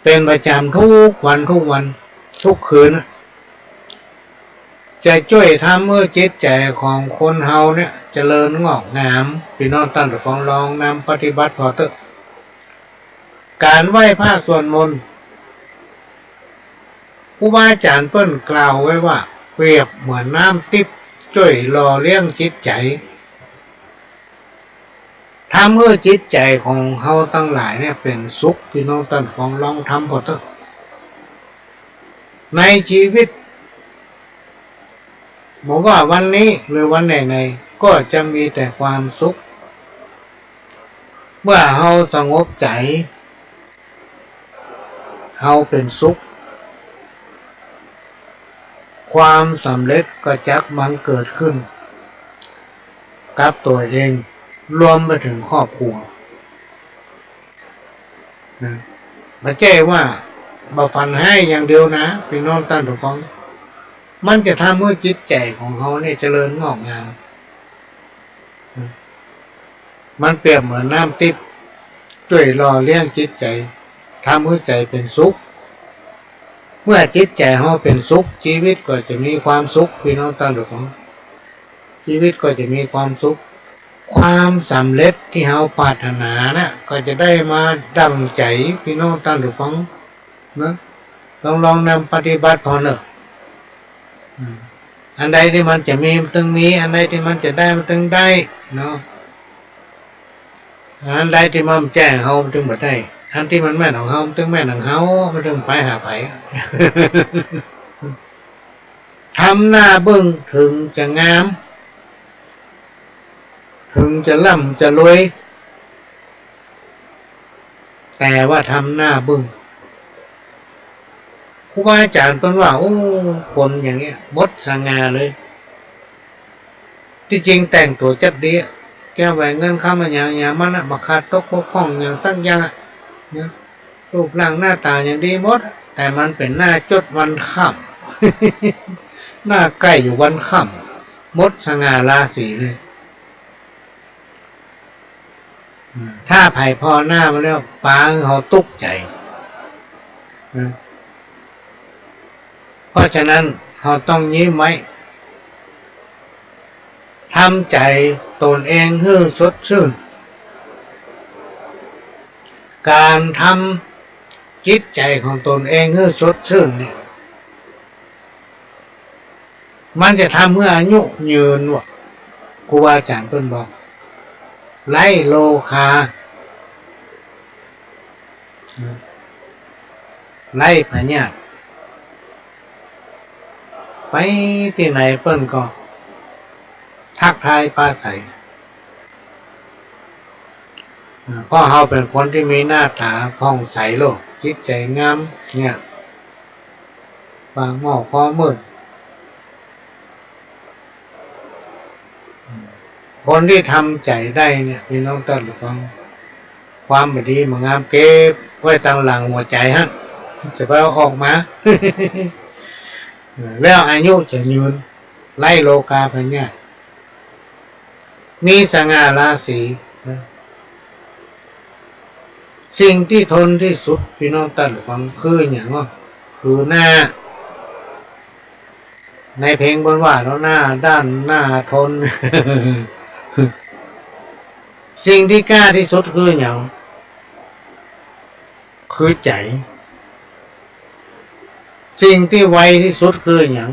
เป็นประจำทุกวันทุกคืนจะช่วยทำเมื่อจิตใจของคนเฮาเนี่ยเจริญงอกงามพี่น้องตั้งแต่ฟังลองนำปฏิบัติพอเถอะการไหว้พระสวดมนต์ครูบาอาจารย์เปิ้นกล่าวไว้ว่าเปรียบเหมือนน้ำทิพย์ช่วยหล่อเลี้ยงจิตใจทำเมื่อจิตใจของเฮาทั้งหลายเนี่ยเป็นสุขพี่น้องตั้งฟังลองทำพอเถอะในชีวิตบอกว่าวันนี้หรือวันไหนๆก็จะมีแต่ความสุขเมื่อเฮาสงบใจเฮาเป็นสุขความสำเร็จก็จักบังเกิดขึ้นกับตัวเองรวมไปถึงครอบครัวไม่ใช่ว่าบ่ฟันให้อย่างเดียวนะพี่น้องท่านผู้ฟังมันจะทำให้จิตใจของเขาเนี่ยเจริญงอกงามมันเปรียบเหมือนน้ำทิพย์ช่วยหล่อเลี้ยงจิตใจทำให้ใจเป็นสุข เมื่อจิตใจเราเป็นสุขชีวิตก็จะมีความสุขพี่น้องท่านผู้ฟังชีวิตก็จะมีความสุขความสำเร็จที่เราปรารถนานะก็จะได้มาดังใจพี่น้องท่านผู้ฟังนะลองนำปฏิบัติพอเนอะอันใดที่มันจะมีมันต้องมีอันใดที่มันจะได้มันต้องได้เนาะอันใดที่มันแจ้งเขามันต้องบ่ได้อันที่มันแม่นของเขามันต้องแม่นของเขามันต้องไปหาไผ ทำหน้าเบิ่งถึงจะงามถึงจะร่ำจะรวยแต่ว่าทำหน้าเบิ่งครูบาอาจารย์เพิ่นว่าโอ้คนอย่างเงี้ยมดสง่าเลยที่จริงแต่งตัวจัดดีแก้แหวนเงินเข้ามาอย่างมันนะบักขาดตกบกพร่องอย่างสักอย่างเนี่ยรูปร่างหน้าตาอย่างดีหมดแต่มันเป็นหน้าจดวันค่ำ หน้าใกล้อยู่วันค่ำมดสง่าราศีเลยถ้าไผ่พอหน้ามาแล้วปางเขาตุกใจเพราะฉะนั้นเราต้องยิ้มไว้ทำใจตนเองให้สดชื่นการทำจิตใจของตนเองให้สดชื่นเนี่ยมันจะทำเมื่ออายุยืนวะครูบาอาจารย์เพิ่นบอกไล่โลคาไล่พญาไปที่ไหนเปิ้นก็ทักทายปราศัยเพราะเราเป็นคนที่มีหน้าตาผ่องใสโลกจิตใจงามเนี่ยบางหม้อคอมืดคนที่ทำใจได้เนี่ยพี่น้องท่านผู้ฟังความไม่ดีมันงามเก็บไว้ตั้งหลังหัวใจฮะจะไปเอาออกมา แล้วอายุจะยืนไล่โลกาพญามีสง่าราศีสิ่งที่ทนที่สุดพี่น้องท่านผู้ฟังคืออย่างว่าคือหน้าในเพลงบนว่าแล้วหน้าด้านหน้าทน สิ่งที่กล้าที่สุดคืออย่างคือใจสิ่งที่ไวที่สุดคืออย่าง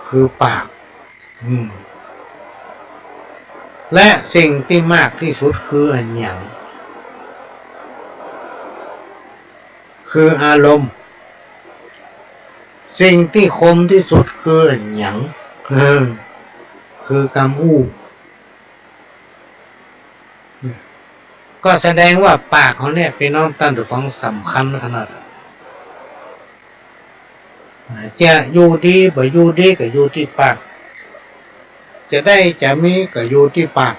คือปากและสิ่งที่มากที่สุดคืออันอย่างคืออารมณ์สิ่งที่คมที่สุดคืออันอย่างคือกำอู้ก็แสดงว่าปากเขาเนี่ยพี่น้องท่านผู้ฟังสำคัญขนาดจะอยู่ดีบ่อยู่ดีก็อยู่ที่ปากจะได้จะมีก็อยู่ที่ปาก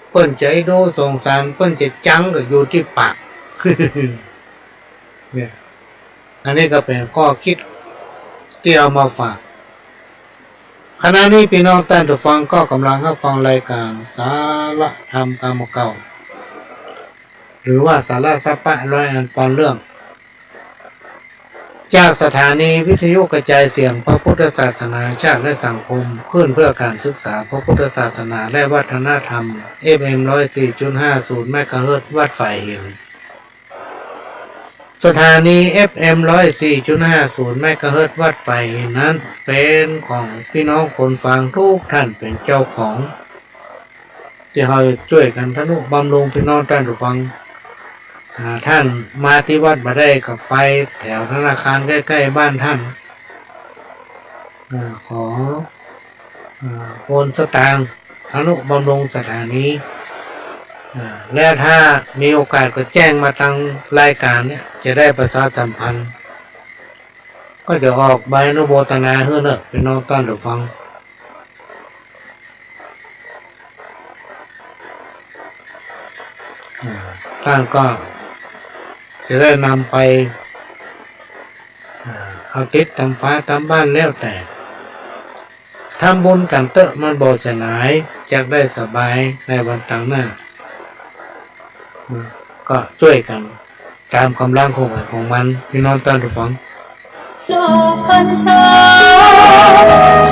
เปิ้นใจดูสงสารเปิ้นจะจังก็อยู่ที่ปาก เนี่ยอันนี้ก็เป็นข้อคิดที่เอามาฝากขณะนี้พี่น้องท่านผู้ฟังก็กำลังรับฟังรายการสาระธรรมกรรมเก่าหรือว่าสาระสัพพะร้อยอันปอนเรื่องจากสถานีวิทยุกระจายเสียงพระพุทธศาสนาชาติและสังคมขึ้นเพื่อการศึกษาพระพุทธศาสนาและวัฒนธรรม FM 104.50 เมกะเฮิรตซ์วัดฝ่ายหินสถานี FM 104.50 เมกะเฮิรตซ์วัดฝ่ายหินนั้นเป็นของพี่น้องคนฟังทุกท่านเป็นเจ้าของที่เราช่วยกันทนุบำรุงพี่น้องท่านผู้ฟังท่านมาที่วัดมาได้ก็ไปแถวธนาคารใกล้ๆบ้านท่านขอโอนสตางค์ทนุบำรุงสถานีและถ้ามีโอกาสก็แจ้งมาทางรายการเนี่ยจะได้ประชาสัมพันธ์ก็จะออกใบอนุโมทนาให้เนอะพี่น้องท่านผู้ฟังท่านก็จะได้นำไปเอาติดทำฟ้าทำบ้านแล้วแต่ทำบุญกันเตอะมันบ่เสียหายจะได้สบายในวันต่างหน้าก็ช่วยกัน ตามกำลังของมันพี่น้องท่านผู้ฟัง โลกพันษา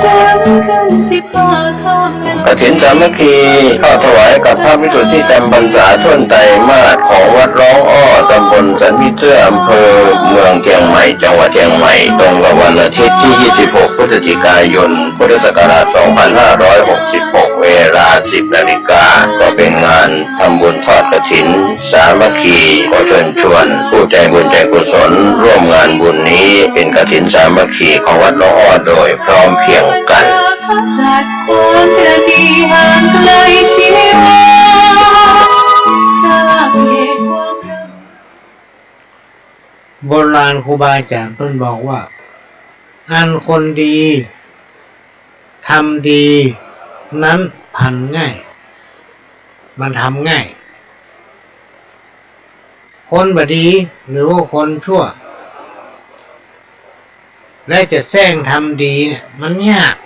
จนขึ้น15 ค่ำ กฐินสามัคคีเข้าถวายกับพระภิกษุที่จำพรรษาช่วงไตรมาสของวัดร้องอ้อตำบลสันมิตรอำเภอเมืองเชียงใหม่จังหวัดเชียงใหม่ตรงกับวันอาทิตย์ที่ 26 พฤศจิกายน พุทธศักราช 2566 เวลา 10 นาฬิกาก็เป็นงานทำบุญทอดกฐินสามัคคีขอเชิญชวนผู้ใจบุญใจกุศลร่วมงานบุญนี้เป็นกฐินสามัคคีของวัดร้องอ้อโดยพร้อมเพรียงกัน จัดคนจะดีห่างไกลชีวาสร้างเหตุความรัก โบราณครูบาอาจารย์เพิ่นบอกว่า อันคนดีทำดีนั้นพันง่ายมันทำง่ายคนบดีหรือว่าคนชั่วและจะแซงทำดีเนี่ยมันยาก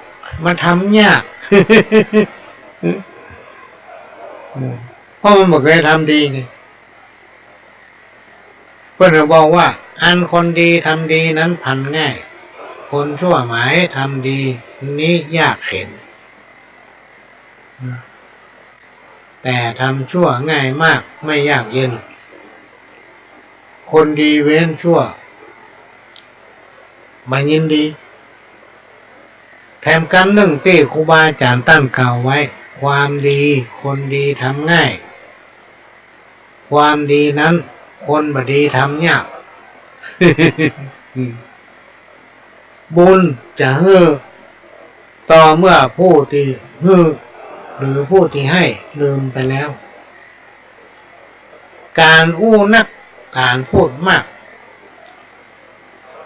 มันทำยาก เพราะมันบอกเคยทำดีไงเพื่อนบอกว่าอันคนดีทำดีนั้นพันง่ายคนชั่วหมายทำดีนี้ยากเห็นแต่ทำชั่วง่ายมากไม่ยากเย็นคนดีเว้นชั่วมายินดีแถมคำหนึ่งที่ครูบาอาจารย์ตั้งกล่าวไว้ความดีคนดีทำง่ายความดีนั้นคนบดีทำยาก บุญจะฮือต่อเมื่อผู้ที่ฮือหรือผู้ที่ให้ลืมไปแล้วการอู้นักการพูดมาก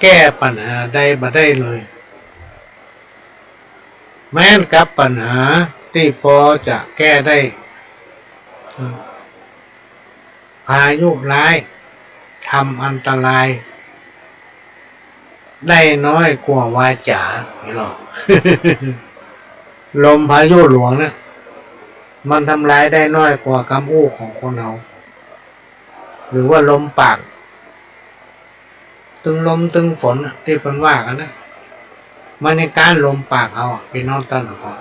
แก้ปัญหาใดบ่ได้เลยแม้นกับปัญหาที่พอจะแก้ได้พายุร้ายทำอันตรายได้น้อยกว่าวาจาเห็นหรอ ลมพายุหลวงนะมันทำลายได้น้อยกว่าคำอู้ของคนเราหรือว่าลมปากตึงลมตึงฝนที่เป็นว่ากันนะมันในการลมปากเอาเป็นน้องต้นของ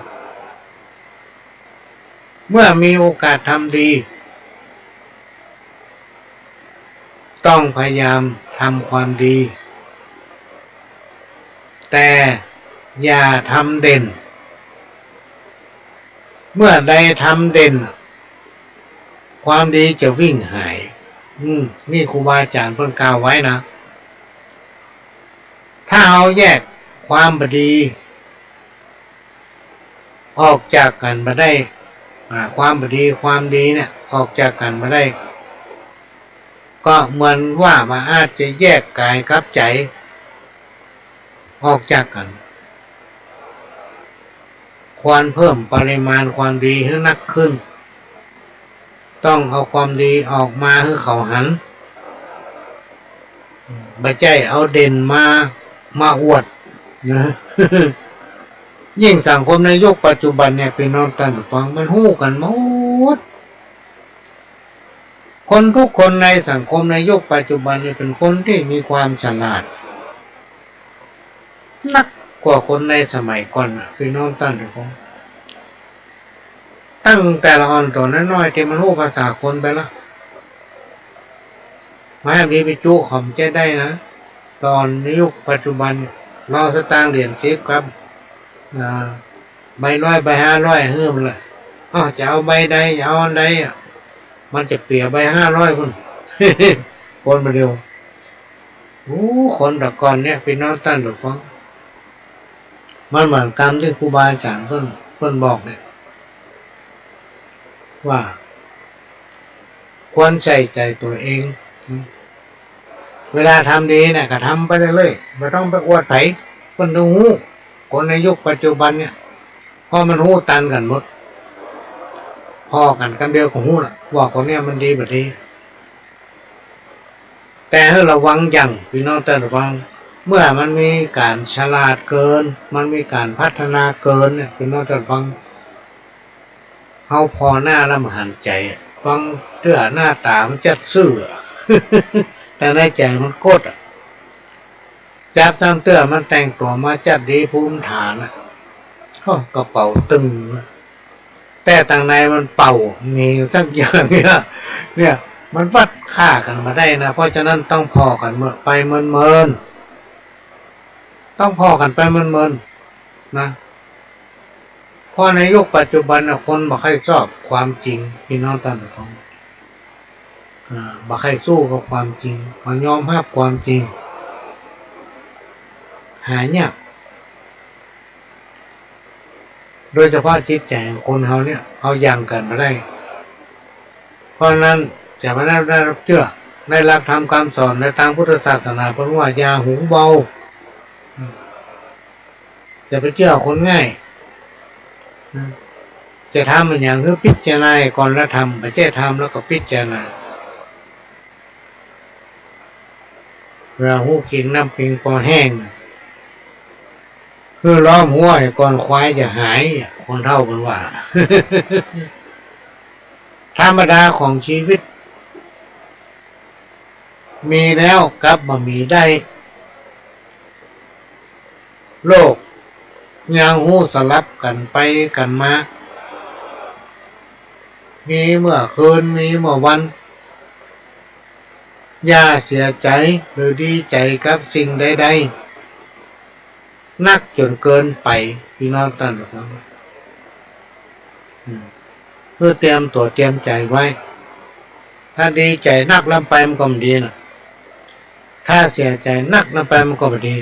เมื่อมีโอกาสทำดีต้องพยายามทำความดีแต่อย่าทำเด่นเมื่อใดทำเด่นความดีจะวิ่งหายนี่ครูบาอาจารย์เพิ่งกล่าวไว้นะถ้าเอาแยกความบดีออกจากกันมาได้ความบดีความดีเนี่ยออกจากกันมาได้ก็เหมือนว่ามันอาจจะแยกกายกับใจออกจากกันควรเพิ่มปริมาณความดีให้นักขึ้นต้องเอาความดีออกมาให้เขาหันไม่ใช่เอาเด่นมาอวดนะ ยิ่งสังคมในยุคปัจจุบันเนี่ยเป็นน้องท่านฟังมันหู้กันหมดคนทุกคนในสังคมในยุคปัจจุบันเนี่ยเป็นคนที่มีความฉลาดนักกว่าคนในสมัยก่อนพี่น้องท่านทุกคนตั้งแต่ละอ่อนตัวน้อยๆที่มันรู้ภาษาคนไปแล้วมาให้ดีไปจุขอมเจ๊ได้นะตอนในยุคปัจจุบันเราสตางค์เหรียญ10ครับใบ100ใบ500เฮื่มเลยจะเอาใบใดจะเอาอันใดมันจะเปลี่ยใบ500คุณ คนมาเดียวคนแต่ก่อนเนี่ยพี่น้องท่านทุกคนมันเหมือนกรรมที่ครูบาอาจารย์เพิ่นบอกเนี่ยว่าควรใส่ใจตัวเองเวลาทำดีเนี่ยก็ทำไปเรื่อยๆไม่ต้องไปอวดไผคนดูหูคนในยุคปัจจุบันเนี่ยเพราะมันหูตันกันหมดพอกันเดียวของหูนะว่าคนเนี้ยมันดีแบบดีแต่ให้ระวังอย่างพี่น้องแต่ระวังเมื่อมันมีการฉลาดเกินมันมีการพัฒนาเกินเนี่ยพี่น้องแต่ระวังเขาพอหน้าแล้วมันหันใจฟังเตื้อหน้าตามันจะซื่อ แท แต่ในใจมันโกรธจับซ้ำเตื้อมันแต่งตัวมาจัดดีภูมิฐานกระเป๋าตึงแต่ต่างในมันเป่ามีสักอย่างเนี่ยมันวัดค่ากันมาได้นะเพราะฉะนั้นต้องพอกันไปเมินต้องพอกันไปเมินนะเพราะในยุคปัจจุบันคนบ่ค่อยชอบความจริงพี่น้องท่านผู้ชมบ่ค่อยสู้กับความจริงบ่ยอมรับความจริงหายากโดยเฉพาะจิตใจของคนเขาเนี่ยเขายังกันมาได้เพราะนั้นจะมาได้รับเชื่อในหลักธรรมคำสอนในทางพุทธศาสนาเพราะว่ายาหูเบาจะไปเชื่อคนง่ายจะทำอย่างคือพิจารณาก่อนแล้วทำไปเจ้ทำแล้วก็พิจารณาเราหูขิงน้ำปิงปอแห้งคือล้อมหัวก่อนควายจะหายคนเท่ากันว่า ธรรมดาของชีวิตมีแล้วกลับมามีได้โลกยังหูสลับกันไปกันมามีเมื่อคืนมีเมื่อวันอย่าเสียใจหรือดีใจกับสิ่งใดๆนักจนเกินไปพี่น้องท่านผู้ชมเพื่อเตรียมตัวเตรียมใจไว้ถ้าดีใจนักลำไปมันก็ไม่ดีนะถ้าเสียใจนักลำไปมันก็ไม่ดี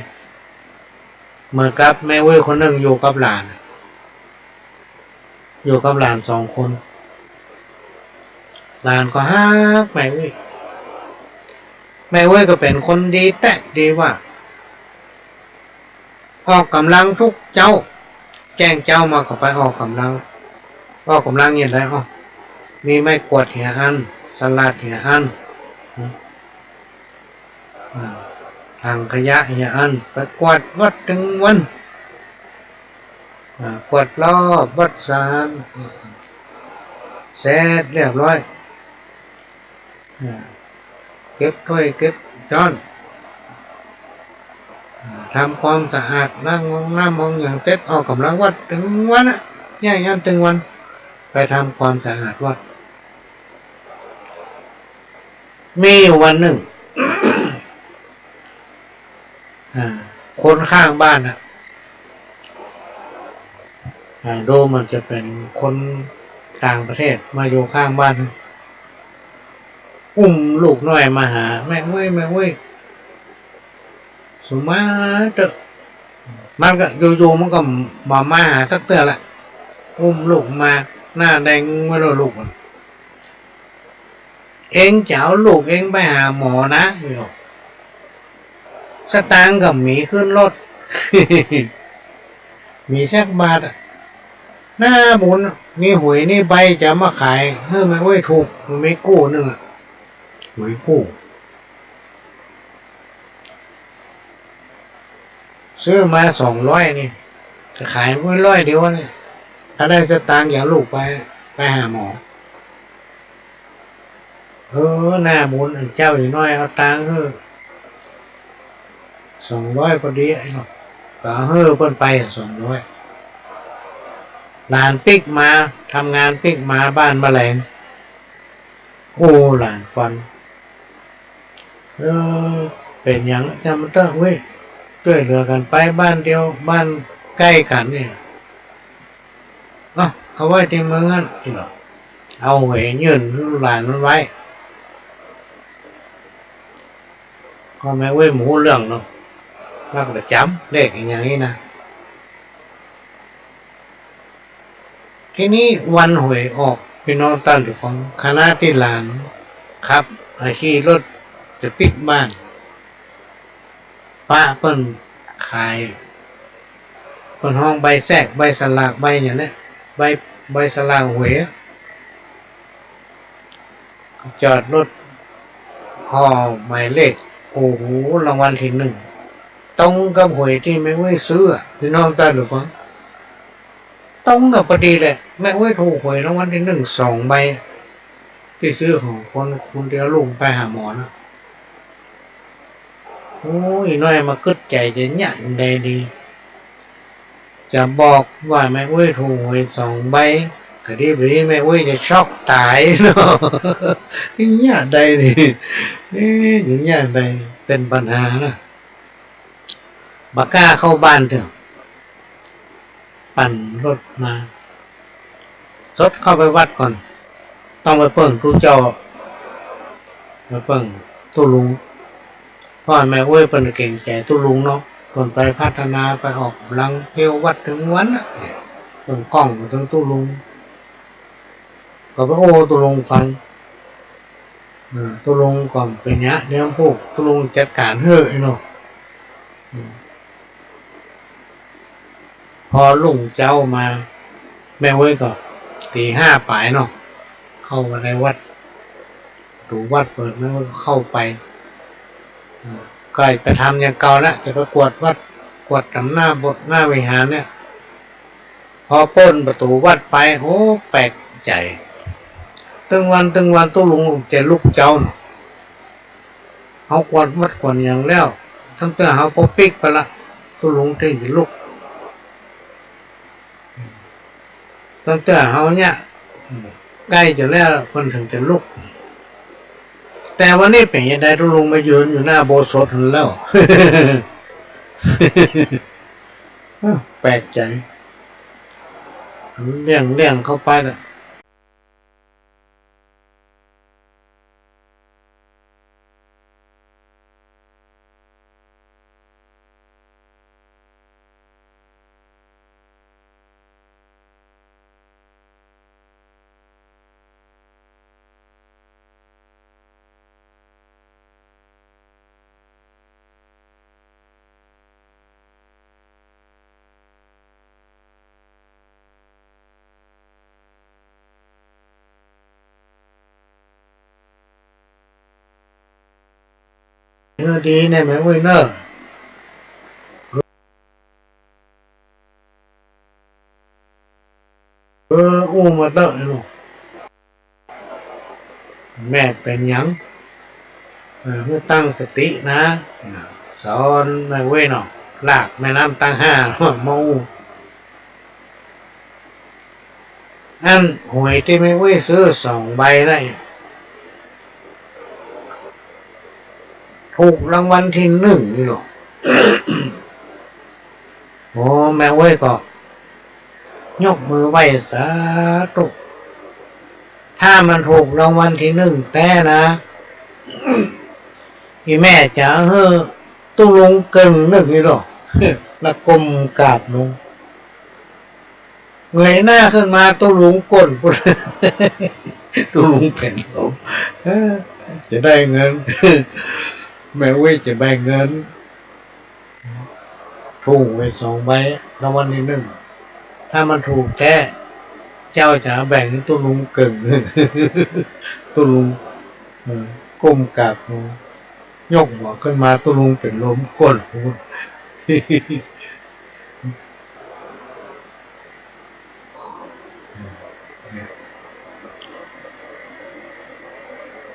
เหมือนกับแม่เว้ยคนหนึ่งอยู่กับหลาน2 คนหลานก็ฮักแม่เว้ยก็เป็นคนดีแต่ดีว่าออกกำลังทุกเจ้าแจ้งเจ้ามาก็ไปออกกำลังอย่างไรมีไม้กวาดเหี่ยอันสลัดเหี่ยอันถังขยะเหี่ยอันไปกวาดวัดถึงวันกวาดรอบวัดศาลเสร็จเรียบร้อยเก็บถ้วยเก็บช้อนทำความสะอาดล้างน้ำมองอย่างเสร็จออกกำลังวัดถึงวันย่างถึงวันไปทำความสะอาดวัดมีวันหนึ่ง คนข้างบ้านดูมันจะเป็นคนต่างประเทศมาอยู่ข้างบ้านอุ้มลูกน้อยมาหาแม่เว้ยสุมาเตอมันก็อยู่มันก็มาหาสักเตือละอุ้มลูกมาหน้าแดงไม่รู้ลูกเองจะเอาลูกเองไปหาหมอนะสตางค์กับหมีขึ้นรถ มีแซกบาทหน้าบุญมีหวยนี่ใบจะมาขายไม่ไว้ถูกมันไม่กู้นึงหวยกู้ซื้อมา200นี่จะขายไม่100เดียวนี่ถ้าได้สตางค์อย่างลูกไปหาหมอหน้าบุญเจ้าอยู่น้อยเอาตังค์200พอดีไอ้เนาะก็เพิ่นไป200หลานปิกมาทำงานปิกมาบ้านแมลงหลานฟันเป็นอย่างจำเตอร์เว้ยช่วยเหลือกันไปบ้านเดียวบ้านใกล้กันเนี่ยเอาไว้ที่เมืองนั่นเอาไว้ยืนหลานมันไว้ก็แม่เว้ยหมูเรื่องเนาะแล้วก็จำเลขอย่างนี้นะทีนี้วันหวยออกพี่น้องตั้งอยู่ของคณะที่หลานครับขี่รถจะปิดบ้านป้าเปิ้นขายเปิ้นห้องใบแทรกใบสลากใบอย่างนี้ใบสลากหวยจอดรถห่อหมายเลขรางวัลที่1ตรงกับหวยที่ไม่ไว้ซื้อพี่น้องตั้งอยู่ของตรงกับพอดีเลยแม่ไว้ถูกหวยรางวัลที่1 2 ใบที่ซื้อของคนเดียวลุงไปหาหมอนะ โอ้ยน้อยมากึดใจจะหยั่งใดดี จะบอกว่าแม่อุ้ยถูกหวย2 ใบก็ดีไปแม่อุ้ยจะช็อกตายเนาะเนี่ยใดนี่อย่างเงี้ยใดเป็นปัญหานะบักกล้าเข้าบ้านเถอะปั่นรถมาสดเข้าไปวัดก่อนต้องไปเปิ่งครูเจ้าไปเปิ่งตู้ลุงพ่อแม่อุ้ยเป็นเก่งใจตู้ลุงเนาะตนไปพัฒนาไปออกหลังเที่ยววัดถึงวันน่ะเป็นกล้องถึงตู้ลุงก็ไปโอ้ตู้ลุงฟังตู้ลุงก่อนเป็นเนี้ยเดี๋ยวพวกตู้ลุงจัดการเฮ้ยเนาะพอลุงเจ้ามาแม่เว้ยก็ตี 5ปลายเนาะเข้ามาในวัดดูวัดเปิดแม่เว้ยก็เข้าไปก็ไปทำอย่างเก่าละจะไปกวดวัดกวดทำหน้าบทหน้าวิหารเนี่ยพอป้นประตูวัดไปโอ้แปลกใจตึงวันตู้ลุงจะลุกเจ้าเนาะเขากวดวัดกวดอย่างแล้วตั้งแต่เขาปปิกไปละตู้ลุงถึงจะลุกตั้งแต่เขาเนี่ยใกล้จะแล้วคนถึงจะลุกแต่วันนี้เป็นยังไงตู้ลุงมายืนอยู่หน้าโบสถ์แล้ว แปลกใจเลี่ยงเข้าไปละดีเนี่ยแม่เว้ยเนอะอู้มาเตอะลูกแม่เป็นยังเพื่อตั้งสตินะสอนแม่เว้ยเนาะลากแม่น้ำตั้ง 5มาอู้อันหวยที่แม่เว้ยซื้อ2 ใบได้ถูกรางวัลที่ 1นี่หรอ โอ้แม่เว้ยก็ยกมือไหว้สาธุถ้ามันถูกรางวัลที่ 1แต่นะ อีแม่จ๋าตู้ลุงเก่งนึกนี่หรอ แล้วก้มกราบลงเงยหน้าขึ้นมาตู้ลุงก้นปุ๊บ ตู้ลุงเป็นลมจะได้เงิน แม่เว้ยจะแบ่งเงินถูกไป2 ใบรางวัลที่ 1ถ้ามันถูกแท้เจ้าจะแบ่งให้ตู้ลุงเก่ง ตู้ลุงก้มกราบลงยกหัวขึ้นมาตู้ลุงเป็นลมก้นพูด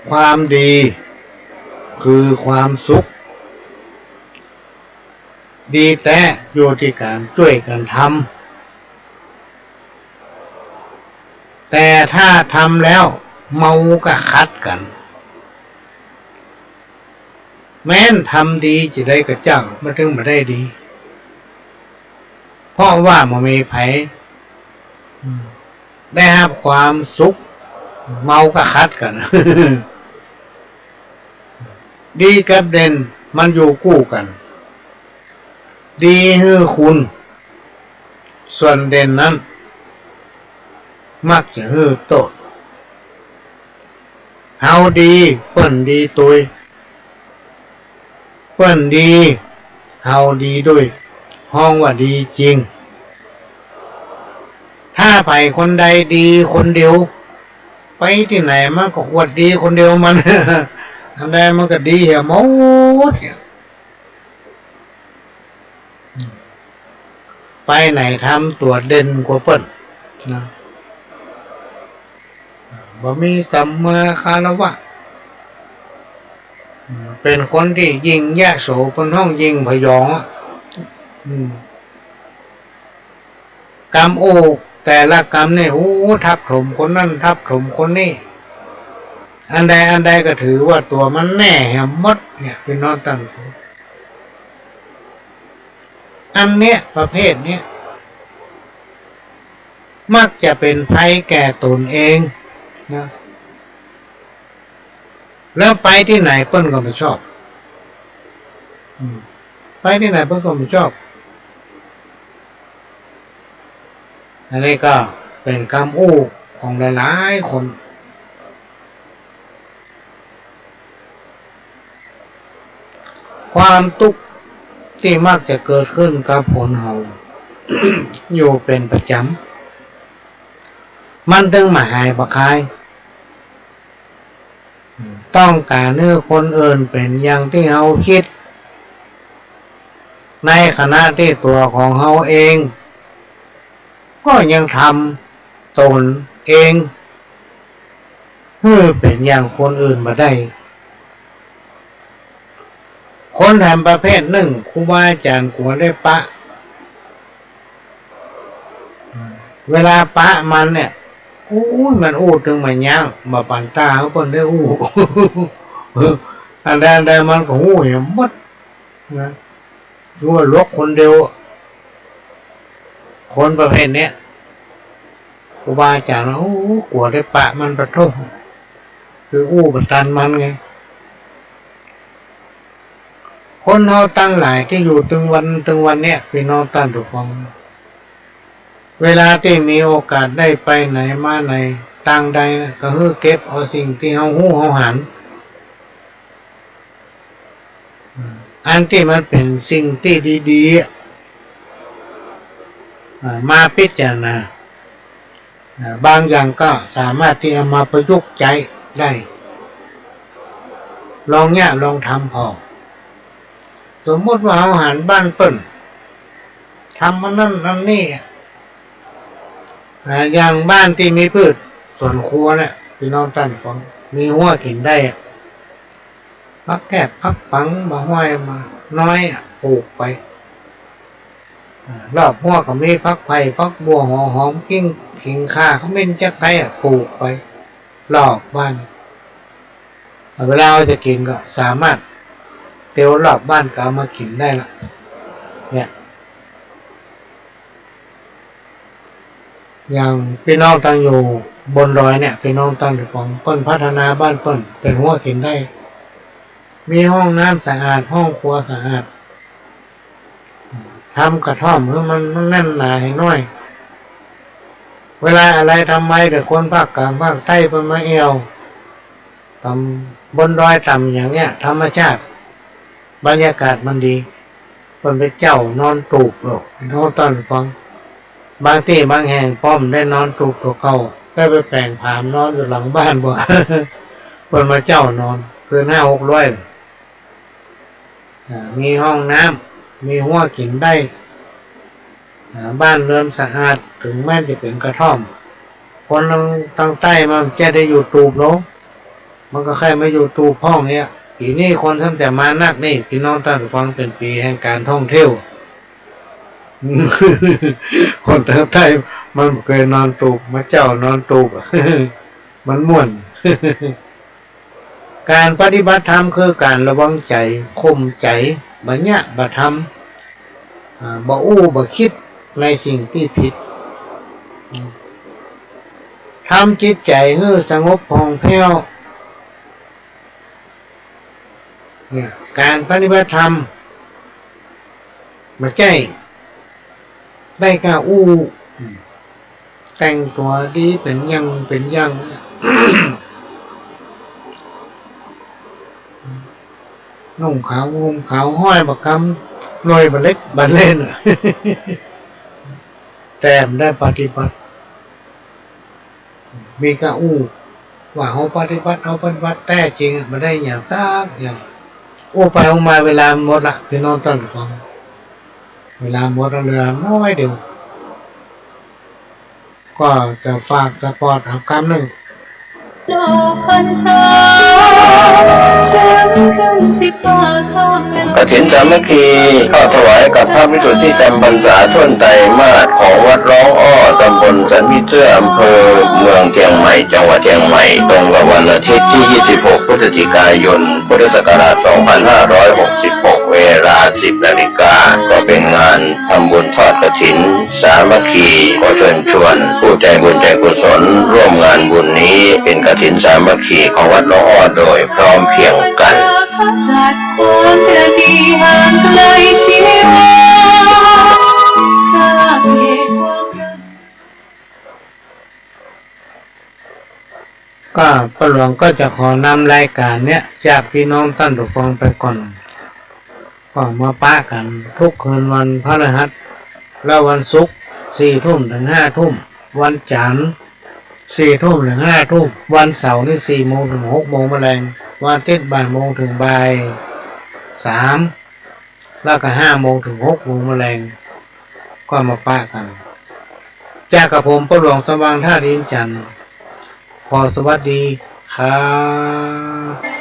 ความดีคือความสุขดีแต่อยู่ที่การช่วยกันทำแต่ถ้าทำแล้วเมาก็คัดกันแม้นทำดีจะได้กับเจ้ามันถึงมาได้ดีเพราะว่ามันมีไผได้รับความสุขเมาก็คัดกัน ดีกับเด่นมันอยู่คู่กันดีฮือคุณส่วนเด่นนั้นมักจะฮือโตดเฮาดีเปิ้นดีตุยเปิ้นดีเฮาดีด้วยห้องว่าดีจริงถ้าไผคนใดดีคนเดียวไปที่ไหนมันก็อวดดีคนเดียวมัน อันใดมันก็ดีเหี้ยหมดไปไหนทำตัวเด่นกว่าเปิ้นนะบ่มีสัมมาคารวะ เป็นคนที่ยิงแยกโสเป็นห้องยิงพยองกรรมโอ้แต่ละกรรมเนี่ยทับถมคนนั่นทับถมคนนี้อันใดก็ถือว่าตัวมันแน่แหมมดเนี่ยเป็นนอนตั้งอันเนี้ยประเภทเนี้ยมักจะเป็นภัยแก่ตนเองนะแล้วไปที่ไหนเพิ่นก็ไม่ชอบไปที่ไหนเพิ่นก็ไม่ชอบอันนี้ก็เป็นคำอู้ของหลายๆคนความทุกข์ที่มักจะเกิดขึ้นกับผลเฮา อยู่เป็นประจำมันถึงมาหายประคายต้องการเนื้อคนอื่นเป็นอย่างที่เฮาคิดในขณะที่ตัวของเฮาเองก็ยังทำตนเองให้เป็นอย่างคนอื่นมาได้คนทำประเภทหนึ่งครูบาอาจารย์กลัวได้ปะเวลาปะมันเนี่ยมันถึงมันย่างมาปั่นตาเขาคนได้อันใดมันก็เห็นหมดนะรู้ว่าลกคนเดียวคนประเภทเนี้ยครูบาอาจารย์กลัวได้ปะมันประทุคือประตันมันไงคนเฮาตั้งหลายที่อยู่ตึงวันเนี่ยพี่น้องตั้งทุกคนเวลาที่มีโอกาสได้ไปไหนมาไหนต่างใดก็คือเก็บเอาสิ่งที่เฮาหู้เฮาหันอันที่มันเป็นสิ่งที่ดีๆมาพิจารณาบางอย่างก็สามารถที่จะมาประยุกต์ใจได้ลองทำพอสมมติว่าเฮาหันบ้านเปิ้นทำมันนั่นนั่นนี่อย่างบ้านที่มีพืชสวนครัวเนี่ยพี่น้องท่านฟังมีหัวกินได้พักแคบพักปังมาห้อยมาน้อยปลูกไปรอบหัวก็มีพักไผ่พักบัวหอมกิ้งขิงข่าเขาเม่นจักไก่ปลูกไปรอบบ้านเวลาเราจะกินก็สามารถเตียวรอบบ้านก็เอามากินได้ละเนี่ยอย่างพี่น้องตั้งอยู่บนดอยเนี่ยพี่น้องตั้งอยู่ของเปิ้นพัฒนาบ้านเปิ้นเป็นหัวกินได้มีห้องน้ำสะอาดห้องครัวสะอาดทำกระท่อมเพื่อมันแน่นหนาให้น้อยเวลาอะไรทำไมแต่คนภาคกลางภาคใต้เป็นมาเอวทำบนดอยต่ำอย่างเนี้ยธรรมชาติบรรยากาศมันดีคนไปเจ้านอนตูบหรอกน้องต้นฟังบางที่บางแห่งป้อมได้นอนตูบตัวเก่าได้ไปแปลงผามนอนอยู่หลังบ้านบ่ คนมาเจ้านอนคือ500-600มีห้องน้ำมีหัวกินได้บ้านเรือนสะอาดถึงแม้จะเป็นกระท่อมคนตั้งใต้มันจะได้อยู่ตูบเนาะมันก็แค่ไม่อยู่ตูบห้องเนี้ยปีนี้คนท่านจะมานักนี่พี่น้องท่านฟังเป็นปีแห่งการท่องเที่ยว คนทางใต้มันเคยนอนตูบมาเจ้านอนตูบ มันม่วน การปฏิบัติธรรมคือการระวังใจข่มใจบ่ยะบ่ทำบ่บ่คิดในสิ่งที่ผิดทำจิตใจให้สงบผ่องแผ้วเนี่ยการปฏิบัติธรรมบ่ใช่ได้กะแต่งตัวดีเป็นยัง นุ่งขาวห่มขาวห้อยบักกำหน่วยบัเล็กบัเล่น แต่ไม่ได้ปฏิบัติมีกะว่าเขาปฏิบัติแต่จริงไม่ได้อย่างซากอย่างไปออกมาเวลาหมดละพี่น้องต้นฟังเวลาหมดเรือน้อยเดียวก็จะฝากสปอร์ตเอาคำหนึ่ง โลกพันหาจนขึ้นสิ 15 ค่ำ กฐินสามัคคีเข้าถวายกับพระภิกษุที่จำพรรษาต้นไตรมาสของวัดร้องอ้อตำบลสันมิตรอำเภอเมืองเชียงใหม่จังหวัดเชียงใหม่ตรงกับวันอาทิตย์ที่ 26 พฤศจิกายน พุทธศักราช 2566 เวลา 10 นาฬิกาก็เป็นงานทำบุญทอดกฐินสามัคคีขอเชิญชวนผู้ใจบุญใจกุศลร่วมงานบุญนี้เป็นกฐินสามัคคีของวัดร้องอ้อโดยพร้อมเพรียงกัน จัดคนประดีห่างไกลชีวาสร้างเหตุความรัก ก็ประหลวงก็จะขอนำรายการเนี้ยจากพี่น้องท่านผู้ฟังไปก่อนก็มาป้ากันทุกคืนวันพฤหัสและวันศุกร์4 ทุ่มถึง 5 ทุ่มวันจันทร์4 ทุ่มถึง 5 ทุ่มวันเสาร์นี่4 โมงถึง 6 โมงแมลงวันอาทิตย์บ่ายโมงถึงบ่าย 3แล้วก็5 โมงถึง 6 โมงแมลงก็มาป้ากันจากกับผมประหลวงสว่างท่าดินจันทร์ขอสวัสดีครับ